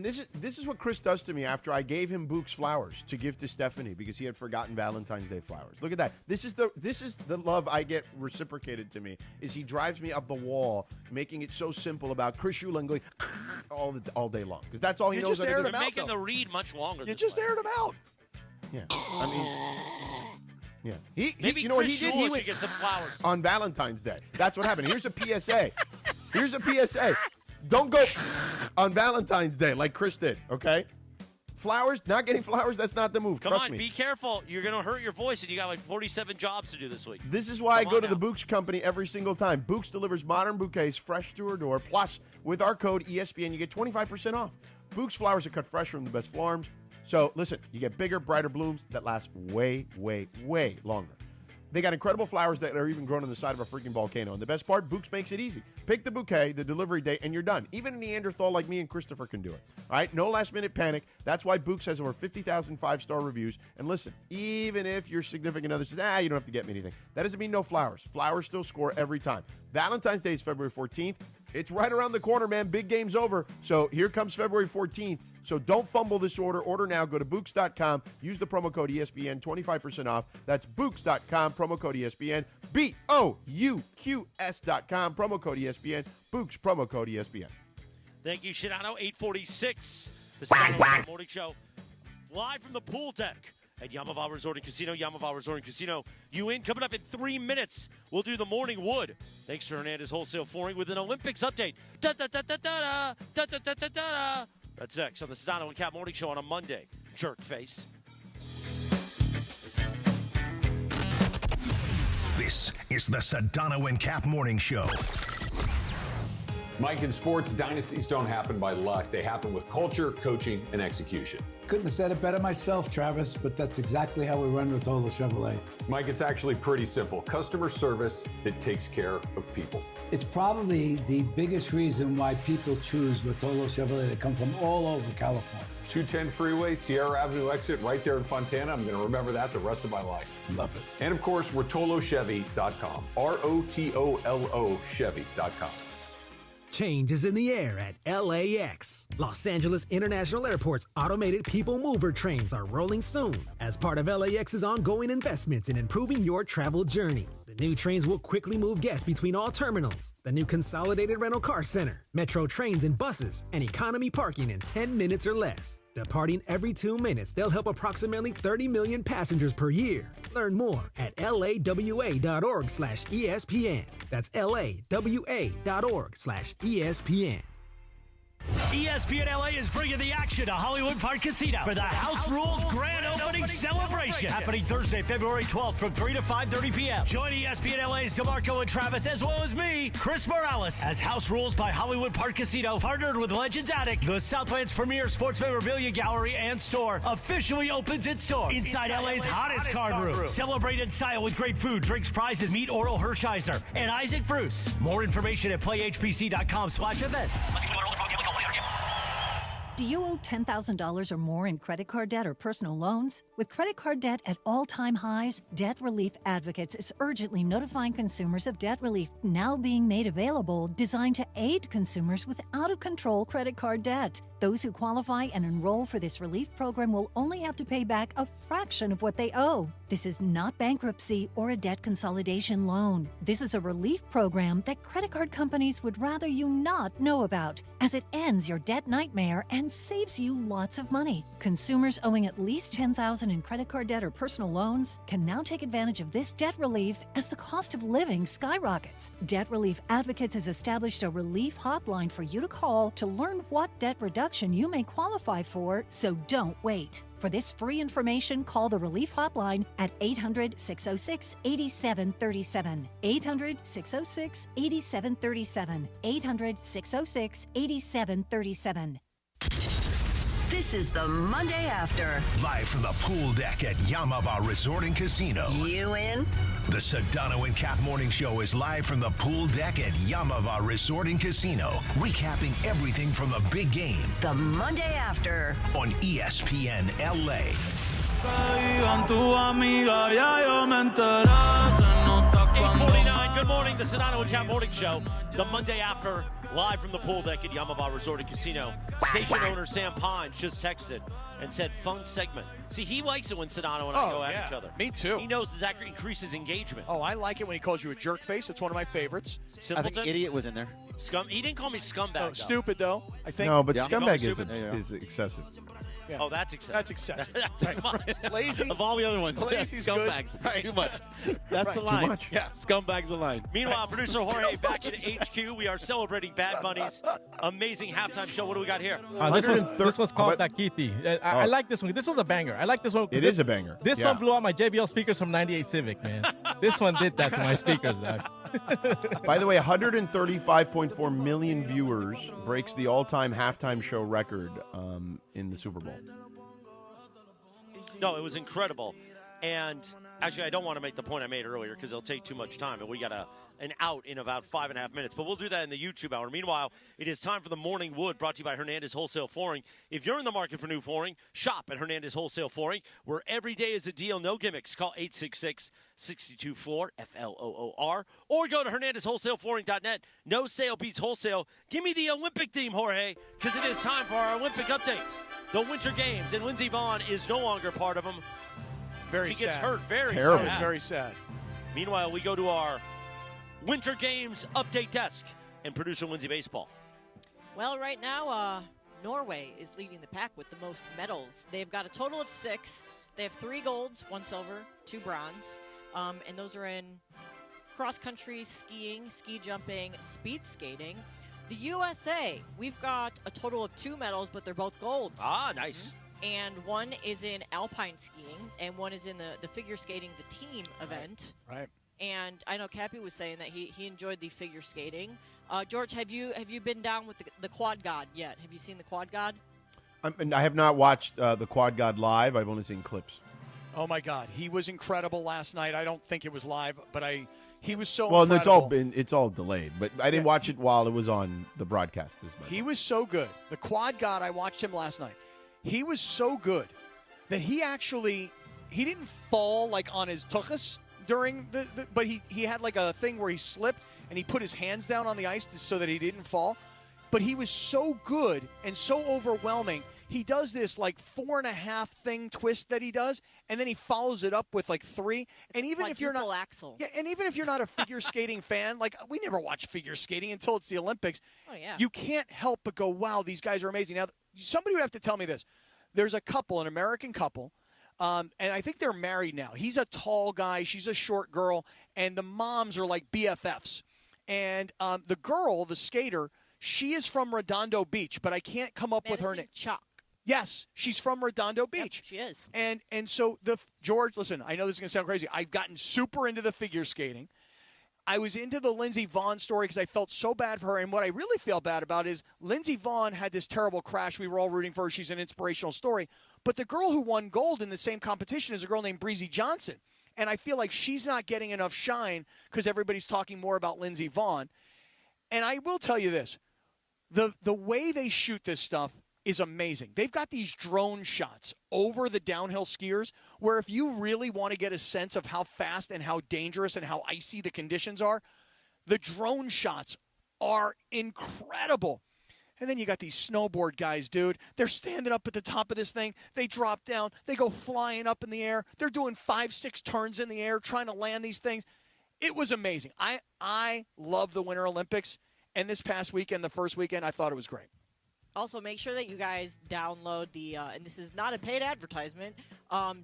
this is what Chris does to me after I gave him Book's flowers to give to Stephanie because he had forgotten Valentine's Day flowers. Look at that. This is the love I get reciprocated to me, is he drives me up the wall, making it so simple about Chris Shulen going all day long. Because that's all he knows how to do. You're making the read much longer. You just aired him out. Yeah. I mean, yeah. Maybe you know what Chris he did? Shula should get some flowers. On Valentine's Day. That's what happened. Here's a PSA. Don't go on Valentine's Day like Chris did, okay? Flowers, not getting flowers, that's not the move. Trust me. Be careful. You're going to hurt your voice, and you got like 47 jobs to do this week. This is why I go to the Books company every single time. Books delivers modern bouquets fresh to her door. Plus, with our code ESPN, you get 25% off. Books flowers are cut fresh from the best farms. So, listen, you get bigger, brighter blooms that last way, way, way longer. They got incredible flowers that are even grown on the side of a freaking volcano. And the best part, Books makes it easy. Pick the bouquet, the delivery date, and you're done. Even a Neanderthal like me and Christopher can do it. All right? No last-minute panic. That's why Books has over 50,000 five-star reviews. And listen, even if your significant other says, you don't have to get me anything, that doesn't mean no flowers. Flowers still score every time. Valentine's Day is February 14th. It's right around the corner, man. Big game's over. So here comes February 14th. So don't fumble this order. Order now. Go to Books.com. Use the promo code ESPN. 25% off. That's Books.com. Promo code ESPN. BOUQS.com. Promo code ESPN. Books. Promo code ESPN. Thank you, Sedano. 846. The Sedano Morning Show. Live from the pool deck at Yaamava Resort and Casino. Yaamava Resort and Casino. You in coming up in 3 minutes. We'll do the morning wood. Thanks to Hernandez Wholesale Flooring with an Olympics update. Da-da-da-da-da-da. Da-da-da-da-da. That's next on the Sedano and Kap Morning Show on a Monday. Jerk face. This is the Sedano and Kap Morning Show. Mike, in sports, dynasties don't happen by luck. They happen with culture, coaching, and execution. Couldn't have said it better myself, Travis, but that's exactly how we run Rotolo Chevrolet. Mike, it's actually pretty simple. Customer service that takes care of people. It's probably the biggest reason why people choose Rotolo Chevrolet. They come from all over California. 210 freeway, Sierra Avenue exit, right there in Fontana. I'm going to remember that the rest of my life. Love it. And of course, RotoloChevy.com. ROTOLO Chevy.com. Change is in the air at LAX. Los Angeles International Airport's automated people mover trains are rolling soon as part of LAX's ongoing investments in improving your travel journey. The new trains will quickly move guests between all terminals. The new consolidated rental car center, metro trains and buses, and economy parking in 10 minutes or less. Departing every 2 minutes, they'll help approximately 30 million passengers per year. Learn more at lawa.org/ESPN. That's lawa.org/ESPN. ESPN LA is bringing the action to Hollywood Park Casino for the House Rules Grand Opening Celebration. Happening Thursday, February 12th from 3 to 5:30 p.m. Join ESPN LA's DeMarco and Travis, as well as me, Chris Morales, as House Rules by Hollywood Park Casino, partnered with Legends Attic, the Southland's premier sports memorabilia gallery and store, officially opens its doors inside LA's hottest card room. Celebrate in style with great food, drinks, prizes. Meet Oral Hershiser and Isaac Bruce. More information at playhpc.com/events. Do you owe $10,000 or more in credit card debt or personal loans? With credit card debt at all-time highs, Debt Relief Advocates is urgently notifying consumers of debt relief now being made available, designed to aid consumers with out-of-control credit card debt. Those who qualify and enroll for this relief program will only have to pay back a fraction of what they owe. This is not bankruptcy or a debt consolidation loan. This is a relief program that credit card companies would rather you not know about, as it ends your debt nightmare and saves you lots of money. Consumers owing at least $10,000 in credit card debt or personal loans can now take advantage of this debt relief as the cost of living skyrockets. Debt Relief Advocates has established a relief hotline for you to call to learn what debt reduction you may qualify for, so don't wait. For this free information, call the Relief Hotline at 800-606-8737. 800-606-8737. 800-606-8737. This is the Monday After. Live from the pool deck at Yaamava Resort and Casino. You in? The Sedano and Kap Morning Show is live from the pool deck at Yaamava Resort and Casino, recapping everything from the big game. The Monday After. On ESPN LA. Good morning, the Sedano and Kap Morning Show. The Monday After, live from the pool deck at Yaamava Resort and Casino. Station owner Sam Pines just texted and said, fun segment. See, he likes it when Sedano and I go at each other. Me too. He knows that increases engagement. Oh, I like it when he calls you a jerk face. It's one of my favorites. Simpleton? I think idiot was in there. He didn't call me scumbag. No, stupid, though. I think. No, but Yeah. scumbag Yeah. is excessive. Yeah. Oh, that's excessive. That's excessive. That's too much. Lazy. Of all the other ones. Lazy's Scumbags. good. Right. Too much. That's the Right. line. Too much. Yeah. Scumbags the line. Meanwhile, producer Jorge back at HQ. We are celebrating Bad Bunny's amazing halftime show. What do we got here? This was called Taquiti. I like this one. This was a banger. I like this one. It is a banger. This one blew out my JBL speakers from 98 Civic, man. This one did that to my speakers, dog. By the way, 135.4 million viewers breaks the all-time halftime show record in the Super Bowl. No, it was incredible. And actually, I don't want to make the point I made earlier because it'll take too much time, and we got an out in about 5.5 minutes. But we'll do that in the YouTube hour. Meanwhile, it is time for the Morning Wood, brought to you by Hernandez Wholesale Flooring. If you're in the market for new flooring, shop at Hernandez Wholesale Flooring, where every day is a deal, no gimmicks. Call 866-62-FLOOR, F-L-O-O-R, or go to HernandezWholesaleFlooring.net. No sale beats wholesale. Give me the Olympic theme, Jorge, because it is time for our Olympic update. The Winter Games, and Lindsey Vonn is no longer part of them. Very She sad. gets hurt. Very Terrible. It was sad. very sad. Meanwhile, we go to our Winter Games update desk and producer Lindsay Baseball. Well, right now, Norway is leading the pack with the most medals. They've got a total of 6. They have 3 golds, 1 silver, 2 bronze, and those are in cross-country skiing, ski jumping, speed skating. The USA, we've got a total of 2 medals, but they're both golds. Ah, nice. And one is in alpine skiing, and one is in the figure skating, the team event. Right. And I know Cappy was saying that he enjoyed the figure skating. George, have you been down with the Quad God yet? Have you seen the Quad God? I have not watched the Quad God live. I've only seen clips. Oh my God, he was incredible last night. I don't think it was live, but he was so Well, incredible. it's all delayed, but I didn't watch it while it was on the broadcast. He was so good. The Quad God, I watched him last night. He was so good that he didn't fall like on his tuchus. during but he had like a thing where he slipped and he put his hands down on the ice so that he didn't fall. But he was so good and so overwhelming. He does this like 4.5 thing twist that he does, and then he follows it up with like 3. And even if you're not Axel. Yeah, and even if you're not a figure skating fan, like we never watch figure skating until it's the Olympics. Oh yeah. You can't help but go, wow, these guys are amazing. Now, somebody would have to tell me this. There's a couple, an American couple, and I think they're married now. He's a tall guy, she's a short girl, and the moms are like BFFs. And the girl, the skater, she is from Redondo Beach, but I can't come up with her name. Chuck. Yes, she's from Redondo Beach. Yep, she is. And so George, listen, I know this is going to sound crazy. I've gotten super into the figure skating. I was into the Lindsey Vonn story because I felt so bad for her. And what I really feel bad about is Lindsey Vonn had this terrible crash. We were all rooting for her. She's an inspirational story. But the girl who won gold in the same competition is a girl named Breezy Johnson. And I feel like she's not getting enough shine because everybody's talking more about Lindsey Vonn. And I will tell you this. The way they shoot this stuff is amazing. They've got these drone shots over the downhill skiers where if you really want to get a sense of how fast and how dangerous and how icy the conditions are, the drone shots are incredible. And then you got these snowboard guys, dude. They're standing up at the top of this thing. They drop down. They go flying up in the air. They're doing 5-6 turns in the air trying to land these things. It was amazing. I love the Winter Olympics. And this past weekend, the first weekend, I thought it was great. Also, make sure that you guys download the, and this is not a paid advertisement,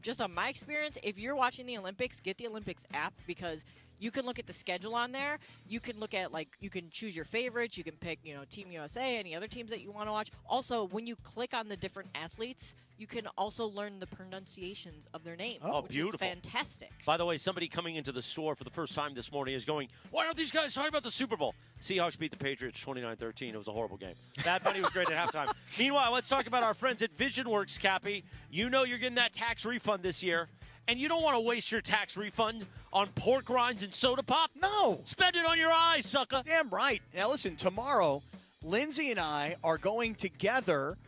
just on my experience, if you're watching the Olympics, get the Olympics app because you can look at the schedule on there. You can look at, like, you can choose your favorites. You can pick, Team USA, any other teams that you want to watch. Also, when you click on the different athletes, you can also learn the pronunciations of their names, which beautiful. is fantastic. By the way, somebody coming into the store for the first time this morning is going, why aren't these guys talking about the Super Bowl? Seahawks beat the Patriots 29-13. It was a horrible game. Bad Bunny was great at halftime. Meanwhile, let's talk about our friends at VisionWorks, Cappy. You know you're getting that tax refund this year, and you don't want to waste your tax refund on pork rinds and soda pop. No. Spend it on your eyes, sucker. Damn right. Now, listen, tomorrow, Lindsay and I are going together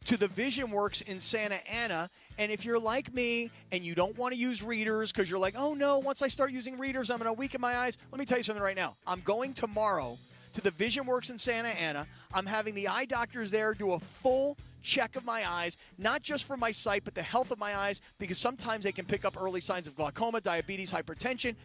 to the VisionWorks in Santa Ana. And if you're like me and you don't want to use readers because you're like, oh, no, once I start using readers, I'm going to weaken my eyes. Let me tell you something right now. I'm going tomorrow to the VisionWorks in Santa Ana. I'm having the eye doctors there do a full check of my eyes, not just for my sight, but the health of my eyes, because sometimes they can pick up early signs of glaucoma, diabetes, hypertension.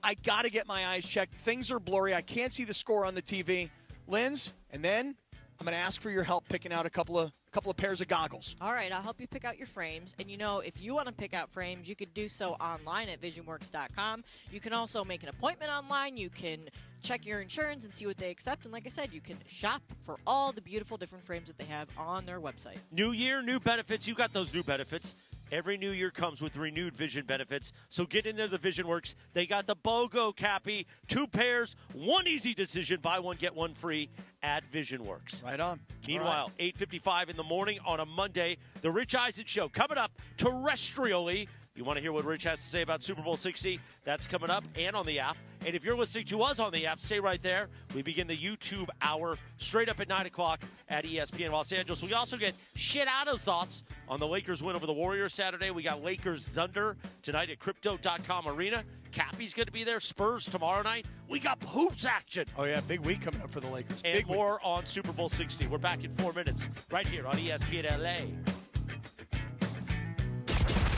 I got to get my eyes checked. Things are blurry. I can't see the score on the TV. Linz, and then I'm going to ask for your help picking out a couple of pairs of goggles. All right, I'll help you pick out your frames. And, if you want to pick out frames, you could do so online at visionworks.com. You can also make an appointment online. You can check your insurance and see what they accept. And like I said, you can shop for all the beautiful different frames that they have on their website. New year, new benefits. You got those new benefits. Every new year comes with renewed vision benefits. So get into the VisionWorks. They got the BOGO, Cappy. 2 pairs, 1 easy decision. Buy one, get one free at VisionWorks. Right on. Meanwhile, 8:55 in the morning on a Monday, the Rich Eisen Show coming up terrestrially. You want to hear what Rich has to say about Super Bowl 60? That's coming up and on the app. And if you're listening to us on the app, stay right there. We begin the YouTube hour straight up at 9 o'clock at ESPN Los Angeles. We also get shit out of thoughts on the Lakers win over the Warriors Saturday. We got Lakers Thunder tonight at Crypto.com Arena. Cappy's going to be there. Spurs tomorrow night. We got hoops action. Oh, yeah, big week coming up for the Lakers. And big more on Super Bowl 60. We're back in 4 minutes right here on ESPN LA.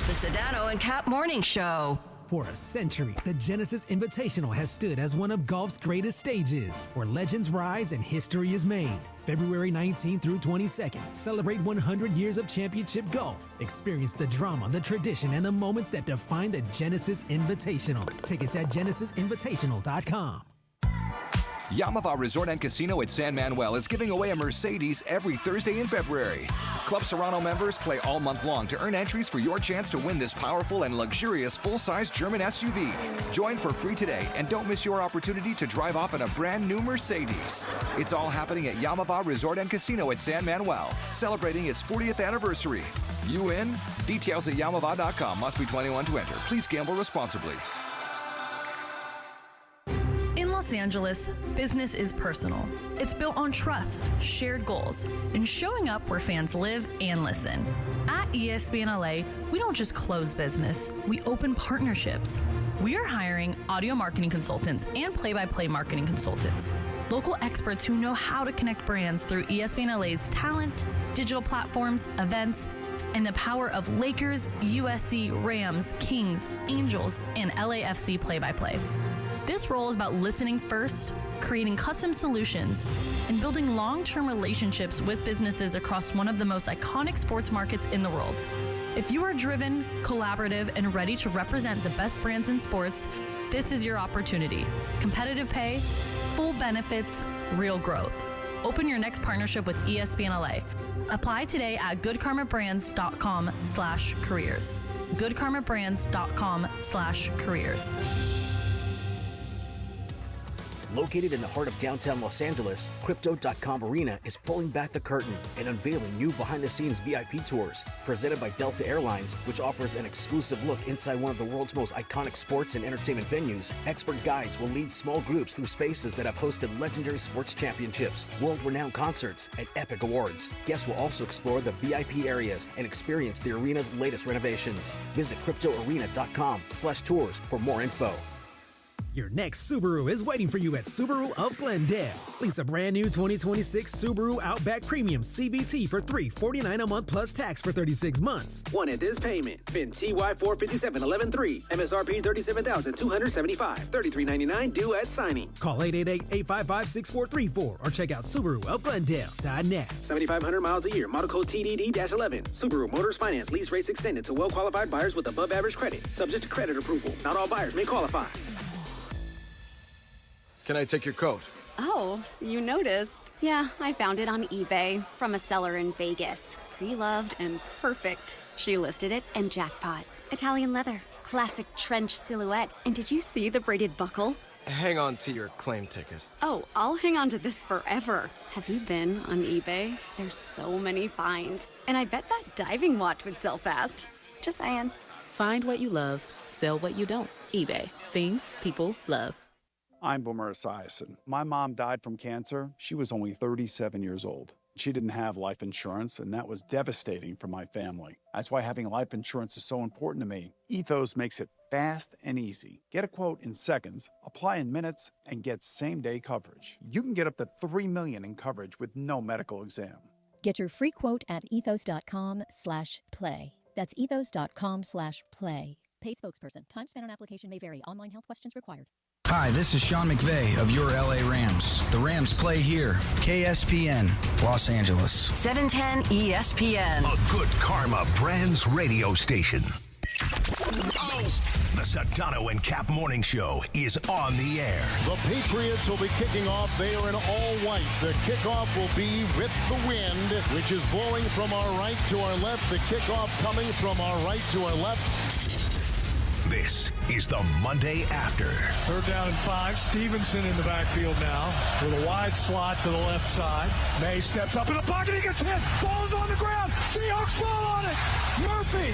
The Sedano Kap Morning Show. For a century, the Genesis Invitational has stood as one of golf's greatest stages, where legends rise and history is made. February 19th through 22nd, celebrate 100 years of championship golf. Experience the drama, the tradition, and the moments that define the Genesis Invitational. Tickets at genesisinvitational.com. Yaamava Resort and Casino at San Manuel is giving away a Mercedes every Thursday in February. Club Serrano members play all month long to earn entries for your chance to win this powerful and luxurious full-size German SUV. Join for free today and don't miss your opportunity to drive off in a brand new Mercedes. It's all happening at Yaamava Resort and Casino at San Manuel, celebrating its 40th anniversary. You in? Details at Yaamava.com. Must be 21 to enter. Please gamble responsibly. Los Angeles, business is personal. It's built on trust, shared goals, and showing up where fans live and listen. At ESPN LA, we don't just close business, we open partnerships. We are hiring audio marketing consultants and play-by-play marketing consultants, local experts who know how to connect brands through ESPN LA's talent, digital platforms, events, and the power of Lakers, USC, Rams, Kings, Angels, and LAFC play-by-play. This role is about listening first, creating custom solutions, and building long-term relationships with businesses across one of the most iconic sports markets in the world. If you are driven, collaborative, and ready to represent the best brands in sports, this is your opportunity. Competitive pay, full benefits, real growth. Open your next partnership with ESPN LA. Apply today at goodkarmabrands.com/careers. goodkarmabrands.com/careers. Located in the heart of downtown Los Angeles, Crypto.com Arena is pulling back the curtain and unveiling new behind-the-scenes VIP tours presented by Delta Airlines, which offers an exclusive look inside one of the world's most iconic sports and entertainment venues. Expert guides will lead small groups through spaces that have hosted legendary sports championships, world-renowned concerts, and epic awards. Guests will also explore the VIP areas and experience the arena's latest renovations. Visit CryptoArena.com/tours for more info. Your next Subaru is waiting for you at Subaru of Glendale. Lease a brand new 2026 Subaru Outback Premium CBT for $349 a month plus tax for 36 months. One at this payment. VIN TY 457-113. MSRP $37,275. $33.99 due at signing. Call 888-855-6434 or check out SubaruofGlendale.net. 7,500 miles a year. Model code TDD-11. Subaru Motors Finance lease rates extended to well-qualified buyers with above average credit. Subject to credit approval. Not all buyers may qualify. Can I take your coat? Oh, you noticed. Yeah, I found it on eBay from a seller in Vegas. Pre-loved and perfect. She listed it and jackpot. Italian leather, classic trench silhouette. And did you see the braided buckle? Hang on to your claim ticket. Oh, I'll hang on to this forever. Have you been on eBay? There's so many finds. And I bet that diving watch would sell fast. Just saying. Find what you love, sell what you don't. eBay. Things people love. I'm Boomer Esiason. My mom died from cancer. She was only 37 years old. She didn't have life insurance, and that was devastating for my family. That's why having life insurance is so important to me. Ethos makes it fast and easy. Get a quote in seconds, apply in minutes, and get same-day coverage. You can get up to $3 million in coverage with no medical exam. Get your free quote at ethos.com/play. That's ethos.com/play. Paid spokesperson. Time spent on application may vary. Online health questions required. Hi, this is Sean McVay of your LA Rams. The Rams play here. KSPN, Los Angeles. 710 ESPN. A Good Karma Brands radio station. The Sedano and Kap Morning Show is on the air. The Patriots will be kicking off. They are in all white. The kickoff will be with the wind, which is blowing from our right to our left. The kickoff coming from our right to our left. This is the Monday After. 3rd down and 5. Stevenson in the backfield now with a wide slot to the left side. May steps up in the pocket. He gets hit. Ball is on the ground. Seahawks fall on it. Murphy.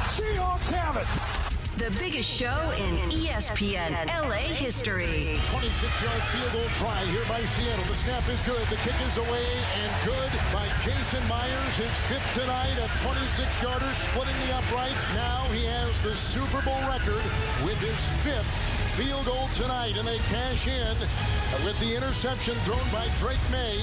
Seahawks have it. The biggest show in ESPN LA history. 26-yard field goal try here by Seattle. The snap is good. The kick is away and good by Jason Myers. His 5th tonight, a 26-yarder splitting the uprights. Now he has the Super Bowl record with his 5th field goal tonight, and they cash in with the interception thrown by Drake May.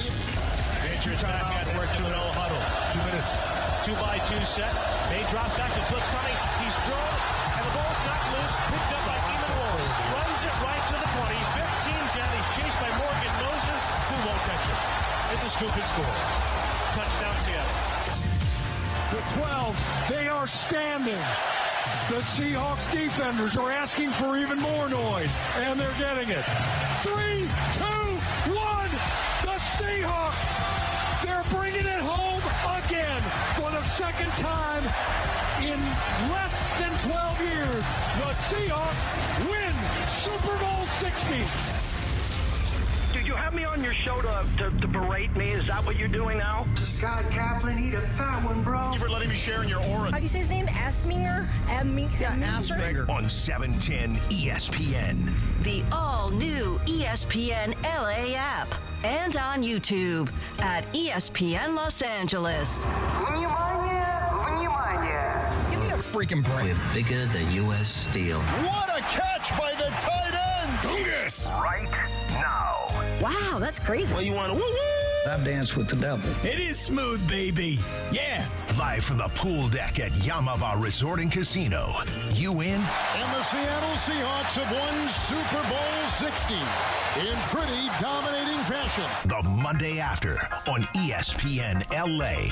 Patriots back at work, 2-0 huddle. 2 minutes. 2-by-2 set. May drop back. The blitz coming. He's drawn. And the ball's not loose. Picked up by Eamon Ward. Runs it right to the 20. 15 down. He's chased by Morgan Moses, who won't catch it. It's a scoop and score. Touchdown Seattle. The 12, they are standing. The Seahawks defenders are asking for even more noise, and they're getting it. 3, 2, 1. The Seahawks, they're bringing it home again for the second time in less than 12 years. The Seahawks win Super Bowl 60. Do you You have me on your show to berate me? Is that what you're doing now? Scott Kaplan, eat a fat one, bro. Thank you for letting me share in your aura. How do you say his name? Asminger? Asminger. On 710 ESPN. The all-new ESPN LA app. And on YouTube at ESPN Los Angeles. Give me a freaking break. We're bigger than U.S. Steel. What a catch by the tight end. Dungus. Right now. Wow, that's crazy. Well, you want to woo-woo? I've danced with the devil. It is smooth, baby. Yeah. Live from the pool deck at Yaamava Resort and Casino. You win. And the Seattle Seahawks have won Super Bowl 60 in pretty dominating fashion. The Monday after on ESPN LA.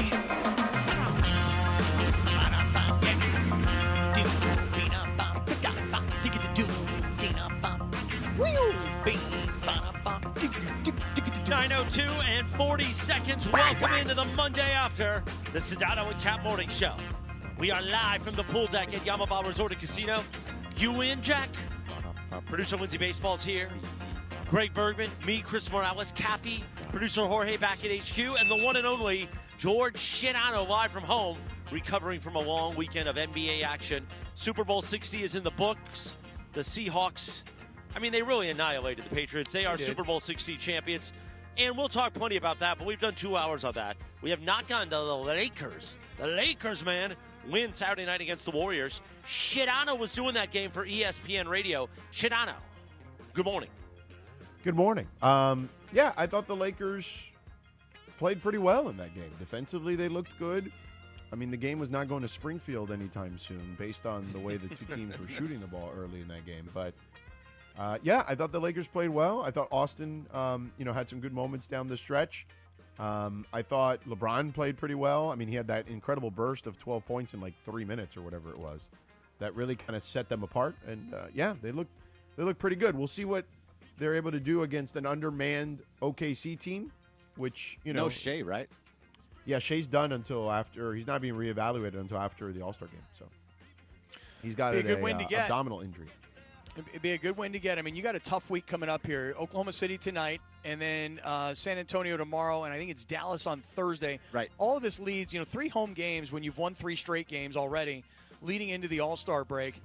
Woo! 9:02 and 40 seconds. Welcome into the Monday after the Sedano and Kap Morning Show. We are live from the pool deck at Yaamava Resort and Casino. You win, Jack. Producer Lindsay Baseball's here. Greg Bergman, me, Chris Morales, Cappy, producer Jorge back at HQ, and the one and only George Sedano live from home, recovering from a long weekend of NBA action. Super Bowl 60 is in the books. The Seahawks, they really annihilated the Patriots. They are Super Bowl 60 champions. And we'll talk plenty about that, but we've done 2 hours on that. We have not gotten to the Lakers. The Lakers, man, win Saturday night against the Warriors. Sedano was doing that game for ESPN Radio. Sedano, good morning. Good morning. I thought the Lakers played pretty well in that game. Defensively, they looked good. The game was not going to Springfield anytime soon based on the way the two teams were shooting the ball early in that game. But I thought the Lakers played well. I thought Austin, had some good moments down the stretch. I thought LeBron played pretty well. He had that incredible burst of 12 points in like 3 minutes or whatever it was. That really kind of set them apart. And they look pretty good. We'll see what they're able to do against an undermanned OKC team, which no Shea, right? Yeah, Shea's done until after. He's not being reevaluated until after the All-Star game. So he's got a good win to get. Abdominal injury. It'd be a good win to get. You got a tough week coming up here. Oklahoma City tonight, and then San Antonio tomorrow, and I think it's Dallas on Thursday. Right. All of this leads, 3 home games when you've won 3 straight games already, leading into the All-Star break.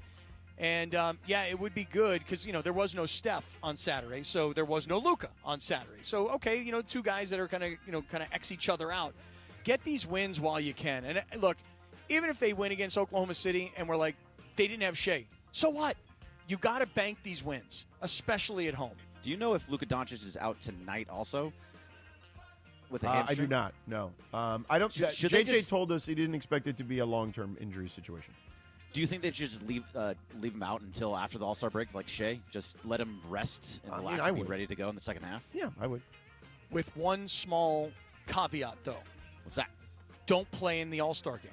And, it would be good because, there was no Steph on Saturday, so there was no Luka on Saturday. So, okay, 2 guys that are kind of X each other out. Get these wins while you can. And, look, even if they win against Oklahoma City and we're like, they didn't have Shea, so what? You got to bank these wins, especially at home. Do you know if Luka Doncic is out tonight also with a hamstring? I do not, no. I don't. JJ told us he didn't expect it to be a long-term injury situation. Do you think they should just leave him out until after the All-Star break, like Shea? Just let him rest and relax and be ready to go in the second half? Yeah, I would. With one small caveat, though. What's that? Don't play in the All-Star game.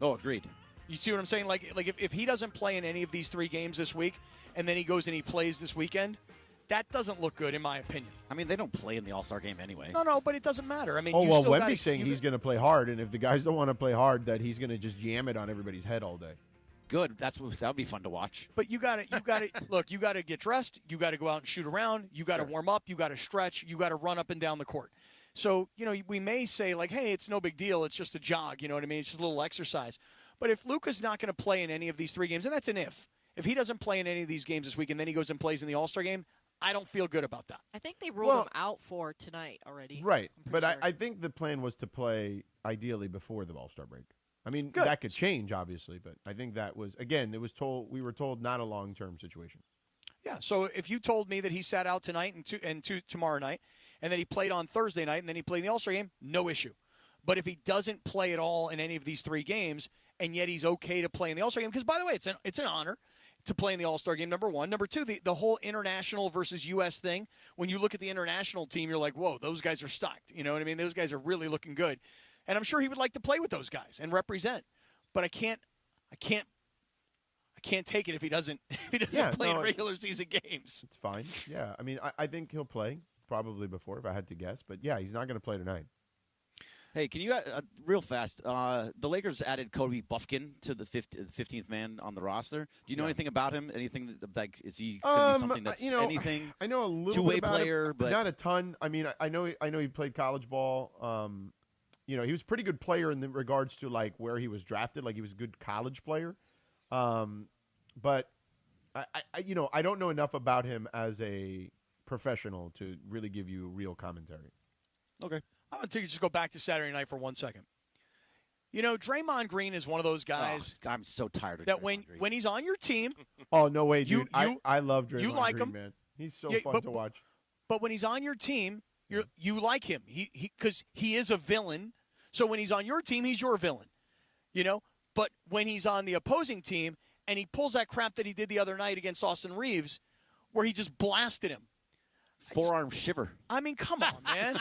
Oh, agreed. You see what I'm saying? Like if he doesn't play in any of these 3 games this week, and then he goes and he plays this weekend, that doesn't look good, in my opinion. They don't play in the All-Star game anyway. No, but it doesn't matter. Wemby's saying he's going to play hard, and if the guys don't want to play hard, that he's going to just jam it on everybody's head all day. Good. That would be fun to watch. But you got to look. You got to get dressed. You got to go out and shoot around. You got to warm up. You got to stretch. You got to run up and down the court. So we may say like, hey, it's no big deal. It's just a jog. You know what I mean? It's just a little exercise. But if Luka's not going to play in any of these 3 games, and that's an if he doesn't play in any of these games this week, and then he goes and plays in the All-Star game, I don't feel good about that. I think they ruled him out for tonight already. Right. But sure. I think the plan was to play ideally before the All-Star break. Good. That could change, obviously, but I think that was, again, we were told not a long-term situation. Yeah, so if you told me that he sat out tonight and tomorrow night, and then he played on Thursday night, and then he played in the All-Star game, no issue. But if he doesn't play at all in any of these 3 games, and yet he's okay to play in the All-Star game, because, by the way, it's an honor to play in the All-Star game, number one. Number two, the whole international versus U.S. thing, when you look at the international team, you're like, whoa, those guys are stacked. You know what I mean? Those guys are really looking good. And I'm sure he would like to play with those guys and represent. But I can't take it if he doesn't play in regular season games. It's fine. Yeah, I mean, I think he'll play probably before if I had to guess. But, yeah, he's not going to play tonight. Hey, can you real fast? The Lakers added Kobe Buffkin to the 15th man on the roster. Do you know anything about him? Anything like is he gonna be something that's anything? I know a little two-way bit about player, him, but not a ton. I mean, I know he played college ball. He was a pretty good player in regards to like where he was drafted. Like he was a good college player. But I don't know enough about him as a professional to really give you real commentary. Okay. I'm going to just go back to Saturday night for 1 second. Draymond Green is one of those guys. I'm so tired of that when he's on your team. Oh, no way, dude. I love Draymond you like Green, him. man. He's so fun to watch. But when he's on your team, you like him. Because he is a villain. So when he's on your team, he's your villain. But when he's on the opposing team and he pulls that crap that he did the other night against Austin Reeves where he just blasted him. Forearm shiver. I mean, come on, man.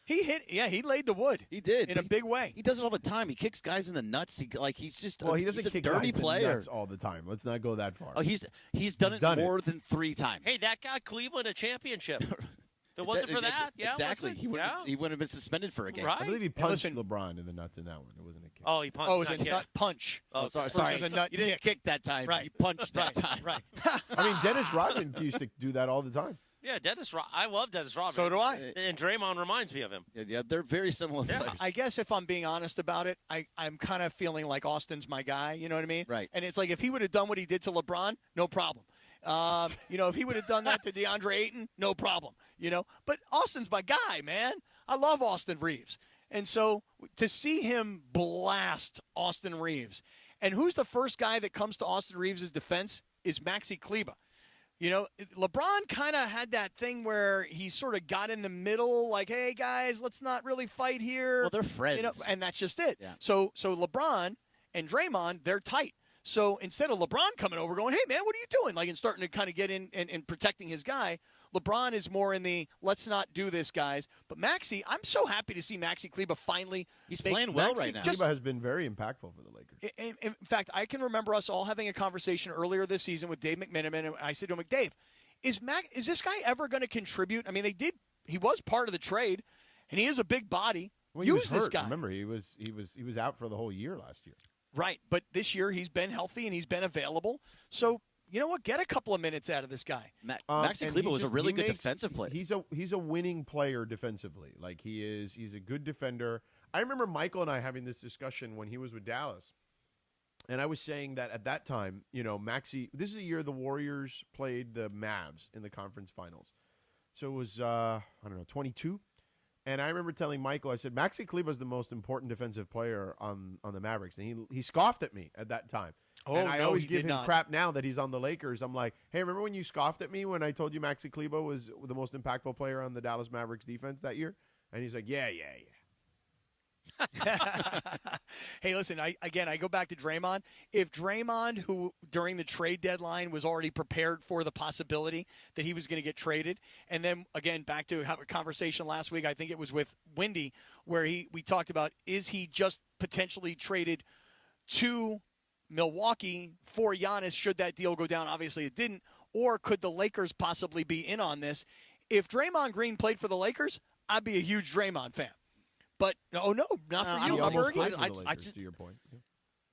He laid the wood. He did in a big way. He does it all the time. He kicks guys in the nuts. He doesn't kick dirty guys player in the nuts all the time. Let's not go that far. Oh, he's done it more than 3 times. Hey, that got Cleveland a championship. If it wasn't for that, exactly. Listen, he wouldn't have been suspended for a game. Right? I believe he punched LeBron in the nuts in that one. It wasn't a kick. Oh, he punched. Oh, it was a nut punch. Oh, sorry. It was a nut you didn't kick that time. Right. You punched that time. Right. I mean, Dennis Rodman used to do that all the time. Yeah, I love Dennis Rodman. So do I. And Draymond reminds me of him. Yeah, they're very similar players. I guess if I'm being honest about it, I'm kind of feeling like Austin's my guy. You know what I mean? Right. And it's like if he would have done what he did to LeBron, no problem. If he would have done that to DeAndre Ayton, no problem. But Austin's my guy, man. I love Austin Reeves. And so to see him blast Austin Reeves, and who's the first guy that comes to Austin Reeves' defense is Maxi Kleber. LeBron kind of had that thing where he sort of got in the middle, like, hey, guys, let's not really fight here. Well, they're friends. And that's just it. Yeah. So LeBron and Draymond, they're tight. So instead of LeBron coming over going, hey, man, what are you doing? Like, and starting to kind of get in and protecting his guy, LeBron is more in the let's not do this, guys. But Maxi, I'm so happy to see Maxi Kleber finally. He's playing well right now. Kleber has been very impactful for the Lakers. In fact, I can remember us all having a conversation earlier this season with Dave McMenamin, and I said to him, Dave, is this guy ever going to contribute? I mean, he was part of the trade, and he is a big body. Well, Use this guy. Remember, he was out for the whole year last year. Right, but this year he's been healthy and he's been available. So you know what? Get a couple of minutes out of this guy. Maxi Kleber was a really good defensive player. He's a winning player defensively. Like he's a good defender. I remember Michael and I having this discussion when he was with Dallas, and I was saying that at that time, Maxi. This is a year the Warriors played the Mavs in the conference finals, so it was 22. And I remember telling Michael, I said, Maxi Kleber is the most important defensive player on the Mavericks. And he scoffed at me at that time. Oh, and I no, always he give did him not. crap now that he's on the Lakers. I'm like, hey, remember when you scoffed at me when I told you Maxi Kleber was the most impactful player on the Dallas Mavericks defense that year? And he's like, yeah. Hey, listen, I go back to Draymond. If Draymond, who during the trade deadline was already prepared for the possibility that he was going to get traded, and then, again, back to have a conversation last week, I think it was with Wendy, where we talked about, is he just potentially traded to Milwaukee for Giannis should that deal go down? Obviously it didn't. Or could the Lakers possibly be in on this? If Draymond Green played for the Lakers, I'd be a huge Draymond fan. But, no, not for you. He almost played for the Lakers, to your point. Yeah.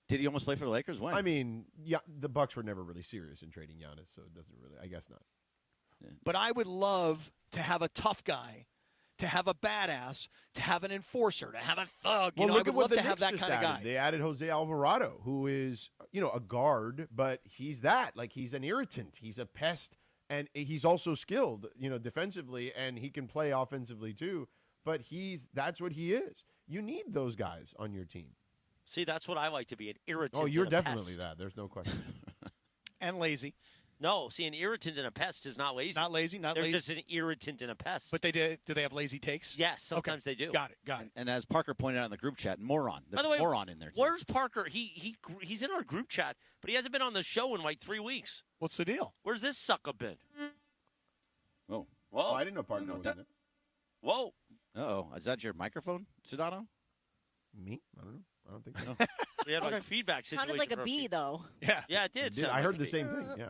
Did he almost play for the Lakers? When? I mean, yeah, the Bucks were never really serious in trading Giannis, so it doesn't really. I guess not. Yeah. But I would love to have a tough guy, to have a badass, to have an enforcer, to have a thug. Well, I would love to have that kind of guy. They added Jose Alvarado, who is, a guard, but he's that. Like, he's an irritant. He's a pest, and he's also skilled, defensively, and he can play offensively too. But that's what he is. You need those guys on your team. See, that's what I like to be, an irritant. Oh, you're and a definitely pest. that. There's no question. And lazy. No, see, an irritant and a pest is not lazy. Not lazy, not They're lazy. just an irritant and a pest. But do they have lazy takes? Yes, sometimes they do. Got it. And as Parker pointed out in the group chat, moron. There's By the way, moron in there, too. Where's Parker? He's in our group chat, but he hasn't been on the show in like 3 weeks. What's the deal? Where's this sucker been? Oh. Whoa. Oh, I didn't know Parker was in it. Whoa. Uh-oh. Is that your microphone, Sedano? Me? I don't know. I don't think so. We had like feedback situation. Sounded like a bee, though. Yeah, it did. I heard the same thing, yeah.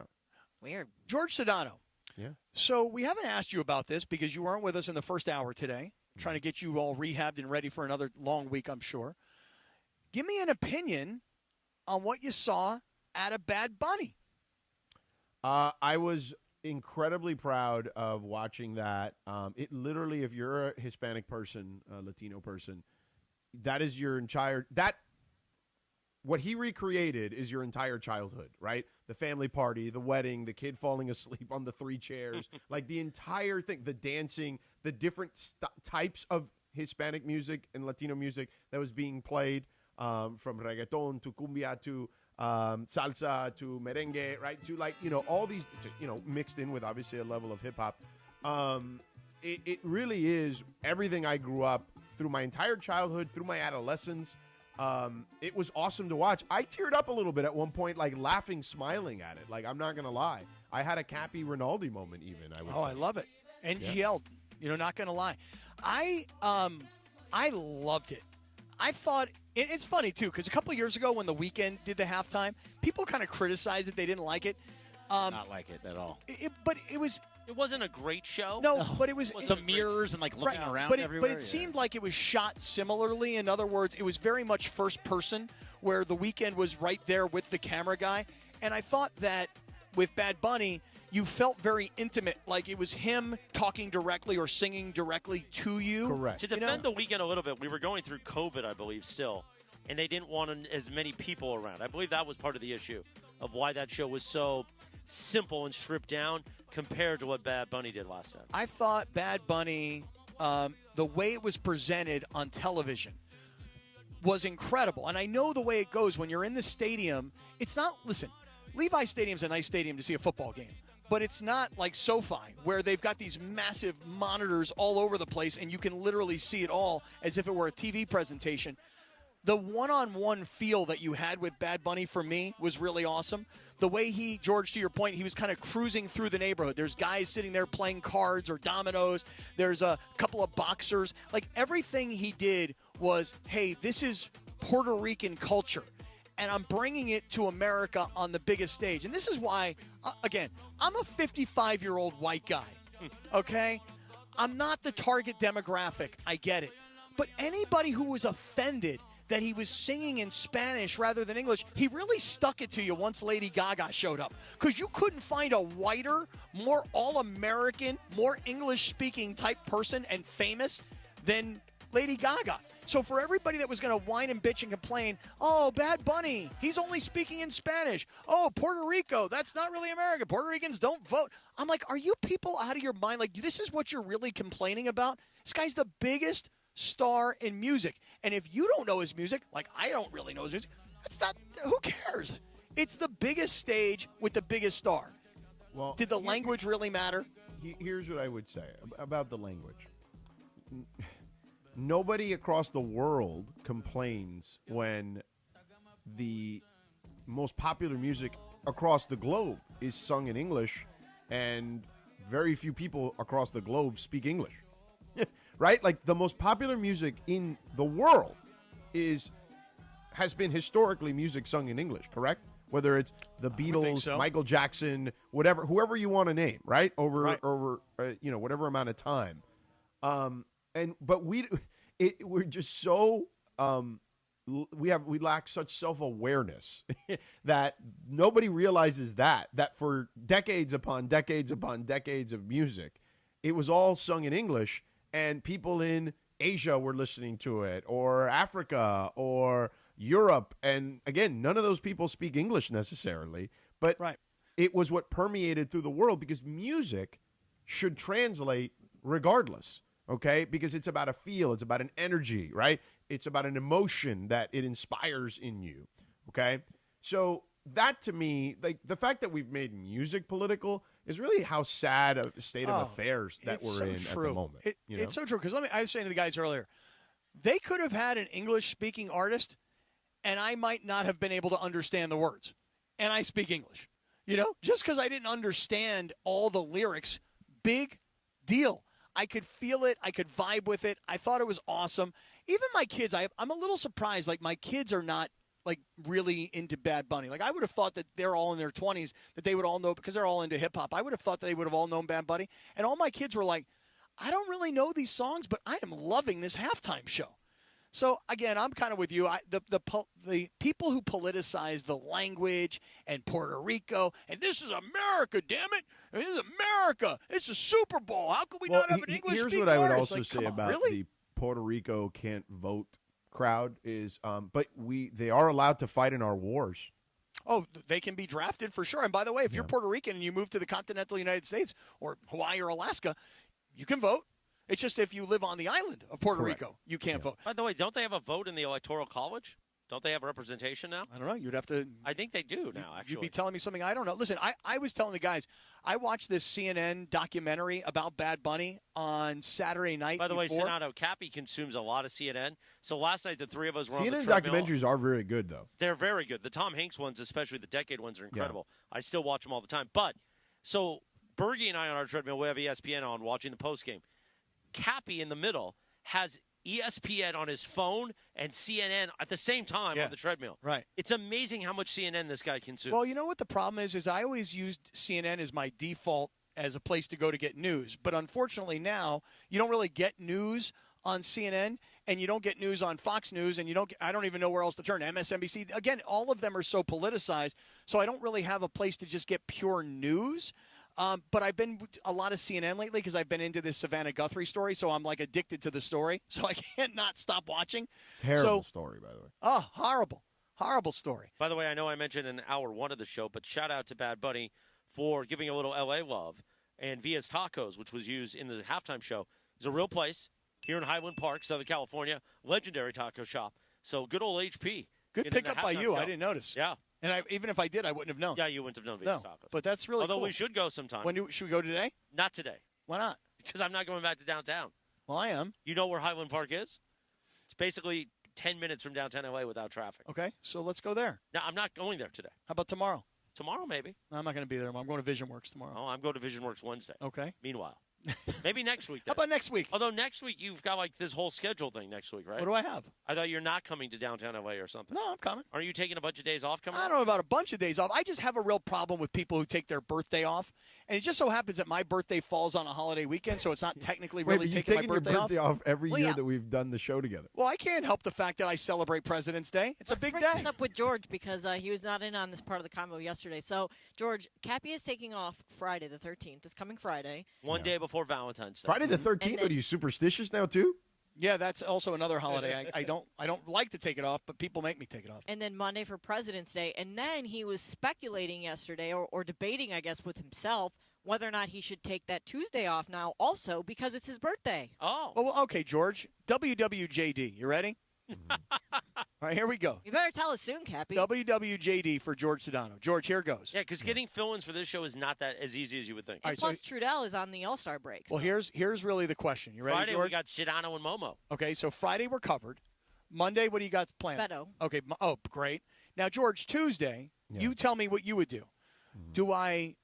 Weird. George Sedano. Yeah. So we haven't asked you about this because you weren't with us in the first hour today. trying to get you all rehabbed and ready for another long week, I'm sure. Give me an opinion on what you saw out of Bad Bunny. I was incredibly proud of watching that. It literally, if you're a Hispanic person, a Latino person, that is your entire what he recreated is your entire childhood, right? The family party, the wedding, the kid falling asleep on the 3 chairs, like the entire thing, the dancing, the different types of Hispanic music and Latino music that was being played, from reggaeton to cumbia to salsa to merengue, right? To all these, mixed in with obviously a level of hip hop. It really is everything I grew up through my entire childhood, through my adolescence. It was awesome to watch. I teared up a little bit at one point, like laughing, smiling at it. Like, I'm not going to lie. I had a Cappy Rinaldi moment even, I would say. I love it. NGL, not going to lie. I loved it. I thought it's funny, too, because a couple of years ago when The Weeknd did the halftime, people kind of criticized it. They didn't like it. Not like it at all. But it was... It wasn't a great show. No, but it was the mirrors and looking around everywhere. But it seemed like it was shot similarly. In other words, it was very much first person, where The Weeknd was right there with the camera guy. And I thought that with Bad Bunny, you felt very intimate, like it was him talking directly or singing directly to you. Correct. To defend The Weeknd a little bit, we were going through COVID, I believe, still, and they didn't want as many people around. I believe that was part of the issue of why that show was so simple and stripped down compared to what Bad Bunny did last time. I thought Bad Bunny, the way it was presented on television was incredible. And I know the way it goes when you're in the stadium. It's not, listen, Levi Stadium's a nice stadium to see a football game. But it's not like SoFi, where they've got these massive monitors all over the place, and you can literally see it all as if it were a TV presentation. The one-on-one feel that you had with Bad Bunny, for me, was really awesome. The way he, George, to your point, he was kind of cruising through the neighborhood. There's guys sitting there playing cards or dominoes. There's a couple of boxers. Like, everything he did was, hey, this is Puerto Rican culture, and I'm bringing it to America on the biggest stage. And this is why, again, I'm a 55-year-old white guy, okay? I'm not the target demographic. I get it. But anybody who was offended that he was singing in Spanish rather than English, he really stuck it to you once Lady Gaga showed up. Because you couldn't find a whiter, more all-American, more English-speaking type person and famous than Lady Gaga. So for everybody that was going to whine and bitch and complain, oh, Bad Bunny, he's only speaking in Spanish. Oh, Puerto Rico, that's not really America. Puerto Ricans don't vote. I'm like, are you people out of your mind? Like, this is what you're really complaining about? This guy's the biggest star in music. And if you don't know his music, like I don't really know his music, that's not, who cares? It's the biggest stage with the biggest star. Well, did the language really matter? Here's what I would say about the language. Nobody across the world complains when the most popular music across the globe is sung in English, and very few people across the globe speak English. Right? Like, the most popular music in the world has been historically music sung in English, correct? Whether it's the Beatles, so. Michael Jackson, whoever you want to name, right? Over whatever amount of time. But we're just so we lack such self-awareness that nobody realizes that for decades upon decades upon decades of music, it was all sung in English. And people in Asia were listening to it, or Africa, or Europe. And again, none of those people speak English necessarily, but it was what permeated through the world, because music should translate regardless, okay? Because it's about a feel, it's about an energy, right? It's about an emotion that it inspires in you, okay? So that, to me, like, the fact that we've made music political is really how sad a state of affairs that we're in at the moment. It's so true, because I was saying to the guys earlier, they could have had an English-speaking artist, and I might not have been able to understand the words. And I speak English. Just because I didn't understand all the lyrics, big deal. I could feel it. I could vibe with it. I thought it was awesome. Even my kids, I'm a little surprised. Like, my kids are not like really into Bad Bunny. Like, I would have thought that they're all in their 20s, that they would all know, because they're all into hip hop. I would have thought they would have all known Bad Bunny. And all my kids were like, I don't really know these songs, but I am loving this halftime show. So, again, I'm kind of with you. The people who politicize the language and Puerto Rico, and this is America, damn it. This is America. It's a Super Bowl. How could we not have an English speaker? Here's what I would also say about the Puerto Rico can't vote crowd is, but they are allowed to fight in our wars. Oh, they can be drafted for sure. And by the way, if you're Puerto Rican and you move to the continental United States or Hawaii or Alaska, you can vote. It's just if you live on the island of Puerto Rico, you can't vote. By the way, don't they have a vote in the Electoral College? Don't they have representation now? I don't know. You'd have to. I think they do now, actually. You'd be telling me something I don't know. Listen, I was telling the guys, I watched this CNN documentary about Bad Bunny on Saturday night. By the way, before. Sedano Kap consumes a lot of CNN. So last night, the three of us were on the CNN treadmill. documentaries are very good, though. They're very good. The Tom Hanks ones, especially the Decade ones, are incredible. Yeah. I still watch them all the time. But, so Bergie and I on our treadmill, we have ESPN on watching the postgame. Cappy in the middle has ESPN on his phone and CNN at the same time on the treadmill. Right. It's amazing how much CNN this guy consumes. Well, you know what the problem is I always used CNN as my default as a place to go to get news. But unfortunately now you don't really get news on CNN and you don't get news on Fox News and I don't even know where else to turn. MSNBC. Again, all of them are so politicized. So I don't really have a place to just get pure news. But I've been a lot of CNN lately because I've been into this Savannah Guthrie story, so I'm like addicted to the story, so I can't not stop watching. Terrible story, by the way. Oh, horrible story. By the way, I know I mentioned in hour one of the show, but shout out to Bad Bunny for giving a little LA love. And Via's Tacos, which was used in the halftime show, is a real place here in Highland Park, Southern California, legendary taco shop. So good old HP. Good pickup by you. Show. I didn't notice. Yeah. And even if I did, I wouldn't have known. Yeah, you wouldn't have known Via's Tacos. But that's really Although cool. we should go sometime. Should we go today? Not today. Why not? Because I'm not going back to downtown. Well, I am. You know where Highland Park is? It's basically 10 minutes from downtown LA without traffic. Okay, so let's go there. No, I'm not going there today. How about tomorrow? Tomorrow, maybe. No, I'm not going to be there. I'm going to VisionWorks tomorrow. Oh, I'm going to VisionWorks Wednesday. Okay. Meanwhile. Maybe next week, then. How about next week? Although next week you've got like this whole schedule thing next week, right? What do I have? I thought you're not coming to downtown LA or something. No, I'm coming. Are you taking a bunch of days off coming I don't know about a bunch of days off. I just have a real problem with people who take their birthday off. And it just so happens that my birthday falls on a holiday weekend, so it's not technically really taking my birthday off. Your birthday off every year that we've done the show together. Well, I can't help the fact that I celebrate President's Day. It's a big day. Let's bring this up with George because he was not in on this part of the convo yesterday. So, George, Cappy is taking off Friday the 13th. This coming Friday. One day before Valentine's Day. Friday the 13th? Are you superstitious now, too? Yeah, that's also another holiday. I don't like to take it off, but people make me take it off. And then Monday for President's Day. And then he was speculating yesterday or debating, I guess, with himself whether or not he should take that Tuesday off now also because it's his birthday. Oh. Well, okay, George. WWJD. You ready? All right, here we go. You better tell us soon, Cappy. WWJD for George Sedano. George, here goes. Yeah, because getting fill-ins for this show is not that as easy as you would think. And plus, Trudell is on the All-Star break. Well, here's really the question. You ready, Friday, George? we got Sedano and Momo. Okay, so Friday we're covered. Monday, what do you got planned? Beto. Okay, oh, great. Now, George, Tuesday, you tell me what you would do. Do I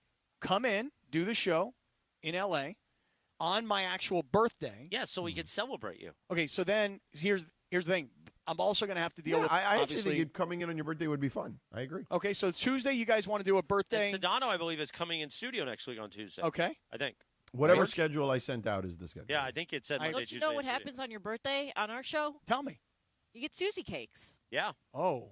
come in, do the show in L.A. on my actual birthday? Yeah, so we could celebrate you. Okay, so then here's the thing. I'm also going to have to deal with. I actually think coming in on your birthday would be fun. I agree. Okay, so Tuesday, you guys want to do a birthday? And Sedano, I believe, is coming in studio next week on Tuesday. Okay, I think. Whatever schedule I sent out is the schedule. Yeah, I think it said Monday, Don't Tuesday. you know what happens on your birthday on our show? Tell me. You get Susie cakes. Yeah. Oh.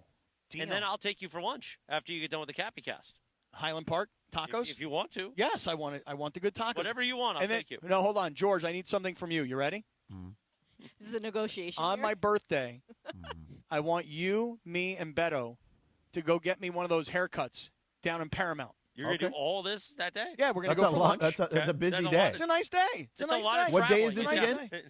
Damn. And then I'll take you for lunch after you get done with the Cappy Cast. Highland Park tacos. If you want to. Yes, I want it. I want the good tacos. Whatever you want, I'll take you. No, hold on, George. I need something from you. You ready? This is a negotiation. On my birthday, I want you, me, and Beto to go get me one of those haircuts down in Paramount. You're going to do all this that day? Yeah, we're going to go for lunch. That's a busy day. It's a nice day. It's a lot of What day is traveling. this again?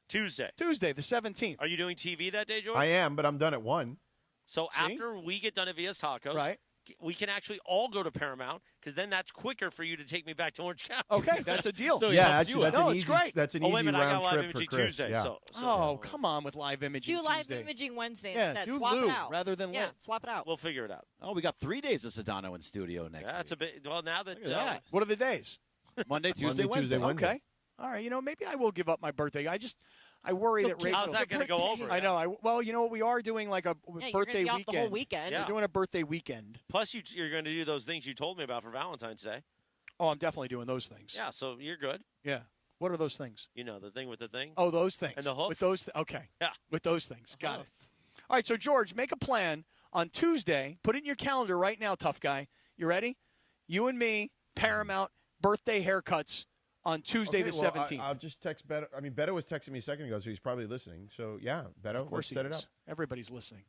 Tuesday. Tuesday, the 17th. Are you doing TV that day, George? I am, but I'm done at 1. So after we get done at Via's Tacos, right, we can actually all go to Paramount because then that's quicker for you to take me back to Orange County. Okay, that's a deal. So yeah, that's an easy. That's an easy wait a minute, I got round live trip imaging for Chris. Tuesday. Yeah. So come on with live imaging. Do live Tuesday. imaging Wednesday Yeah, instead. do Swap Lou it out. rather than yeah, Lit. swap it out. We'll figure it out. Oh, we got 3 days of Sedano in studio next week. That's a bit. Well, now that, What are the days? Monday, Tuesday, Wednesday. Okay. All right. Maybe I will give up my birthday. I worry that Rachel. How's that going to go over? I know. Well, you know what? We are doing like a birthday you're gonna be weekend. off the whole weekend. Yeah. We're doing a birthday weekend. Plus, you're going to do those things you told me about for Valentine's Day. Oh, I'm definitely doing those things. Yeah, so you're good. Yeah. What are those things? You know, the thing with the thing. Oh, those things. And the hoof. With those. Okay. Yeah. With those things. Got it. All right. So George, make a plan on Tuesday. Put it in your calendar right now, tough guy. You ready? You and me, Paramount birthday haircuts on Tuesday the 17th. I'll just text Beto. I mean, Beto was texting me a second ago, so he's probably listening. So yeah, Beto, Of course let's set it up. Everybody's listening.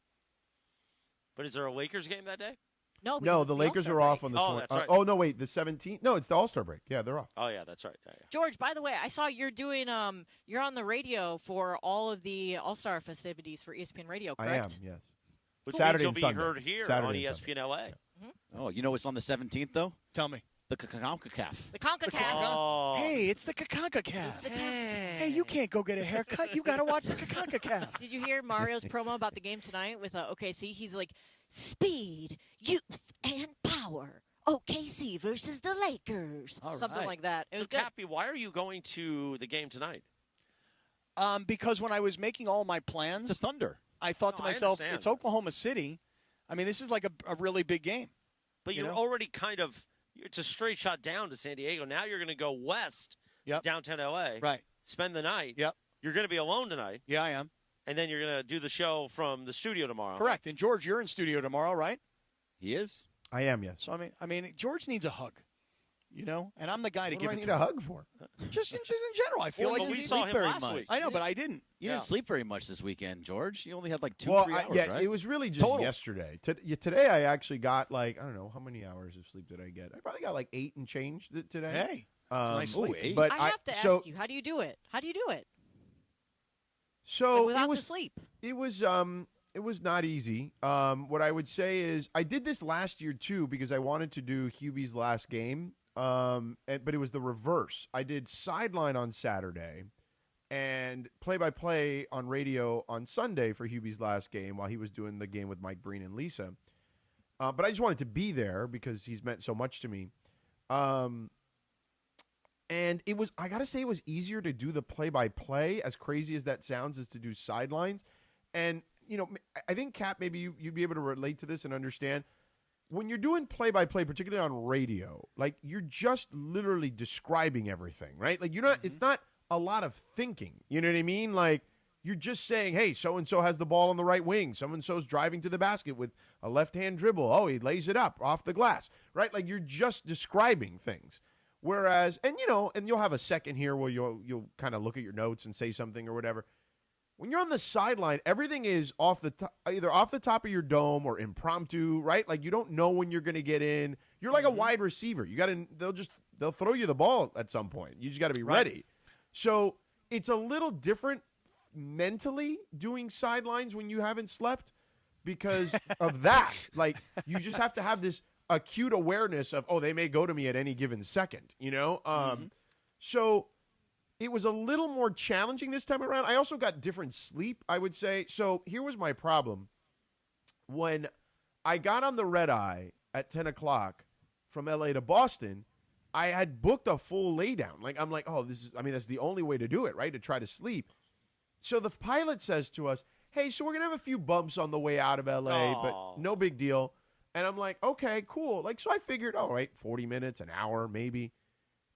But is there a Lakers game that day? No, the Lakers are off on the 20th. That's right. Oh no, wait, the 17th. No, it's the All-Star break. Yeah, they're off. Oh yeah, that's right. Yeah. George, by the way, I saw you're doing you're on the radio for all of the All-Star festivities for ESPN Radio, correct? I am, yes. Which Saturday means and you'll be Sunday. heard here Saturday on and ESPN LA. Oh, you know what's on the 17th, though? Tell me. The CONCACAF. The CONCACAF. Oh. Hey, it's the CONCACAF. Hey, you can't go get a haircut. You got to watch the CONCACAF. Did you hear Mario's promo about the game tonight with OKC? He's like, speed, youth, and power. OKC versus the Lakers. All Something right. like that. It So, was good. Cappy, why are you going to the game tonight? Because when I was making all my plans, The Thunder. I thought to I myself, understand. it's Oklahoma City. I mean, this is like a really big game. But You you're know? already kind of it's a straight shot down to San Diego. Now you're going to go west, downtown LA. Right. Spend the night. Yep. You're going to be alone tonight. Yeah, I am. And then you're going to do the show from the studio tomorrow. Correct. And George, you're in studio tomorrow, right? He is? I am, yes. So I mean, George needs a hug. You know, and I'm the guy to What give do I it need to a him. hug for? Just in general, I feel Well, like but you we didn't saw sleep him very last much. week. I know, but I didn't. You didn't sleep very much this weekend, George. You only had like 3 Well, hours, yeah, right? it was really just Total. yesterday. Today I actually got like, I don't know, how many hours of sleep did I get? I probably got like 8 and change today. Hey, that's nice sleep. Eight. But I have to so, ask you, how do you do it? How do you do it? So Like, without it was the sleep. It was not easy. What I would say is I did this last year too because I wanted to do Hubie's last game. But it was the reverse. I did sideline on Saturday and play-by-play on radio on Sunday for Hubie's last game while he was doing the game with Mike Breen and Lisa. But I just wanted to be there because he's meant so much to me. And it was, I got to say, it was easier to do the play-by-play, as crazy as that sounds, as to do sidelines. And, you know, I think, Cap, maybe you'd be able to relate to this and understand. When you're doing play-by-play, particularly on radio, like, you're just literally describing everything, right? Like, you're not, it's not a lot of thinking. You know what I mean? Like, you're just saying, hey, so-and-so has the ball on the right wing. So-and-so's driving to the basket with a left-hand dribble. Oh, he lays it up off the glass, right? Like, you're just describing things. Whereas, and, you know, and you'll have a second here where you'll kind of look at your notes and say something or whatever. When you're on the sideline, everything is either off the top of your dome or impromptu, right? Like, you don't know when you're going to get in. You're like a wide receiver. They'll throw you the ball at some point. You just got to be ready. So it's a little different mentally doing sidelines when you haven't slept because of that. Like, you just have to have this acute awareness of, oh, they may go to me at any given second, you know? So it was a little more challenging this time around. I also got different sleep, I would say. So here was my problem. When I got on the red eye at 10 o'clock from L.A. to Boston, I had booked a full laydown. Like, I'm like, oh, that's the only way to do it, right, to try to sleep. So the pilot says to us, hey, so we're going to have a few bumps on the way out of L.A., but no big deal. And I'm like, okay, cool. Like, so I figured, all right, 40 minutes, an hour, maybe.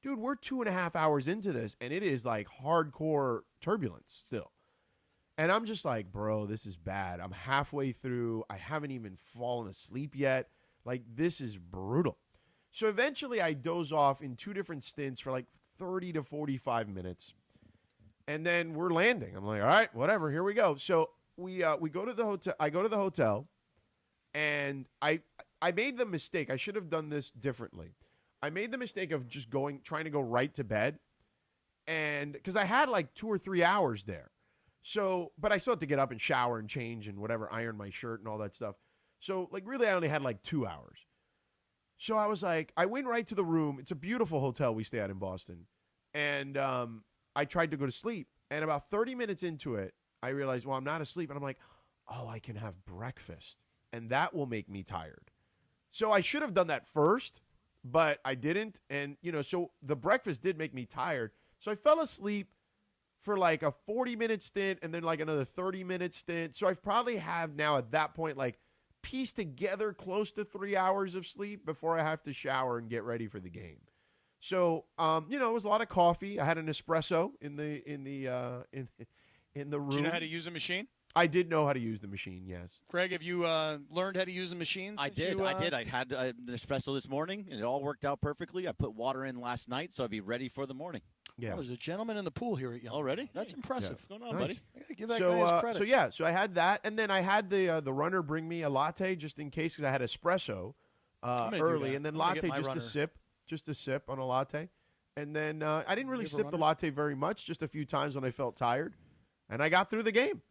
Dude, we're 2.5 hours into this, and it is like hardcore turbulence still. And I'm just like, bro, this is bad. I'm halfway through. I haven't even fallen asleep yet. Like, this is brutal. So eventually I doze off in 2 different stints for like 30 to 45 minutes. And then we're landing. I'm like, all right, whatever, here we go. So we go to the hotel. I go to the hotel, and I made the mistake. I should have done this differently. I made the mistake of just trying to go right to bed, and because I had like 2 or 3 hours there. So, but I still had to get up and shower and change and whatever, iron my shirt and all that stuff. So, like, really, I only had like 2 hours. So I was like, I went right to the room. It's a beautiful hotel we stay at in Boston, and I tried to go to sleep. And about 30 minutes into it, I realized, well, I'm not asleep, and I'm like, oh, I can have breakfast, and that will make me tired. So I should have done that first. But I didn't, and, you know, so the breakfast did make me tired. So I fell asleep for like a 40-minute stint and then like another 30-minute stint. So I probably have now at that point like pieced together close to 3 hours of sleep before I have to shower and get ready for the game. So, it was a lot of coffee. I had an espresso in the room. Do you know how to use a machine? I did know how to use the machine, yes. Greg, have you learned how to use the machine? I did. I had an espresso this morning, and it all worked out perfectly. I put water in last night, so I'd be ready for the morning. Yeah. Oh, there's a gentleman in the pool here at Yaamava. Already? That's impressive. What's going on, buddy? I got to give that guy his credit. So I had that, and then I had the runner bring me a latte just in case because I had espresso early, and then latte just a sip on a latte. And then I didn't really sip the latte very much, just a few times when I felt tired, and I got through the game.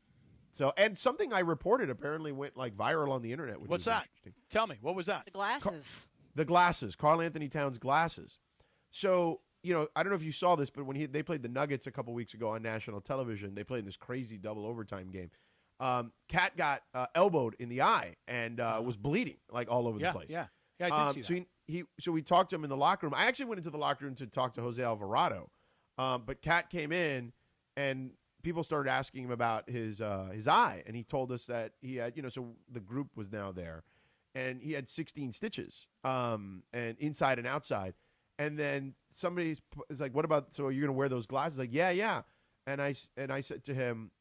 So, and something I reported apparently went like viral on the internet. Which What's that? Tell me, what was that? The glasses. The glasses, Karl Anthony Towns glasses. So, I don't know if you saw this, but when they played the Nuggets a couple weeks ago on national television, they played in this crazy double overtime game. Cat got elbowed in the eye and was bleeding like all over the place. Yeah, I did see that. So we talked to him in the locker room. I actually went into the locker room to talk to Jose Alvarado, but Cat came in and people started asking him about his eye, and he told us that he had, so the group was now there, and he had 16 stitches, and inside and outside. And then somebody is like, "What about? So you're gonna wear those glasses?" Like, yeah. And I said to him,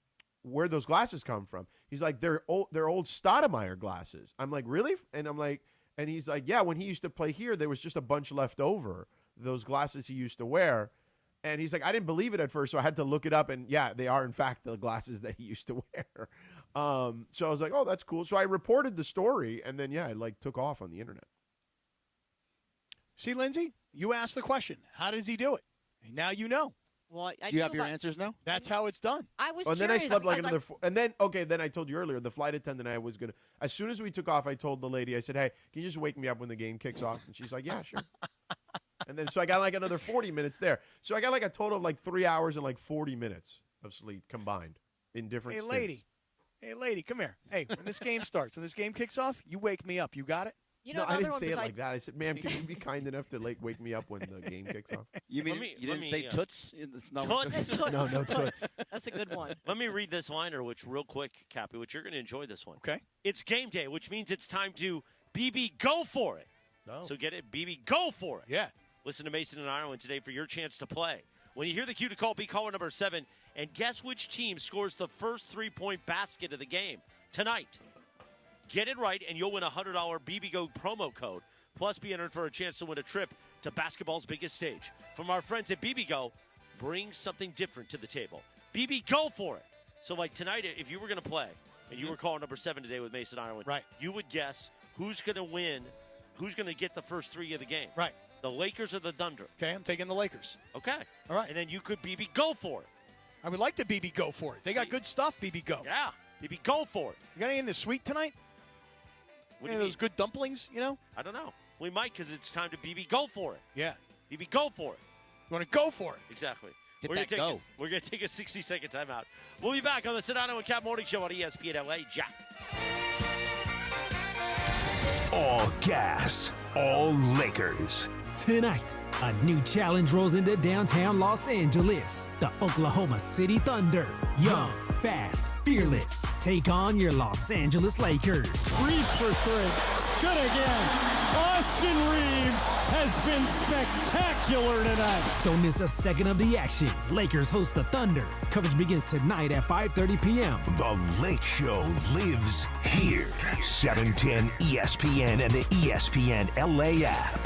"Where'd those glasses come from?" He's like, "They're old Stoudemire glasses." I'm like, "Really?" And I'm like, and he's like, "Yeah. When he used to play here, there was just a bunch left over. Those glasses he used to wear." And he's like, I didn't believe it at first, so I had to look it up. And, yeah, they are, in fact, the glasses that he used to wear. So I was like, oh, that's cool. So I reported the story, and then, yeah, it, took off on the internet. See, Lindsay, you asked the question. How does he do it? And now you know. Well, do you have your answers now? That's how it's done. I was And curious. then I slept like another and then, then I told you earlier, the flight attendant I was going to, as soon as we took off, I told the lady, I said, hey, can you just wake me up when the game kicks off? And she's like, yeah, sure. And then, so I got another 40 minutes there. So I got a total of 3 hours and 40 minutes of sleep combined in different stints. Hey, lady, come here. Hey, when this game starts, when this game kicks off, you wake me up. You got it? No, I didn't say it like that. I said, ma'am, can you be kind enough to wake me up when the game kicks off? You mean you didn't say toots? Toots? No toots. That's a good one. Let me read this liner, real quick, Cappy, which you're going to enjoy this one. Okay. It's game day, which means it's time to BB go for it. No. So get it, BB go for it. Yeah. Listen to Mason and Ireland today for your chance to play. When you hear the cue to call, be caller number 7, and guess which team scores the first 3-point basket of the game tonight. Get it right, and you'll win a $100 BB Go promo code. Plus, be entered for a chance to win a trip to basketball's biggest stage. From our friends at BB Go, bring something different to the table. BB Go for it. So, tonight, if you were going to play, and you were calling number 7 today with Mason Ireland, right, you would guess who's going to win, who's going to get the first 3 of the game. Right. The Lakers or the Thunder? Okay, I'm taking the Lakers. Okay. All right. And then you could BB go for it. I would like to BB go for it. They got good stuff, BB go. Yeah. BB go for it. You got anything in the suite tonight? What any of those good dumplings, I don't know. We might because it's time to BB go for it. Yeah. BB go for it. You want to go for it. Exactly. Hit We're that gonna go. We're going to take a 60-second timeout. We'll be back on the Sedano and Kap Morning Show on ESPN LA. Jack. All gas, all Lakers. Tonight, a new challenge rolls into downtown Los Angeles. The Oklahoma City Thunder, young, fast, fearless, take on your Los Angeles Lakers. Reeves for 3. Good again. Austin Reeves has been spectacular tonight. Don't miss a second of the action. Lakers host the Thunder. Coverage begins tonight at 5:30 p.m. The Lake Show lives here. 710 ESPN and the ESPN LA app.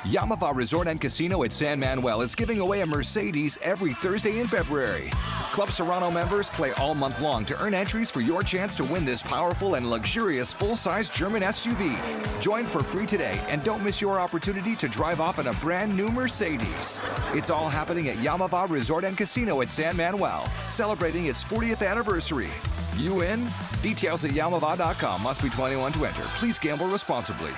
Yaamava Resort and Casino at San Manuel is giving away a Mercedes every Thursday in February. Club Serrano members play all month long to earn entries for your chance to win this powerful and luxurious full-size German SUV. Join for free today and don't miss your opportunity to drive off in a brand new Mercedes. It's all happening at Yaamava Resort and Casino at San Manuel, celebrating its 40th anniversary. You in? Details at Yaamava.com. Must be 21 to enter. Please gamble responsibly.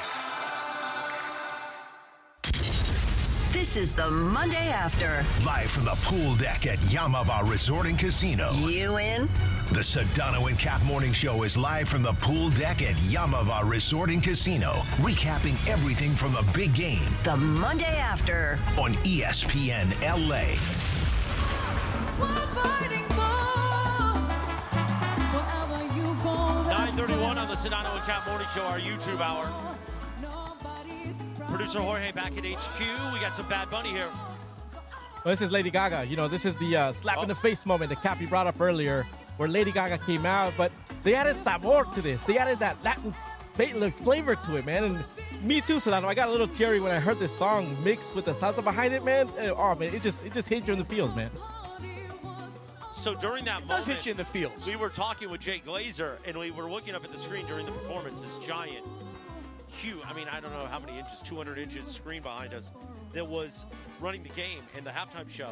This is the Monday After. Live from the pool deck at Yaamava Resort and Casino. You in? The Sedano and Kap Morning Show is live from the pool deck at Yaamava Resort and Casino, recapping everything from the big game. The Monday After. On ESPN LA. 9:31 on the Sedano and Kap Morning Show, our YouTube hour. Producer Jorge back at HQ. We got some Bad Bunny here. Well, this is Lady Gaga. This is the slap in the face moment that Cappy brought up earlier, where Lady Gaga came out, but they added sabor to this. They added that Latin flavor to it, man. And me too, Sedano. I got a little teary when I heard this song mixed with the salsa behind it, man. Oh man, it just hit you in the feels, man. So during that moment, does hit you in the feels. We were talking with Jay Glazer, and we were looking up at the screen during the performance. This giant, huge, I don't know how many inches, 200 inches screen behind us that was running the game and the halftime show.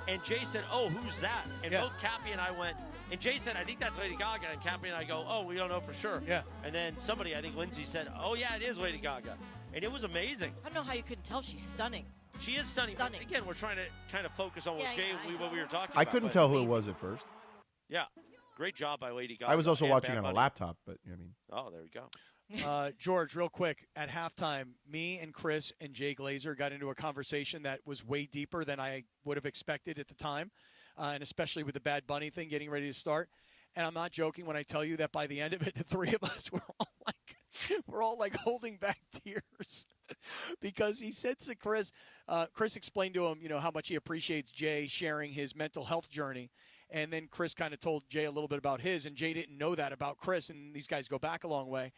And Jay said, "Oh, who's that?" And both Cappy and I went, and Jay said, "I think that's Lady Gaga." And Cappy and I go, "Oh, we don't know for sure." Yeah. And then somebody, I think Lindsay, said, "Oh, yeah, it is Lady Gaga." And it was amazing. I don't know how you couldn't tell. She's stunning. She is stunning. But again, we're trying to kind of focus on what what we were talking about. I couldn't tell who it was at first. Yeah. Great job by Lady Gaga. I was also watching on Bunny. a laptop, but Oh, there we go. George, real quick, at halftime, me and Chris and Jay Glazer got into a conversation that was way deeper than I would have expected at the time, and especially with the Bad Bunny thing getting ready to start. And I'm not joking when I tell you that by the end of it, the three of us were all like holding back tears because he said to Chris, Chris explained to him, how much he appreciates Jay sharing his mental health journey. And then Chris kind of told Jay a little bit about his, and Jay didn't know that about Chris, and these guys go back a long way.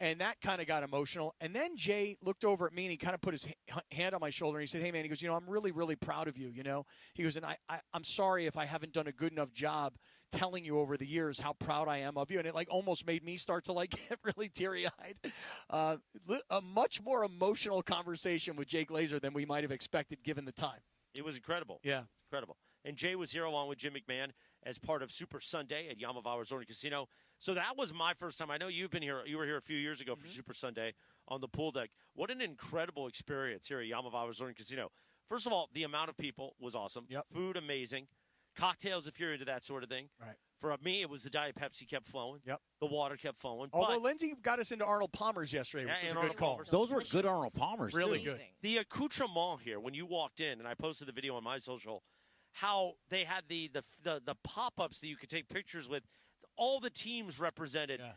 And that kind of got emotional. And then Jay looked over at me, and he kind of put his hand on my shoulder, and he said, "Hey, man," he goes, I'm really, really proud of you, He goes, and I'm sorry if I haven't done a good enough job telling you over the years how proud I am of you. And it almost made me start to get really teary-eyed. A much more emotional conversation with Jay Glazer than we might have expected given the time. It was incredible. Yeah. Incredible. And Jay was here along with Jim McMahon as part of Super Sunday at Yaamava Resort and Casino. So that was my first time. I know you've been here. You were here a few years ago for Super Sunday on the pool deck. What an incredible experience here at Yaamava Resort and Casino. First of all, the amount of people was awesome. Yep. Food, amazing. Cocktails, if you're into that sort of thing. Right. For me, it was the Diet Pepsi kept flowing. Yep. The water kept flowing. Although Lindsay got us into Arnold Palmer's yesterday, which was a good call. Those were good Arnold Palmers. Really too. good. The accoutrement here, when you walked in, and I posted the video on my social, how they had the pop-ups that you could take pictures with, all the teams represented. Yeah.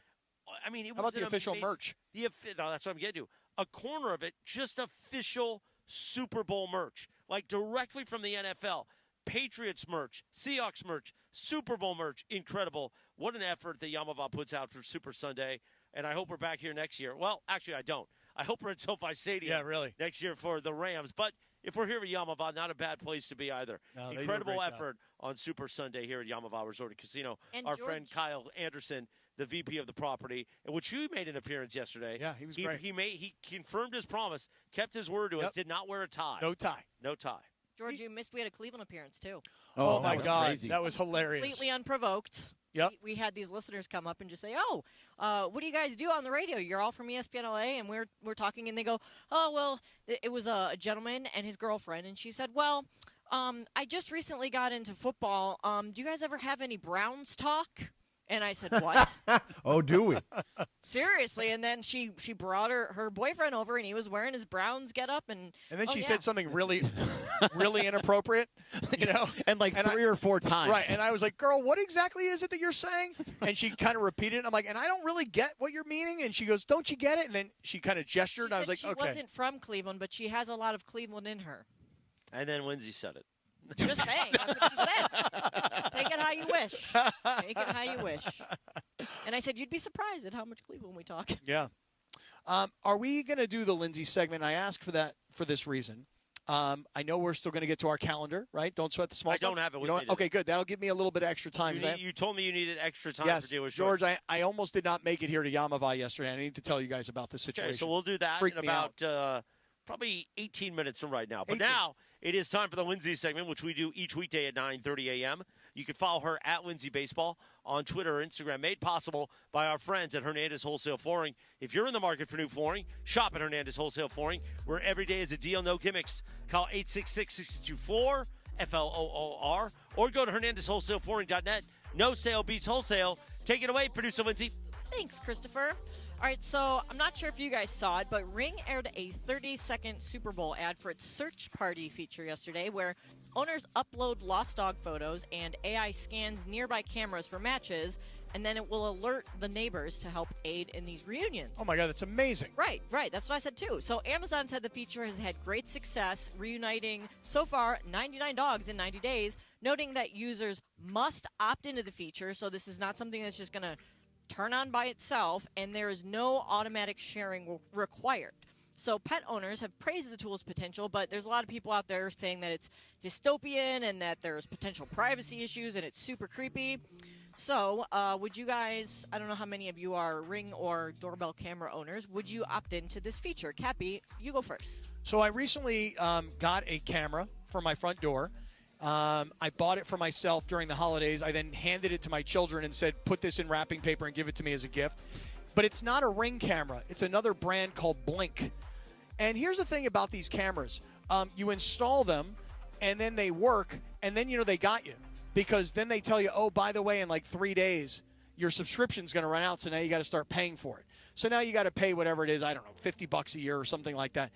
It was how about the official merch? That's what I'm getting to. A corner of it, just official Super Bowl merch, directly from the NFL. Patriots merch, Seahawks merch, Super Bowl merch. Incredible. What an effort that Yaamava puts out for Super Sunday. And I hope we're back here next year. Well, actually, I don't. I hope we're at SoFi Stadium next year for the Rams. But if we're here at Yaamava, not a bad place to be either. No, incredible effort on Super Sunday here at Yaamava Resort and Casino. And our friend Kyle Anderson, the VP of the property, in which you made an appearance yesterday. Yeah, he was great. He confirmed his promise, kept his word to us, did not wear a tie. No tie. No tie. George, you missed we had a Cleveland appearance, too. Oh my God. Crazy. That was hilarious. Completely unprovoked. Yep. We had these listeners come up and just say, what do you guys do on the radio? You're all from ESPN LA, and we're talking, and they go, oh, well, it was a gentleman and his girlfriend, and she said, well, I just recently got into football. Do you guys ever have any Browns talk? And I said, what? Oh, do we? Seriously. And then she brought her boyfriend over, and he was wearing his Browns getup. And then she said something really, really inappropriate, and three or four times. Right. And I was like, girl, what exactly is it that you're saying? And she kind of repeated it. I'm like, and I don't really get what you're meaning. And she goes, don't you get it? And then she kind of gestured, and I was like, she okay. She wasn't from Cleveland, but she has a lot of Cleveland in her. And then Lindsay said it. Just saying. That's what she said. Take it how you wish. Take it how you wish. And I said, you'd be surprised at how much Cleveland we talk. Yeah. Are we going to do the Lindsay segment? I asked for that for this reason. I know we're still going to get to our calendar, right? Don't sweat the small stuff. I don't have it with me. Okay, good. That'll give me a little bit of extra time. You told me you needed extra time yes, for deal with George. I almost did not make it here to Yaamava yesterday. I need to tell you guys about this situation. Okay, so we'll do that in about probably 18 minutes from right now. But now it is time for the Lindsay segment, which we do each weekday at 9:30 a.m. You can follow her at Lindsay Baseball on Twitter or Instagram, made possible by our friends at Hernandez Wholesale Flooring. If you're in the market for new flooring, shop at Hernandez Wholesale Flooring, where every day is a deal, no gimmicks. Call 866-624-FLOOR or go to HernandezWholesaleFlooring.net. No sale beats wholesale. Take it away, producer Lindsay. Thanks, Christopher. All right, so I'm not sure if you guys saw it, but Ring aired a 30-second Super Bowl ad for its search party feature yesterday where owners upload lost dog photos and AI scans nearby cameras for matches, and then it will alert the neighbors to help aid in these reunions. Oh, my God, that's amazing. Right. That's what I said, too. So Amazon said the feature has had great success, reuniting, so far, 99 dogs in 90 days, noting that users must opt into the feature, so this is not something that's just going to turn on by itself, and there is no automatic sharing required. So pet owners have praised the tool's potential, but there's a lot of people out there saying that it's dystopian and that there's potential privacy issues and it's super creepy. So would you guys, I don't know how many of you are Ring or doorbell camera owners, would you opt into this feature? Cappy, you go first. So I recently got a camera for my front door. I bought it for myself during the holidays. I then handed it to my children and said, put this in wrapping paper and give it to me as a gift. But it's not a Ring camera. It's another brand called Blink. And here's the thing about these cameras. You install them, and then they work, and then, they got you. Because then they tell you, oh, by the way, in like 3 days, your subscription's going to run out, so now you got to start paying for it. So now you got to pay whatever it is, I don't know, $50 a year or something like that.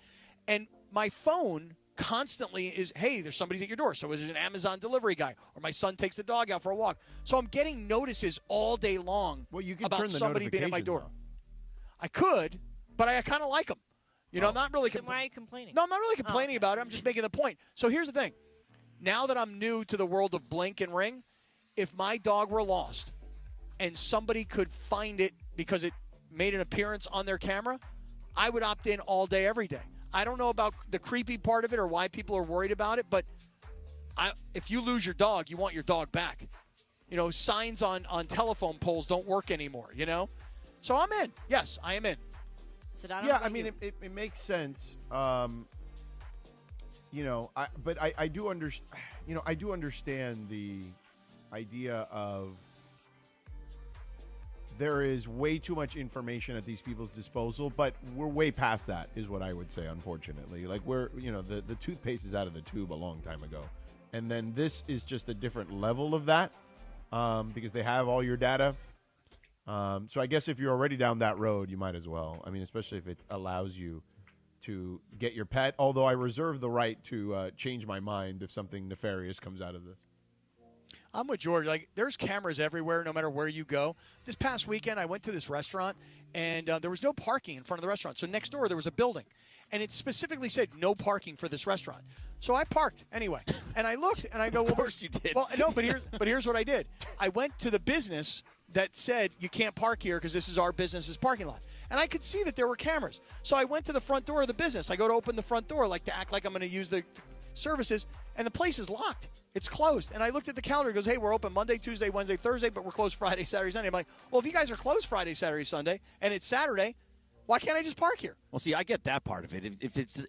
And my phone constantly is, hey, there's somebody's at your door. So is it an Amazon delivery guy? Or my son takes the dog out for a walk. So I'm getting notices all day long about turn the somebody being at my door. though. I could, but I kind of like them. I'm not really Then why are you complaining? No, I'm not really complaining about it. I'm just making the point. So here's the thing. Now that I'm new to the world of Blink and Ring, if my dog were lost and somebody could find it because it made an appearance on their camera, I would opt in all day, every day. I don't know about the creepy part of it or why people are worried about it, but if you lose your dog, you want your dog back. Signs on telephone poles don't work anymore, So I'm in. Yes, I am in. Sedano, yeah, I mean, it makes sense. But I do understand. I do understand the idea of there is way too much information at these people's disposal, but we're way past that, is what I would say. Unfortunately, like the toothpaste is out of the tube a long time ago, and then this is just a different level of that because they have all your data. So I guess if you're already down that road, you might as well. I mean, especially if it allows you to get your pet, although I reserve the right to change my mind if something nefarious comes out of this. I'm with George. Like, there's cameras everywhere, no matter where you go. This past weekend, I went to this restaurant, and there was no parking in front of the restaurant. So next door, there was a building, and it specifically said no parking for this restaurant. So I parked anyway, and I looked, and I go, Of course you did. Well, no, but here's what I did. I went to the business that said you can't park here because this is our business's parking lot. And I could see that there were cameras. So I went to the front door of the business. I go to open the front door, like to act like I'm going to use the services, and the place is locked. It's closed. And I looked at the calendar. It goes, hey, we're open Monday, Tuesday, Wednesday, Thursday, but we're closed Friday, Saturday, Sunday. I'm like, well, if you guys are closed Friday, Saturday, Sunday, and it's Saturday, why can't I just park here? Well, see, I get that part of it.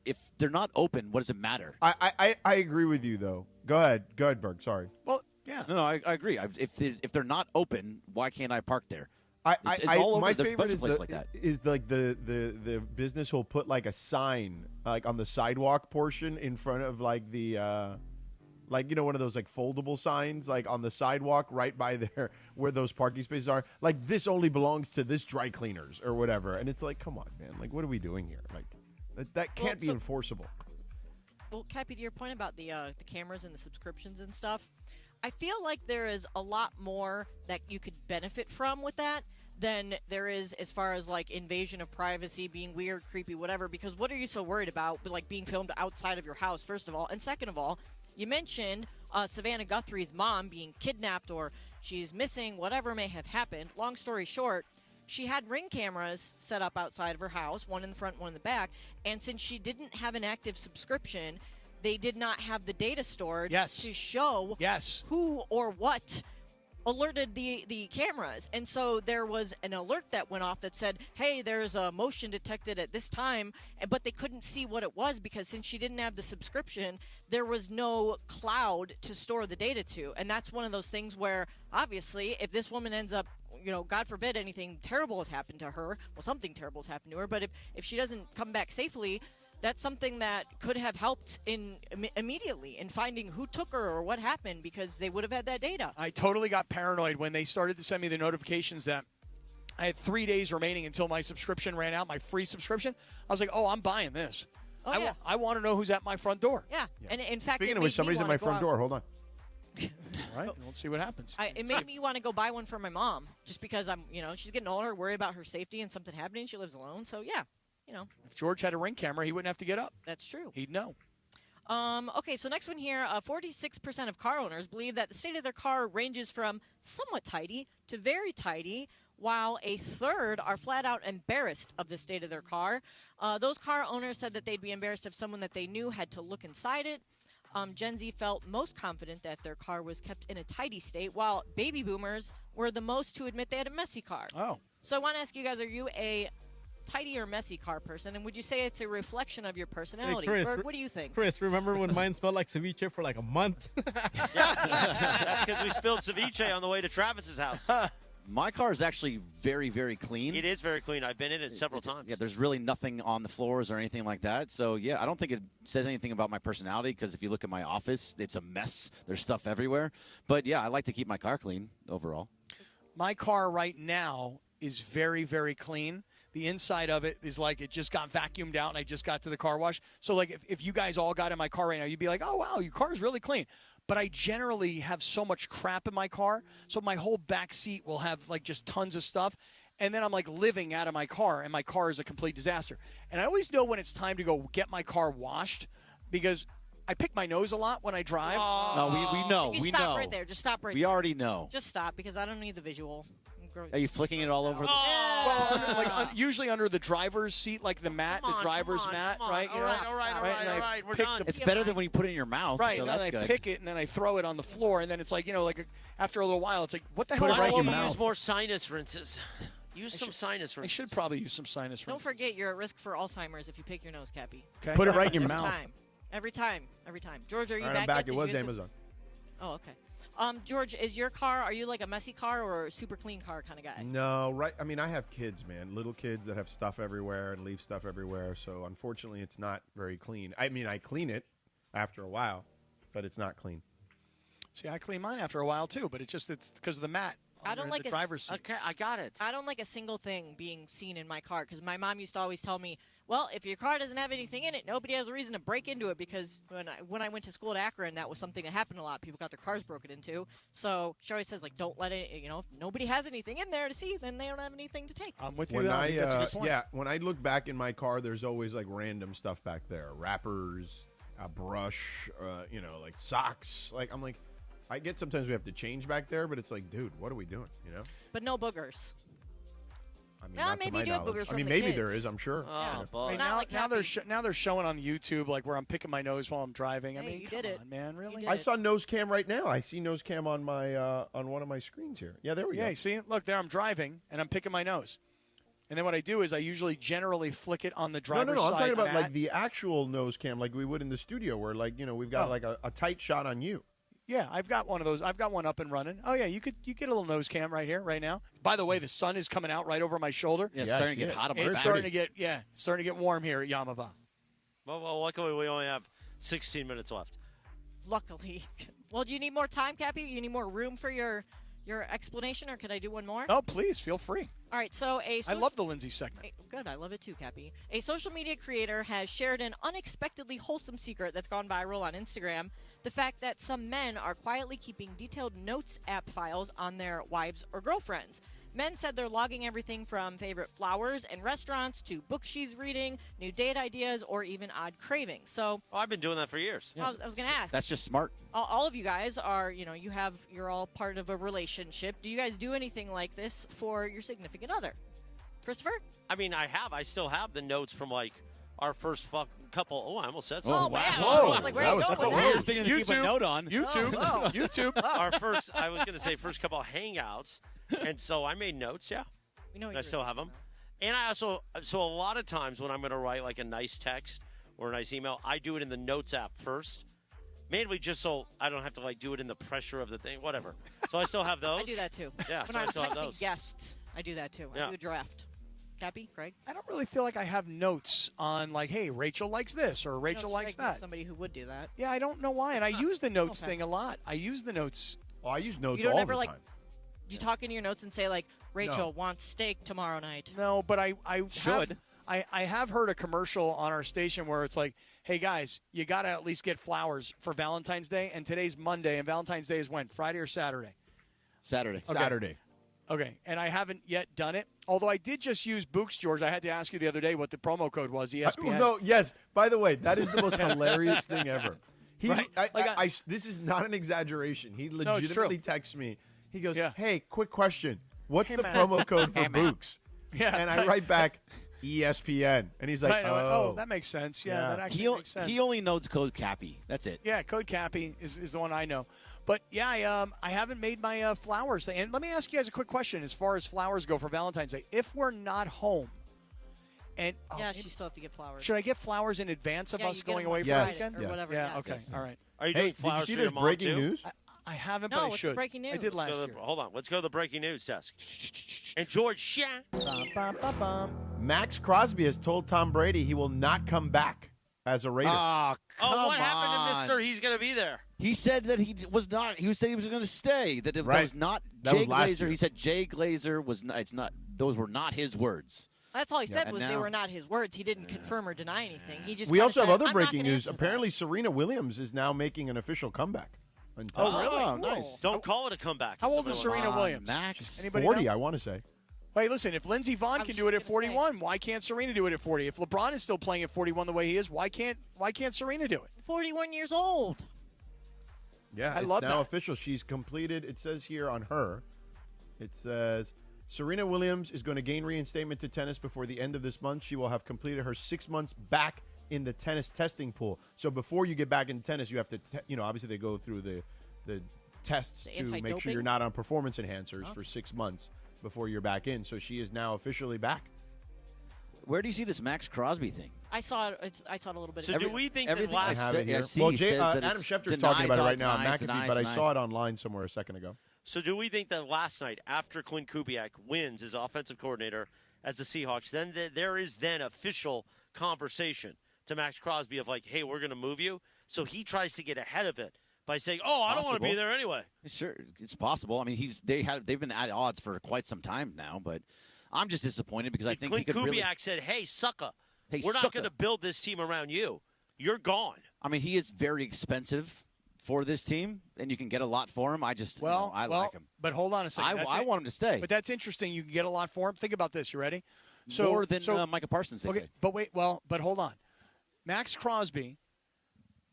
If they're not open, what does it matter? I agree with you, though. Go ahead, Berg. Sorry. Well, yeah. No, I agree. If they're not open, why can't I park there? It's all all over. my There's a favorite bunch is of places like that. the business will put like a sign like on the sidewalk portion in front of like the one of those like foldable signs like on the sidewalk right by there where those parking spaces are, like this only belongs to this dry cleaners or whatever, and it's like, come on, man, like what are we doing here? Like that can't be enforceable. Well, Cappy, to your point about the cameras and the subscriptions and stuff, I feel like there is a lot more that you could benefit from with that than there is as far as like invasion of privacy, being weird, creepy, whatever. Because what are you so worried about, like being filmed outside of your house, first of all, and second of all, you mentioned Savannah Guthrie's mom being kidnapped or she's missing, whatever may have happened. Long story short, she had Ring cameras set up outside of her house, one in the front, one in the back, and since she didn't have an active subscription, they did not have the data stored to show who or what alerted the cameras. And so there was an alert that went off that said, hey, there's a motion detected at this time, but they couldn't see what it was because since she didn't have the subscription, there was no cloud to store the data to. And that's one of those things where, obviously, if this woman ends up, God forbid anything terrible has happened to her, well, something terrible has happened to her, but if she doesn't come back safely, that's something that could have helped immediately in finding who took her or what happened because they would have had that data. I totally got paranoid when they started to send me the notifications that I had 3 days remaining until my subscription ran out, my free subscription. I was like, I'm buying this. Oh, yeah. I want to know who's at my front door. Yeah. And in fact, speaking of which, somebody's at my front door. Hold on. All right, we'll see what happens. It made me want to go buy one for my mom, just because she's getting older, worry about her safety and something happening. She lives alone, so yeah, If George had a Ring camera, he wouldn't have to get up. That's true. He'd know. Okay, so next one here, 46% of car owners believe that the state of their car ranges from somewhat tidy to very tidy, while a third are flat out embarrassed of the state of their car. Those car owners said that they'd be embarrassed if someone that they knew had to look inside it. Gen Z felt most confident that their car was kept in a tidy state, while baby boomers were the most to admit they had a messy car. Oh. So I want to ask you guys, are you a tidy or messy car person, and would you say it's a reflection of your personality? Hey, Chris, Or what do you think? Chris, remember when mine smelled like ceviche for like a month? That's because we spilled ceviche on the way to Travis's house. My car is actually very, very clean. It is very clean. I've been in it several times. Yeah, there's really nothing on the floors or anything like that. So, yeah, I don't think it says anything about my personality because if you look at my office, it's a mess. There's stuff everywhere. But, yeah, I like to keep my car clean overall. My car right now is very, very clean. The inside of it is like it just got vacuumed out and I just got to the car wash. So, like, if you guys all got in my car right now, you'd be like, oh, wow, your car is really clean. But I generally have so much crap in my car, so my whole back seat will have, like, just tons of stuff. And then I'm, like, living out of my car, and my car is a complete disaster. And I always know when it's time to go get my car washed because I pick my nose a lot when I drive. No, we know. You We stop know. right there. Just stop right We there. already know. Just stop because I don't need the visual. Are you flicking it all over? Well, usually under the driver's seat, like the mat, the driver's mat, right? All right. We're done. It's better than when you put it in your mouth. Right, so and then that's I good. pick it, and then I throw it on the floor, and then it's like, after a little while, it's like, what the hell? Why is don't wrong you with use more sinus rinses? Use some sinus rinses. I should probably use some sinus rinses. Don't forget, you're at risk for Alzheimer's if you pick your nose, Cappy. Okay. Put it right in your Every mouth. time. Every time. George, are you All right, back? I'm back. yet? It Did was you get to- Amazon. Oh, okay. George, is your car, are you like a messy car or a super clean car kind of guy? No, right. I mean, I have kids, man. Little kids that have stuff everywhere and leave stuff everywhere. So, unfortunately, it's not very clean. I mean, I clean it after a while, but it's not clean. See, I clean mine after a while, too, but it's because of the mat. I don't like the driver's seat. Okay, I got it. I don't like a single thing being seen in my car because my mom used to always tell me, well, if your car doesn't have anything in it, nobody has a reason to break into it because when I went to school at Akron, that was something that happened a lot. People got their cars broken into. So she always says, like, don't let it, if nobody has anything in there to see, then they don't have anything to take. I'm with you. When I think that's a good point. when I look back in my car, there's always like random stuff back there, wrappers, a brush, like socks. Like I'm like, I get sometimes we have to change back there, but it's like, dude, what are we doing? But no boogers. I mean, No, not to maybe my you do have knowledge. boogers I from mean, the maybe kids. there is. I'm sure. Oh, boy. Right, Not like now Cappy. they're showing on YouTube like where I'm picking my nose while I'm driving. I Hey, mean, you come did it. on, man, really? I saw nose cam right now. I see nose cam on my on one of my screens here. Yeah, there we Yeah, go. you see, look there, I'm driving and I'm picking my nose. And then what I do is I usually generally flick it on the driver's No. I'm side talking about mat. like the actual nose cam, like we would in the studio, where like we've got like a tight shot on you. Yeah, I've got one of those. I've got one up and running. Oh yeah, you get a little nose cam right here, right now. By the way, the sun is coming out right over my shoulder. Yeah, it's starting to get hot on my It's back. starting to get warm here at Yaamava. Well, luckily we only have 16 minutes left. Luckily. Well, do you need more time, Cappy? You need more room for your explanation, or could I do one more? Oh, please, feel free. All right, so I love the Lindsay segment. Good, I love it too, Cappy. A social media creator has shared an unexpectedly wholesome secret that's gone viral on Instagram. The fact that some men are quietly keeping detailed notes app files on their wives or girlfriends. Men said they're logging everything from favorite flowers and restaurants to book she's reading, new date ideas, or even odd cravings. So, I've been doing that for years. I was going to ask. That's just smart. All of you guys are, you're all part of a relationship. Do you guys do anything like this for your significant other? Christopher? I mean, I still have the notes from like our first couple. Oh, I almost said something. Oh, man. Whoa. Like, where are you That was going cool. with that? Thing to keep a note on. YouTube. Oh. YouTube. Our first, I was going to say first couple hangouts. And so I made notes, yeah. We know I still have them. And I also, so a lot of times when I'm going to write like a nice text or a nice email, I do it in the notes app first. Mainly just so I don't have to like do it in the pressure of the thing, whatever. So I still have those. I do that too. Yeah, when so I I'm still have texting those. guests, I do that too. I Yeah. do a draft. Cappy, Craig? I don't really feel like I have notes on like, hey, Rachel likes this or Rachel No, likes Craig is that. somebody who would do that. Yeah, I don't know why. And I use the notes Okay. thing a lot. I use the notes. Oh, I use notes You don't all ever the like. time. You talk into your notes and say like, Rachel No. wants steak tomorrow night. No, but I Should. I have heard a commercial on our station where it's like, hey, guys, you got to at least get flowers for Valentine's Day. And today's Monday, and Valentine's Day is when? Friday or Saturday? Saturday. Okay. Saturday. Okay, and I haven't yet done it. Although I did just use Books, George. I had to ask you the other day what the promo code was, ESPN. No, yes. By the way, that is the most hilarious thing ever. Right. This is not an exaggeration. He it's legitimately true. texts me. He goes, Yeah. hey, quick question. What's Hey, the man. promo code for Hey, man. Books? Yeah. And I write back, ESPN. And he's like, Right, I went, oh, that makes sense. Yeah, that actually makes sense. He only knows code Cappy. That's it. Yeah, Code Cappy is the one I know. But, yeah, I haven't made my flowers thing. And let me ask you guys a quick question as far as flowers go for Valentine's Day. If we're not home, and she still have to get flowers. should I get flowers in advance of Yeah, us you get going them away on for Yes. the weekend? or whatever. Yeah, yes. okay, all right. Are you Hey, doing did you flowers see for this your mom, breaking too? news? I haven't, No, but I what's the should. breaking I news? did last Let's go to year. hold on. Let's go to the breaking news desk. And George Shah. Maxx Crosby has told Tom Brady he will not come back as a Raider. Oh, Oh, what happened to Mister? He's going to be there. He said that he was not. He said he was going to stay. That Right. was not That Jay was last Glazer. year. He said Jay Glazer was not. It's not. Those were not his words. That's all he said And was they now- were not his words. He didn't confirm or deny anything. He just We kinda also have said, other "I'm not breaking gonna news. answer Apparently, Serena Williams is now making an official comeback. Oh, really? Oh, nice. Don't call it a comeback. How old is Somebody Serena wants- Williams? Max. Anybody 40, know? I want to say. Hey, listen, if Lindsey Vonn I can was do it just at gonna say. 41, why can't Serena do it at 40? If LeBron is still playing at 41 the way he is, why can't Serena do it? 41 years old. Yeah, I it's love now that. official. She's completed. It says here on her, it says Serena Williams is going to gain reinstatement to tennis before the end of this month. She will have completed her 6 months back in the tennis testing pool. So before you get back in tennis, you have to, obviously they go through the tests The to make sure anti-doping? you're not on performance enhancers for 6 months before you're back in. So she is now officially back. Where do you see this Maxx Crosby thing? I saw it. I saw it a little bit. So ago. do we think that everything I last have it Yeah, here. see, Well, he says that Adam it's Schefter's talking about it right now on denies, McAfee, but I denies. saw it online somewhere a second ago. So do we think that last night, after Clint Kubiak wins as offensive coordinator as the Seahawks, then there is then official conversation to Maxx Crosby of like, hey, we're going to move you. So he tries to get ahead of it by saying, oh, I don't want to be Possible. there anyway. Sure, it's possible. I mean, they've been at odds for quite some time now, but I'm just disappointed because I think Clint he could Kubiak really. said, hey, sucker, Hey, we're not sucker. going to build this team around you. You're gone. I mean, he is very expensive for this team, and you can get a lot for him. I just, I like him. But hold on a second. I want him to stay. But that's interesting. You can get a lot for him. Think about this. You ready? So, More than Micah Parsons. They Okay, say. but wait. But hold on. Maxx Crosby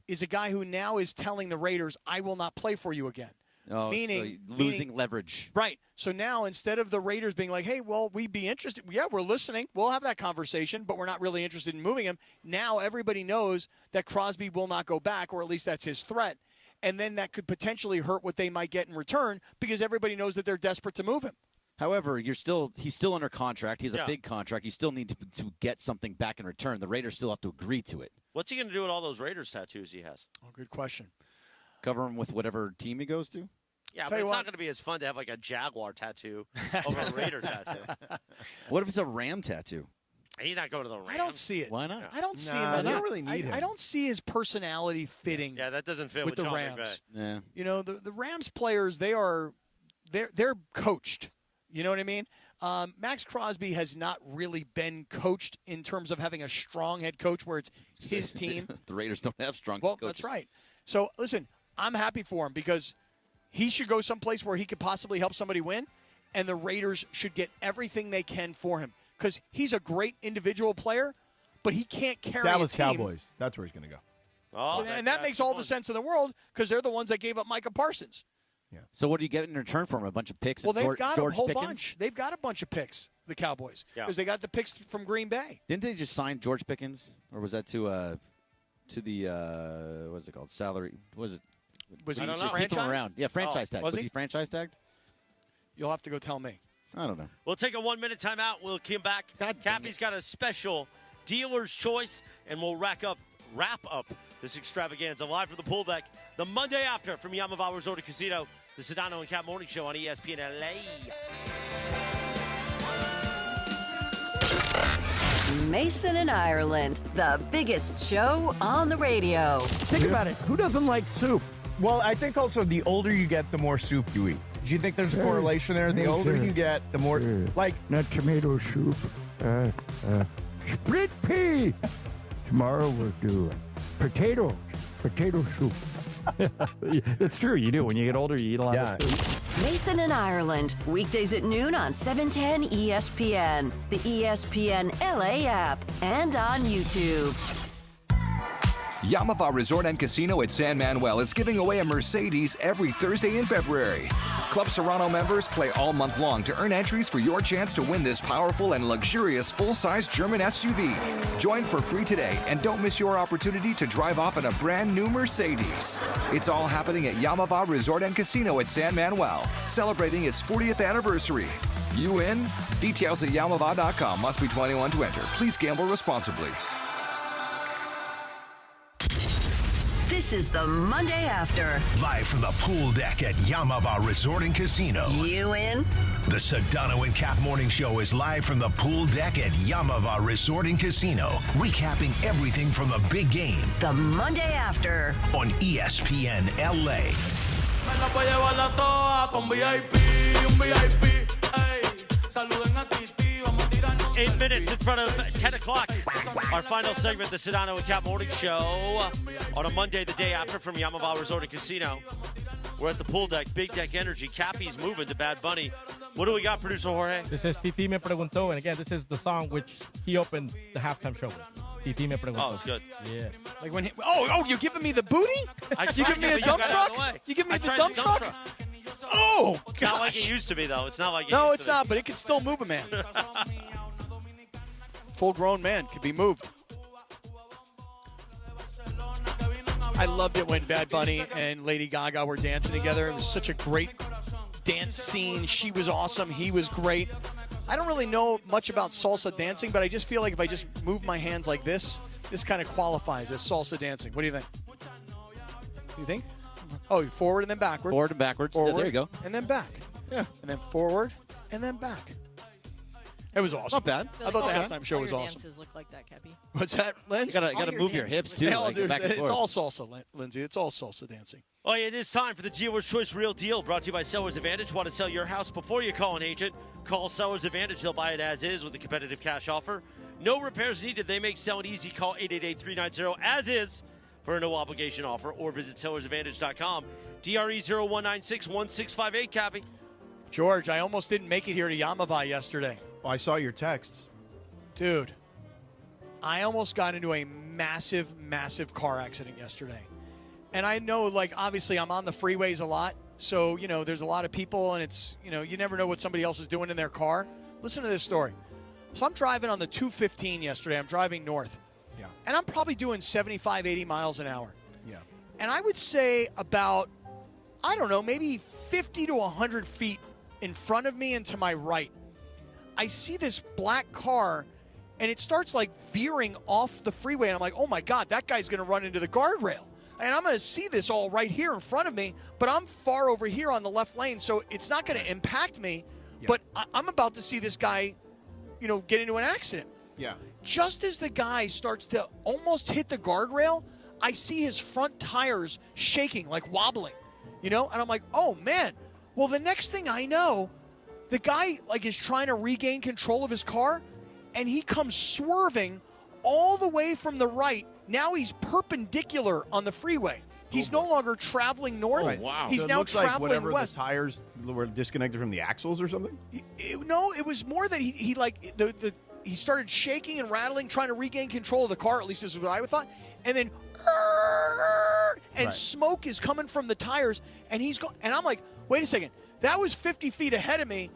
is a guy who now is telling the Raiders, "I will not play for you again." Oh, meaning so losing leverage. Right. So now instead of the Raiders being like, hey, well, we'd be interested. Yeah, we're listening. We'll have that conversation, but we're not really interested in moving him. Now everybody knows that Crosby will not go back, or at least that's his threat. And then that could potentially hurt what they might get in return because everybody knows that they're desperate to move him. However, he's still under contract. He has Yeah. a big contract. You still need to get something back in return. The Raiders still have to agree to it. What's he going to do with all those Raiders tattoos he has? Oh, good question. Cover him with whatever team he goes to. Yeah, Tell but you it's what. not going to be as fun to have like a Jaguar tattoo over a Raider tattoo. What if it's a Ram tattoo? He's not going to the Rams. I don't see it. Why not? I don't see Nah, him. they don't really need him. I don't see his personality fitting. Yeah, that doesn't fit with with the John Rams. McVay. Yeah. You know, the Rams players, they're coached. You know what I mean? Maxx Crosby has not really been coached in terms of having a strong head coach where it's his team. The Raiders don't have strong Well, coaches. that's right. So, listen, I'm happy for him because he should go someplace where he could possibly help somebody win, and the Raiders should get everything they can for him because he's a great individual player, but he can't carry Dallas a team. Cowboys. That's where he's going to go. Oh, And that makes all the sense in the world because they're the ones that gave up Micah Parsons. So what do you get in return for him? A bunch of picks? Well, and they've got George a whole Pickens? bunch. They've got a bunch of picks, the Cowboys, Yeah. because they got the picks from Green Bay. Didn't they just sign George Pickens, or was that to the what's it called? Salary? Was it? Was he I don't know. Keep him franchised? around? Yeah, franchise tag. was he franchise tagged? You'll have to go tell me. I don't know. We'll take a 1-minute timeout. We'll come back. Cappy's got a special dealer's choice, and we'll wrap up this extravaganza live from the pool deck the Monday after from Yaamava Resort and Casino, the Sedano and Kap Morning Show on ESPN LA. Mason and Ireland, the biggest show on the radio. Think about it. Who doesn't like soup? Well, I think also the older you get, the more soup you eat. Do you think there's a correlation there? The older you get, the more, like... Not tomato soup. split pea. Tomorrow we'll do potato soup. It's true. You do. When you get older, you eat a lot of soup. Mason and Ireland, weekdays at noon on 710 ESPN, the ESPN LA app, and on YouTube. Yaamava Resort and Casino at San Manuel is giving away a Mercedes every Thursday in February. Club Serrano members play all month long to earn entries for your chance to win this powerful and luxurious full-size German SUV. Join for free today and don't miss your opportunity to drive off in a brand new Mercedes. It's all happening at Yaamava Resort and Casino at San Manuel, celebrating its 40th anniversary. You in? Details at Yaamava.com. Must be 21 to enter. Please gamble responsibly. This is the Monday After. Live from the pool deck at Yaamava Resort and Casino. You in? The Sedano and Kap Morning Show is live from the pool deck at Yaamava Resort and Casino, recapping everything from the big game. The Monday After. On ESPN LA. 8 minutes in front of 10 o'clock. Our final segment, the Sedano and Kap Morning Show, on a Monday, the day after, from Yaamava Resort and Casino. We're at the pool deck, Big Deck Energy. Cappy's moving to Bad Bunny. What do we got, producer Jorge? This is Titi Me Preguntó, and again, this is the song which he opened the halftime show with. Titi Me Preguntó. Oh, it's good. Yeah. Like when you're giving me the booty? You giving me the dump truck? You giving me the dump truck? Oh, gosh. It's not like it used to be, though. It's not like it No, used it's to be. not, but it can still move a man. Full-grown man can be moved. I loved it when Bad Bunny and Lady Gaga were dancing together. It was such a great dance scene. She was awesome. He was great. I don't really know much about salsa dancing, but I just feel like if I just move my hands like this kind of qualifies as salsa dancing. What do you think? You think? Oh, forward and then backward. Forward and backwards. Forward, Yeah, there you go. And then back. Yeah. And then forward and then back. It was awesome. Not bad. I thought the halftime show was all your awesome. dances look like that, Cappy. What's that, Lindsay? You gotta move your hips too. Yeah, Like, dude, back and it's forth. all salsa, Lindsay. It's all salsa dancing. Oh, yeah, it is time for the Dealer's Choice Real Deal, brought to you by Sellers Advantage. Want to sell your house before you call an agent? Call Sellers Advantage. They'll buy it as is with a competitive cash offer. No repairs needed. They make selling easy. Call 888-390-AS-IS for a no-obligation offer, or visit sellersadvantage.com. DRE 0196-1658, Cappy. George, I almost didn't make it here to Yaamava yesterday. Well, I saw your texts. Dude, I almost got into a massive, massive car accident yesterday. And I know, like, obviously I'm on the freeways a lot. So, you know, there's a lot of people, and it's, you know, you never know what somebody else is doing in their car. Listen to this story. So I'm driving on the 215 yesterday. I'm driving north. Yeah. And I'm probably doing 75, 80 miles an hour. Yeah. And I would say about, I don't know, maybe 50 to 100 feet in front of me and to my right, I see this black car, and it starts, like, veering off the freeway. And I'm like, oh, my God, that guy's going to run into the guardrail. And I'm going to see this all right here in front of me, but I'm far over here on the left lane, so it's not going to impact me. Yeah. But I'm about to see this guy, you know, get into an accident. Yeah. Just as the guy starts to almost hit the guardrail, I see his front tires shaking, like wobbling, you know? And I'm like, oh, man. Well, the next thing I know, the guy, like, is trying to regain control of his car, and he comes swerving all the way from the right. Now he's perpendicular on the freeway. He's no longer traveling north. Oh, wow. He's so it now looks like traveling whatever west. the tires were disconnected from the axles or something? No, it was more that he like he started shaking and rattling, trying to regain control of the car. At least this is what I thought. And then, smoke is coming from the tires, and he's going. And I'm like, wait a second, that was 50 feet ahead of me.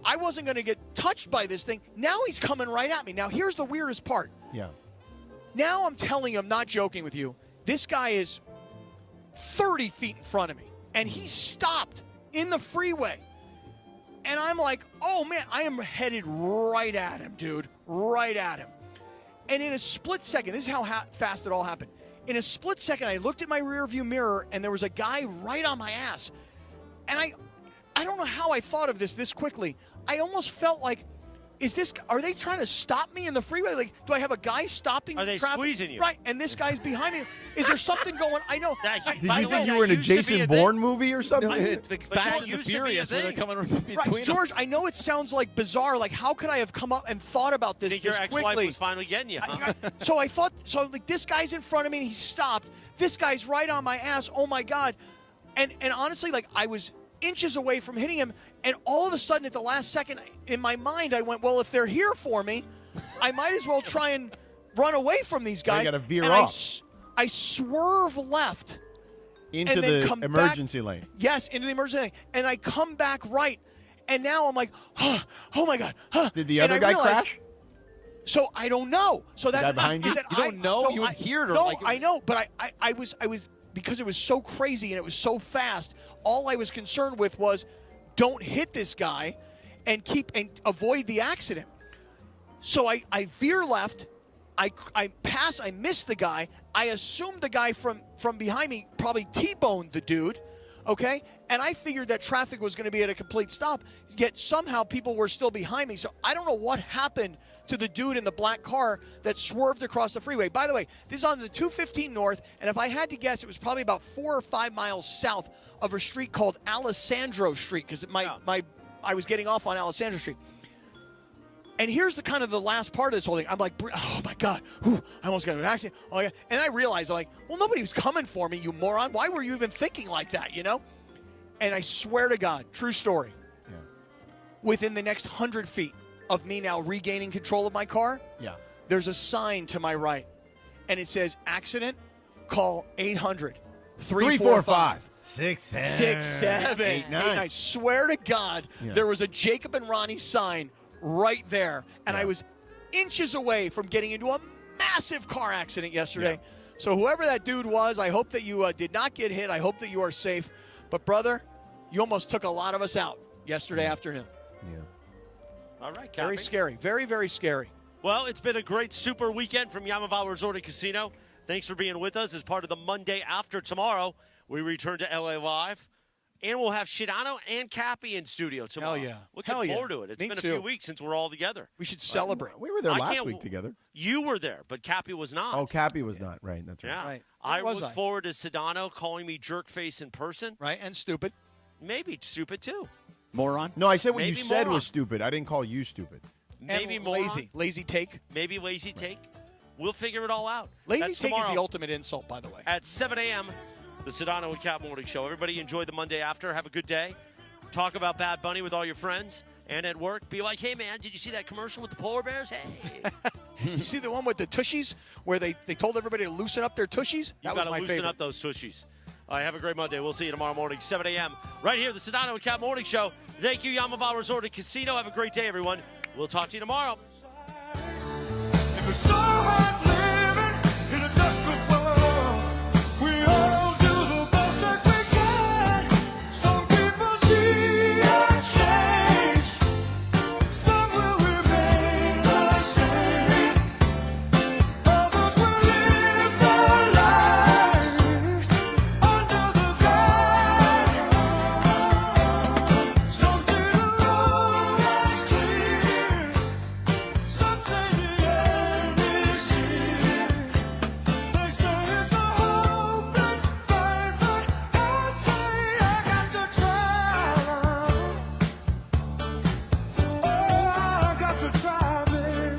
I wasn't going to get touched by this thing. Now he's coming right at me. Now here's the weirdest part. Yeah. Now I'm telling you, I'm not joking with you. This guy is 30 feet in front of me, and he stopped in the freeway. And I'm like, oh, man, I am headed right at him, dude, right at him. And in a split second, this is how fast it all happened. In a split second, I looked at my rearview mirror, and there was a guy right on my ass. And I don't know how I thought of this quickly. I almost felt like Are they trying to stop me in the freeway? Like, do I have a guy stopping Are they traffic? squeezing you? Right, and this guy's behind me. Is there something going? I know. Did you think you were in a Jason Bourne movie or something? Fast and the Furious, where they're coming between Right, George, I know it sounds like bizarre. Like, how could I have come up and thought about this Think your ex-wife quickly? was finally getting you, huh? So I thought, like, this guy's in front of me, and he stopped. This guy's right on my ass. Oh, my God. And honestly, like, I was inches away from hitting him, and all of a sudden, at the last second, in my mind, I went, well, if they're here for me, I might as well try and run away from these guys. You got to veer and off. I swerve left. Into and then the come emergency back, lane. Yes, into the emergency lane. And I come back right. And now I'm like, oh my God. Did the other guy crash? So I don't know. So that's guy behind you? You don't know? You would hear it or no, like- I know, but I was because it was so crazy and it was so fast. All I was concerned with was don't hit this guy and avoid the accident. So I veer left. I pass. I miss the guy. I assumed the guy from behind me probably T-boned the dude. Okay? And I figured that traffic was going to be at a complete stop. Yet somehow people were still behind me. So I don't know what happened to the dude in the black car that swerved across the freeway. By the way, this is on the 215 North. And if I had to guess, it was probably about 4 or 5 miles south of a street called Alessandro Street. Because I was getting off on Alessandro Street. And here's the kind of the last part of this whole thing. I'm like, oh, my God. Whew, I almost got in an accident. Oh, yeah. And I realized, I'm like, well, nobody was coming for me, you moron. Why were you even thinking like that, you know? And I swear to God, true story, within the next 100 feet of me now regaining control of my car, there's a sign to my right. And it says, accident, call 800-345. 6-7-8-9. I swear to God, there was a Jacob and Ronnie sign right there. And I was inches away from getting into a massive car accident yesterday. So whoever that dude was, I hope that you did not get hit. I hope that you are safe. But, brother, you almost took a lot of us out yesterday afternoon. All right, Cappy. Very scary. Very, very scary. Well, it's been a great super weekend from Yaamava Resort and Casino. Thanks for being with us as part of the Monday after tomorrow. We return to LA Live. And we'll have Sedano and Cappy in studio tomorrow. Hell yeah. Looking forward to it. It's been a few weeks since we're all together. We should celebrate. We were there last week together. You were there, but Cappy was not. Oh, Cappy was not. Right, that's right. Yeah. Right. I look forward to Sedano calling me jerk face in person. Right, and stupid. Maybe stupid, too. Moron? No, I said what Maybe you said moron. was stupid. I didn't call you stupid. Maybe and moron. lazy. Lazy take. Maybe lazy take. We'll figure it all out. Lazy That's take is tomorrow the ultimate insult, by the way. at 7 a.m., the Sedano and Cap Morning Show. Everybody enjoy the Monday after. Have a good day. Talk about Bad Bunny with all your friends. And at work, be like, hey, man, did you see that commercial with the polar bears? Hey. You see the one with the tushies where they told everybody to loosen up their tushies? You've got to loosen up those tushies. All right, have a great Monday. We'll see you tomorrow morning, 7 a.m. right here, the Sedano and Cap Morning Show. Thank you, Yaamava Resort and Casino. Have a great day, everyone. We'll talk to you tomorrow.